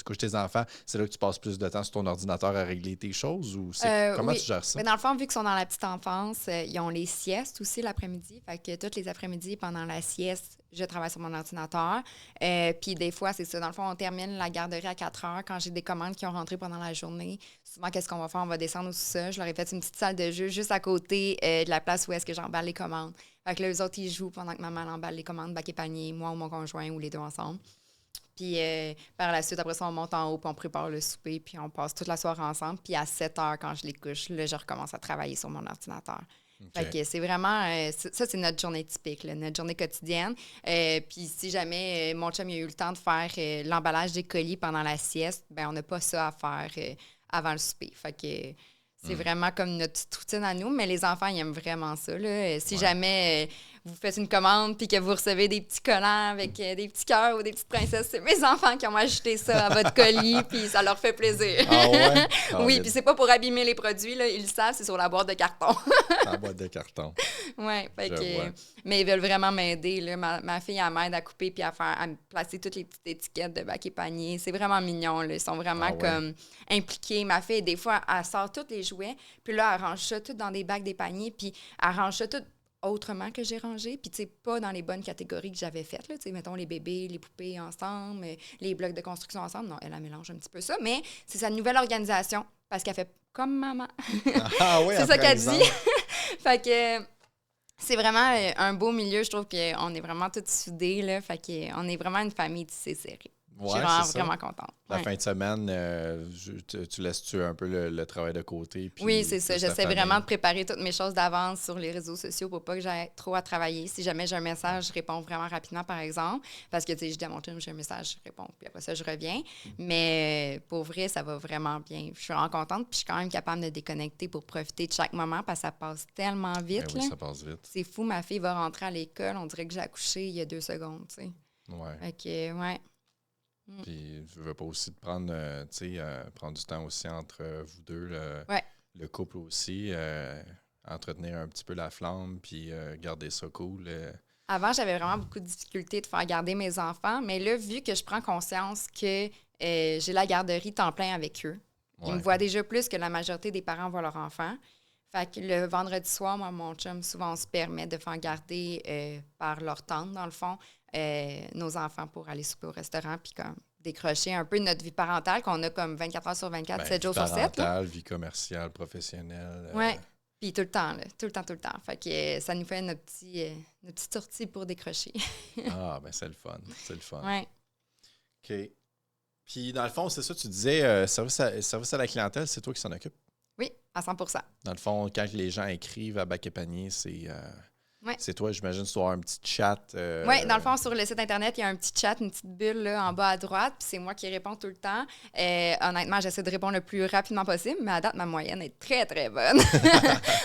Speaker 1: couches tes enfants, c'est là que tu passes plus de temps sur ton ordinateur à régler tes choses ou comment tu gères ça?
Speaker 2: Mais dans le fond, vu qu'ils sont dans la petite enfance, ils ont les siestes aussi l'après-midi. Fait que tous les après-midi, pendant la sieste, je travaille sur mon ordinateur. Puis des fois, c'est ça. Dans le fond, on termine la garderie à 4h quand j'ai des commandes qui ont rentré pendant la journée. Souvent, qu'est-ce qu'on va faire? On va descendre au sous-sol. Je leur ai fait une petite salle de jeu juste à côté de la place où est-ce que j'emballe les commandes. Fait que là, eux autres, ils jouent pendant que maman emballe les commandes, Bac et Panier, moi ou mon conjoint ou les deux ensemble. Puis par la suite, après ça, on monte en haut, puis on prépare le souper, puis on passe toute la soirée ensemble. Puis à 7h, quand je les couche, là, je recommence à travailler sur mon ordinateur.
Speaker 1: Okay.
Speaker 2: Fait que c'est vraiment... ça, c'est notre journée typique, là, notre journée quotidienne. Puis si jamais mon chum il a eu le temps de faire l'emballage des colis pendant la sieste, ben on n'a pas ça à faire avant le souper. Fait que c'est vraiment comme notre petite routine à nous, mais les enfants, ils aiment vraiment ça. Là. Si jamais vous faites une commande puis que vous recevez des petits collants avec des petits cœurs ou des petites princesses, c'est mes enfants qui ont ajouté ça à votre colis, puis ça leur fait plaisir.
Speaker 1: Ah ouais?
Speaker 2: Oui, puis c'est pas pour abîmer les produits, là, ils le savent, c'est sur la boîte de carton.
Speaker 1: La boîte de carton.
Speaker 2: Oui, fait
Speaker 1: que...
Speaker 2: mais ils veulent vraiment m'aider. Là. Ma fille, elle m'aide à couper puis à placer toutes les petites étiquettes de bac et panier. C'est vraiment mignon. Là. Ils sont vraiment comme impliqués. Ma fille, des fois, elle sort tous les jouets, puis là, elle range ça tout dans des bacs, des paniers, puis elle range ça tout autrement que j'ai rangé, puis tu sais, pas dans les bonnes catégories que j'avais faites, là, tu sais, mettons les bébés, les poupées ensemble, les blocs de construction ensemble. Non, elle mélange un petit peu ça, mais c'est sa nouvelle organisation, parce qu'elle fait comme maman.
Speaker 1: Ah oui,
Speaker 2: c'est ça qu'elle dit. Fait que c'est vraiment un beau milieu, je trouve qu'on est vraiment tous soudés, là, fait qu'on est vraiment une famille tissée serrée.
Speaker 1: Ouais,
Speaker 2: je suis vraiment contente.
Speaker 1: La fin de semaine, tu laisses-tu un peu le travail de côté? Puis
Speaker 2: oui, c'est ça. J'essaie vraiment de préparer toutes mes choses d'avance sur les réseaux sociaux pour pas que j'aie trop à travailler. Si jamais j'ai un message, je réponds vraiment rapidement, par exemple. Parce que, tu sais, je dis à mon chum, j'ai un message, je réponds. Puis après ça, je reviens. Mais pour vrai, ça va vraiment bien. Je suis vraiment contente. Puis je suis quand même capable de déconnecter pour profiter de chaque moment parce que ça passe tellement vite.
Speaker 1: Ben oui, ça passe vite.
Speaker 2: C'est fou. Ma fille va rentrer à l'école. On dirait que j'ai accouché il y a 2 secondes, tu sais.
Speaker 1: Ouais.
Speaker 2: Fait que, ouais.
Speaker 1: Puis, je veux pas aussi te prendre, prendre du temps aussi entre vous deux, le couple aussi, entretenir un petit peu la flamme, puis garder ça cool.
Speaker 2: Avant, j'avais vraiment beaucoup de difficultés de faire garder mes enfants, mais là, vu que je prends conscience que j'ai la garderie temps plein avec eux, ils me voient déjà plus que la majorité des parents voient leurs enfants. Fait que le vendredi soir, moi, mon chum, souvent, on se permet de faire garder par leur tante, dans le fond, nos enfants pour aller souper au restaurant, puis comme décrocher un peu notre vie parentale qu'on a comme 24 heures sur 24, 7 jours sur 7.
Speaker 1: Parentale, vie commerciale, professionnelle.
Speaker 2: Oui, puis tout le temps, là, tout le temps. Fait que ça nous fait notre petite sortie pour décrocher.
Speaker 1: Ah, ben c'est le fun,
Speaker 2: Oui.
Speaker 1: OK. Puis, dans le fond, c'est ça, tu disais, service à la clientèle, c'est toi qui s'en occupe?
Speaker 2: Oui, à 100%.
Speaker 1: Dans le fond, quand les gens écrivent à Bac et Panier,
Speaker 2: Ouais.
Speaker 1: c'est toi, j'imagine, tu dois avoir un petit chat.
Speaker 2: Oui, dans le fond, sur le site Internet, il y a un petit chat, une petite bulle là, en bas à droite, puis c'est moi qui réponds tout le temps. Honnêtement, j'essaie de répondre le plus rapidement possible, mais à date, ma moyenne est très, très bonne.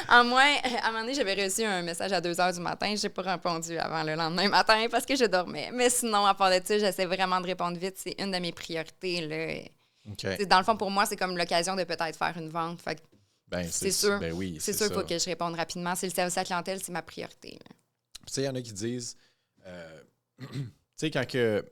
Speaker 2: À un moment donné, j'avais reçu un message à 2 heures du matin, je n'ai pas répondu avant le lendemain matin parce que je dormais. Mais sinon, à part de ça, j'essaie vraiment de répondre vite. C'est une de mes priorités. Là.
Speaker 1: Okay.
Speaker 2: Dans le fond, pour moi, c'est comme l'occasion de peut-être faire une vente. Fait que c'est sûr.
Speaker 1: Ben oui,
Speaker 2: c'est sûr qu'il faut que je réponde rapidement. C'est le service à la clientèle, c'est ma priorité. Là.
Speaker 1: Tu sais, il y en a qui disent, tu sais, quand que.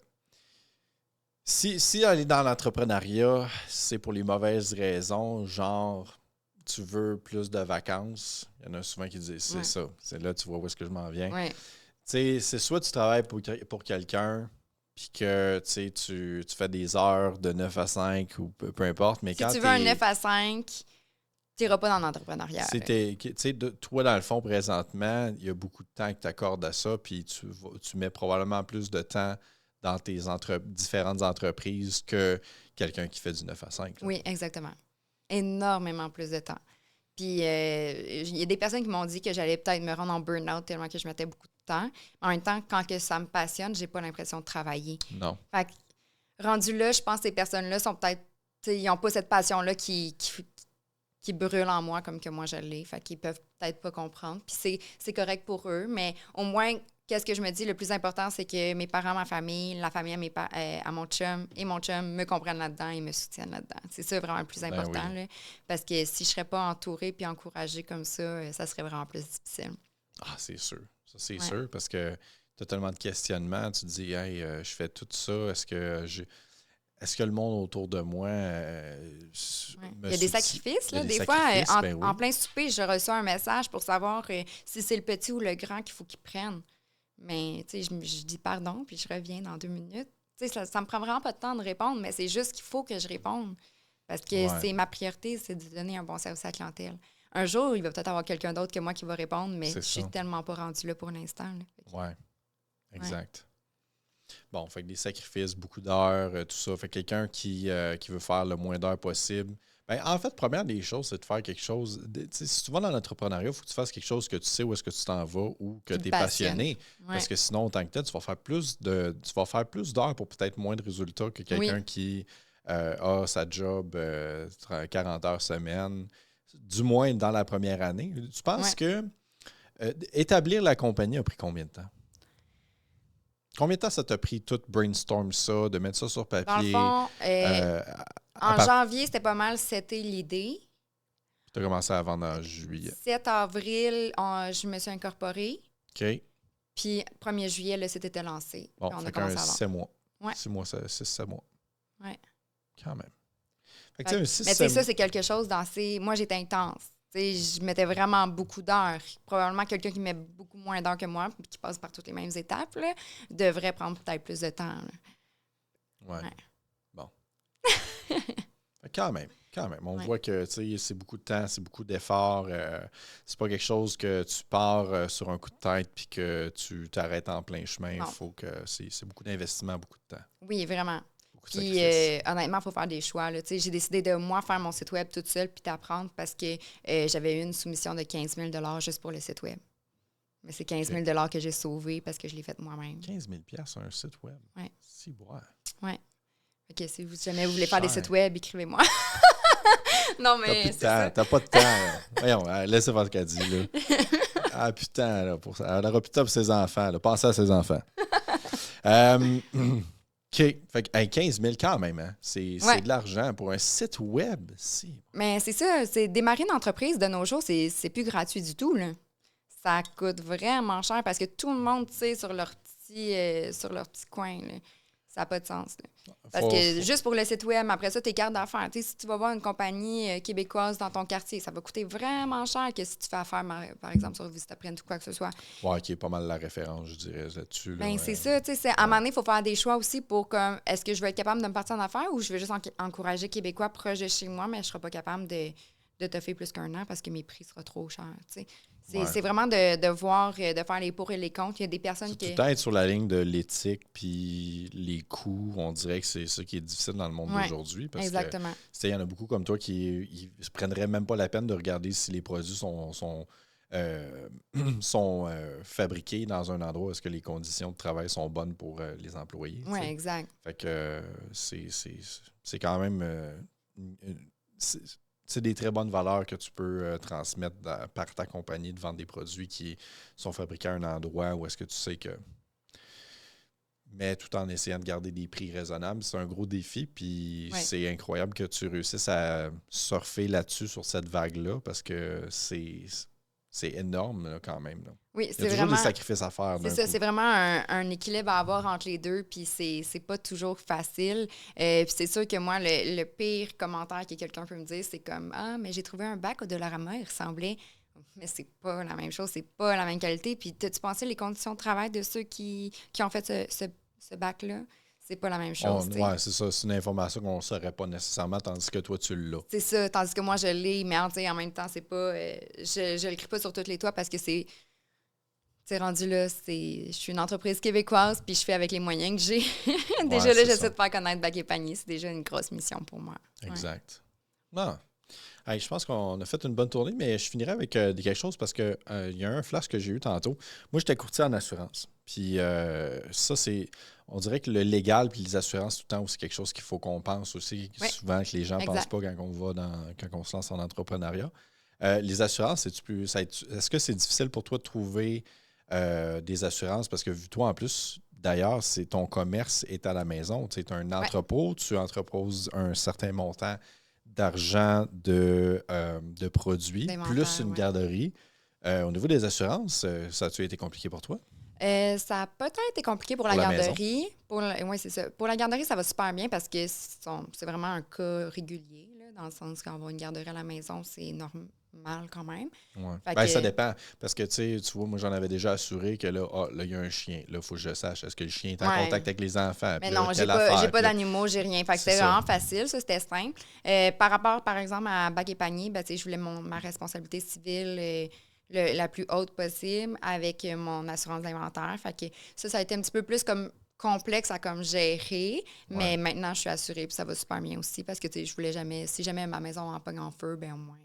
Speaker 1: Si aller dans l'entrepreneuriat, c'est pour les mauvaises raisons, genre, tu veux plus de vacances, il y en a souvent qui disent, c'est ça. C'est là, tu vois où est-ce que je m'en viens.
Speaker 2: Ouais.
Speaker 1: Tu sais, c'est soit tu travailles pour quelqu'un, puis que, tu fais des heures de 9 à 5 ou peu importe, mais
Speaker 2: si
Speaker 1: quand
Speaker 2: tu veux un 9 à 5... tu n'iras pas dans l'entrepreneuriat.
Speaker 1: Toi, dans le fond, présentement, il y a beaucoup de temps que tu accordes à ça, puis tu mets probablement plus de temps dans tes différentes entreprises que quelqu'un qui fait du 9 à 5. Là.
Speaker 2: Oui, exactement. Énormément plus de temps. Puis, il y a des personnes qui m'ont dit que j'allais peut-être me rendre en burn-out tellement que je mettais beaucoup de temps. En même temps, quand que ça me passionne, j'ai pas l'impression de travailler.
Speaker 1: Non.
Speaker 2: Fait que, rendu là, je pense que ces personnes-là sont peut-être... Ils n'ont pas cette passion-là qui brûle en moi comme que moi je l'ai. Fait qu'ils peuvent peut-être pas comprendre. Puis c'est correct pour eux, mais au moins, qu'est-ce que je me dis? Le plus important, c'est que mes parents, ma famille, la famille à mon chum et mon chum me comprennent là-dedans et me soutiennent là-dedans. C'est ça vraiment le plus important.
Speaker 1: Oui.
Speaker 2: Là, parce que si je serais pas entourée puis encouragée comme ça serait vraiment plus difficile.
Speaker 1: Ah, c'est sûr. Ça, c'est sûr, parce que tu as tellement de questionnements. Tu te dis, hey, je fais tout ça. Est-ce que le monde autour de moi
Speaker 2: Il y a des sacrifices, là. Des fois, en plein souper, je reçois un message pour savoir si c'est le petit ou le grand qu'il faut qu'ils prennent. Mais, tu sais, je dis pardon, puis je reviens dans 2 minutes. Tu sais, ça me prend vraiment pas de temps de répondre, mais c'est juste qu'il faut que je réponde. Parce que c'est ma priorité, c'est de donner un bon service à la clientèle. Un jour, il va peut-être avoir quelqu'un d'autre que moi qui va répondre, mais je suis tellement pas rendue là pour l'instant.
Speaker 1: Oui, exact. Bon, fait que des sacrifices, beaucoup d'heures, tout ça. Fait que quelqu'un qui veut faire le moins d'heures possible, Ben, en fait, première des choses, c'est de faire quelque chose. Si tu vas dans l'entrepreneuriat, il faut que tu fasses quelque chose que tu sais où est-ce que tu t'en vas ou que tu es passionné. Parce que sinon, en tant que tel, tu vas faire plus d'heures pour peut-être moins de résultats que quelqu'un qui a sa job 40 heures semaine, du moins dans la première année. Tu penses que établir la compagnie a pris combien de temps? Combien de temps ça t'a pris tout brainstorm ça, de mettre ça sur papier?
Speaker 2: Dans le fond, en janvier, c'était pas mal, c'était l'idée.
Speaker 1: Tu as commencé à vendre en juillet.
Speaker 2: 7 avril, je me suis incorporée.
Speaker 1: OK.
Speaker 2: Puis 1er juillet, le site était lancé.
Speaker 1: Bon,
Speaker 2: on
Speaker 1: fait
Speaker 2: a commencé à vendre.
Speaker 1: 7 mois.
Speaker 2: Ouais.
Speaker 1: 6 mois, 6-7 mois.
Speaker 2: Oui.
Speaker 1: Quand même.
Speaker 2: Mais tu sais, ça, c'est quelque chose d'assez... Moi, j'étais intense. T'sais, je mettais vraiment beaucoup d'heures. Probablement quelqu'un qui met beaucoup moins d'heures que moi et qui passe par toutes les mêmes étapes là, devrait prendre peut-être plus de temps.
Speaker 1: Oui. Bon. Quand même. On voit que c'est beaucoup de temps, c'est beaucoup d'efforts. C'est pas quelque chose que tu pars sur un coup de tête puis que tu t'arrêtes en plein chemin. Il faut que c'est beaucoup d'investissement, beaucoup de temps.
Speaker 2: Oui, vraiment. Puis honnêtement, il faut faire des choix. Là. J'ai décidé de moi faire mon site web toute seule puis t'apprendre parce que j'avais eu une soumission de 15 000 juste pour le site web. Mais c'est 15 000 que j'ai sauvé parce que je l'ai fait moi-même.
Speaker 1: 15 000 sur un site web?
Speaker 2: Oui.
Speaker 1: Si, ouais.
Speaker 2: Oui. OK, si jamais vous voulez faire des sites web, écrivez-moi. Non, mais
Speaker 1: t'as pas de temps. Voyons, laissez faire ce qu'elle dit. Là. Elle n'a plus de temps là, pour ça. Elle n'aura plus de temps pour ses enfants. Là. Pensez à ses enfants. OK. Fait que 15 000 quand même, hein? C'est de l'argent pour un site web.
Speaker 2: Mais c'est ça. C'est démarrer une entreprise de nos jours, c'est plus gratuit du tout. Là. Ça coûte vraiment cher parce que tout le monde, tu sais, sur leur petit coin. Là. Ça n'a pas de sens. Là. Parce que juste pour le site web, après ça, tes cartes d'affaires. Si tu vas voir une compagnie québécoise dans ton quartier, ça va coûter vraiment cher que si tu fais affaire, par exemple, sur Vistaprint ou quoi que ce soit.
Speaker 1: Oui, qui est pas mal la référence, je dirais, là-dessus. Là,
Speaker 2: c'est ça. À un moment donné, il faut faire des choix aussi pour comme est-ce que je vais être capable de me partir en affaires ou je vais juste encourager Québécois proche de chez moi, mais je ne serai pas capable de te faire plus qu'1 an parce que mes prix seront trop chers. C'est vraiment de voir, de faire les pour et les contre. Il y a des personnes qui...
Speaker 1: Tout être sur la ligne de l'éthique puis les coûts, on dirait que c'est ça qui est difficile dans le monde d'aujourd'hui. Parce
Speaker 2: exactement.
Speaker 1: Que il y en a beaucoup comme toi qui ne se prendraient même pas la peine de regarder si les produits sont fabriqués dans un endroit où est-ce que les conditions de travail sont bonnes pour les employés.
Speaker 2: Oui, exact.
Speaker 1: Fait que c'est quand même... c'est des très bonnes valeurs que tu peux transmettre par ta compagnie de vendre des produits qui sont fabriqués à un endroit où est-ce que tu sais que... Mais tout en essayant de garder des prix raisonnables, c'est un gros défi. Puis c'est incroyable que tu réussisses à surfer là-dessus, sur cette vague-là, parce que c'est énorme là, quand même. Là.
Speaker 2: Oui,
Speaker 1: il y a toujours des sacrifices à faire.
Speaker 2: C'est ça, c'est vraiment un équilibre à avoir entre les deux, puis c'est pas toujours facile. Puis c'est sûr que moi, le pire commentaire que quelqu'un peut me dire, c'est comme « Ah, mais j'ai trouvé un bac au Dollarama, il ressemblait... » Mais c'est pas la même chose, c'est pas la même qualité. Puis t'as-tu pensé les conditions de travail de ceux qui ont fait ce bac-là? C'est pas la même chose.
Speaker 1: Oui, c'est ça. C'est une information qu'on ne saurait pas nécessairement, tandis que toi, tu l'as.
Speaker 2: C'est ça, tandis que moi, je l'ai, mais en même temps, c'est pas... je le crie pas sur tous les toits parce que c'est rendu là, je suis une entreprise québécoise, puis je fais avec les moyens que j'ai. Déjà, là, j'essaie de faire connaître Bac et Panier. C'est déjà une grosse mission pour moi.
Speaker 1: Exact. Non. Hey, je pense qu'on a fait une bonne tournée, mais je finirai avec quelque chose parce que y a un flash que j'ai eu tantôt. Moi, j'étais courtier en assurance. Puis ça, c'est... On dirait que le légal puis les assurances, tout le temps, c'est quelque chose qu'il faut qu'on pense aussi. Souvent, que les gens ne pensent pas quand on se lance en entrepreneuriat. Les assurances, est-ce que c'est difficile pour toi de trouver des assurances? Parce que toi, en plus, d'ailleurs, ton commerce est à la maison. Tu es un entrepôt, tu entreposes un certain montant d'argent de produits, plus une garderie. Au niveau des assurances, ça a-tu été compliqué pour toi?
Speaker 2: Ça a peut-être été compliqué pour la garderie. Oui, c'est ça. Pour la garderie, ça va super bien parce que c'est vraiment un cas régulier, là, dans le sens qu'avoir une garderie à la maison, c'est normal quand même.
Speaker 1: Ouais. Ça dépend. Parce que, tu vois, moi, j'en avais déjà assuré que là, il y a un chien. Là, il faut que je sache, est-ce que le chien est en contact avec les enfants?
Speaker 2: Mais non, j'ai pas d'animaux, j'ai rien. Fait que c'était vraiment facile, ça, c'était simple. Par rapport, par exemple, à Bac et Panier, je voulais ma responsabilité civile la plus haute possible avec mon assurance d'inventaire. Fait que ça a été un petit peu plus complexe à comme gérer, mais maintenant, je suis assurée, puis ça va super bien aussi, parce que, tu sais, je voulais jamais, si jamais ma maison en pogne en feu, ben au moins,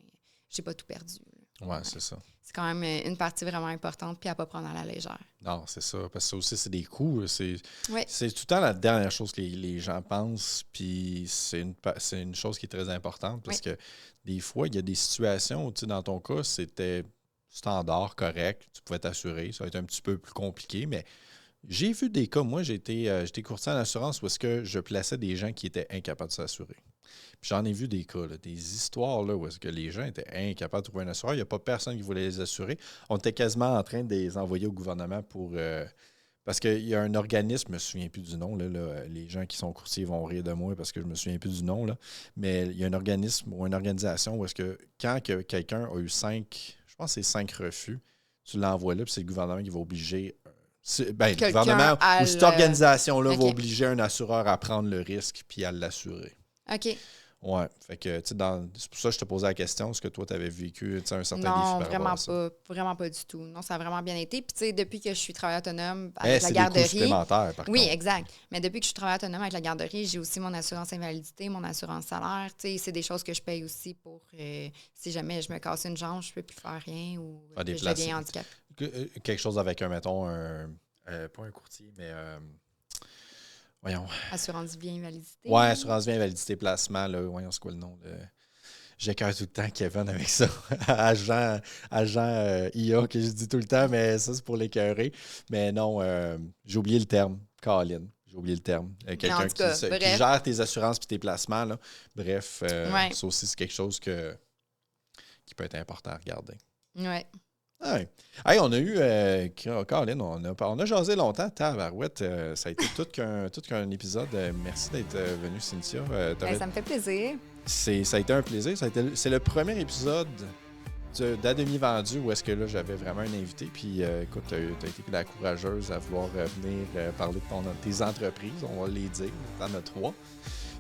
Speaker 2: j'ai pas tout perdu.
Speaker 1: Ouais, c'est ça.
Speaker 2: C'est quand même une partie vraiment importante, puis à pas prendre à la légère.
Speaker 1: Non, c'est ça, parce que ça aussi, c'est des coûts. C'est
Speaker 2: Oui.
Speaker 1: tout le temps la dernière chose que les gens pensent, puis c'est une chose qui est très importante, parce que des fois, il y a des situations où, tu sais, dans ton cas, c'était standard, correct, tu pouvais t'assurer, ça va être un petit peu plus compliqué, mais j'ai vu des cas, moi, j'étais courtier en assurance où est-ce que je plaçais des gens qui étaient incapables de s'assurer. Puis j'en ai vu des cas, là, des histoires là, où est-ce que les gens étaient incapables de trouver un assureur. Il n'y a pas personne qui voulait les assurer. On était quasiment en train de les envoyer au gouvernement pour... parce qu'il y a un organisme, je ne me souviens plus du nom, là, les gens qui sont courtiers vont rire de moi parce que je ne me souviens plus du nom, là, mais il y a un organisme ou une organisation où est-ce que quand quelqu'un a eu 5 refus, tu l'envoies là, puis c'est le gouvernement qui va obliger... le gouvernement ou cette organisation-là va obliger un assureur à prendre le risque puis à l'assurer.
Speaker 2: OK.
Speaker 1: Ouais. Fait que, tu sais, c'est pour ça que je te posais la question, est-ce que toi, tu avais vécu un certain défi
Speaker 2: Non,
Speaker 1: par rapport à ça?
Speaker 2: vraiment pas du tout. Non, ça a vraiment bien été. Puis, tu sais, depuis que je suis travailleur autonome
Speaker 1: c'est
Speaker 2: avec la garderie...
Speaker 1: des coûts supplémentaires, par contre.
Speaker 2: Oui, exact. Mais depuis que je suis travailleur autonome avec la garderie, j'ai aussi mon assurance invalidité, mon assurance salaire. Tu sais, c'est des choses que je paye aussi pour... si jamais je me casse une jambe, je peux plus faire rien ou que je deviens handicapé.
Speaker 1: Quelque chose avec, mettons, pas un courtier, mais... voyons.
Speaker 2: Assurance vie invalidité.
Speaker 1: Oui, assurance vie invalidité placement, là. Voyons, c'est quoi le nom? J'écœure tout le temps Kevin avec ça. agent IA que je dis tout le temps, mais ça, c'est pour l'écœurer. Mais non, j'ai oublié le terme. Colin. J'ai oublié le terme. Quelqu'un qui gère tes assurances et tes placements. Là. Bref, ça aussi, c'est quelque chose qui peut être important à regarder.
Speaker 2: Oui.
Speaker 1: Ouais. Hey, on a eu, Colin, on a jasé longtemps. Tabarouette, ça a été tout qu'un épisode. Merci d'être venue, Cynthia.
Speaker 2: Ça me fait plaisir.
Speaker 1: Ça a été un plaisir. C'est le premier épisode d'À demi vendu où est-ce que là, j'avais vraiment un invité. Puis, écoute, tu as été la courageuse à vouloir venir parler de tes entreprises. On va les dire. T'en as 3.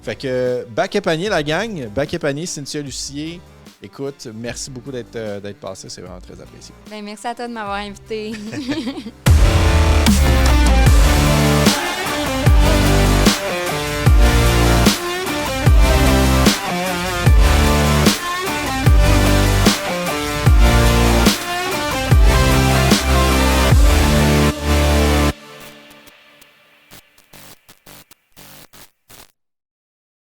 Speaker 1: Fait que, bac et panier, la gang. Bac et panier, Cynthia Lucier. Écoute, merci beaucoup d'être passé. C'est vraiment très apprécié.
Speaker 2: Bien, merci à toi de m'avoir invité.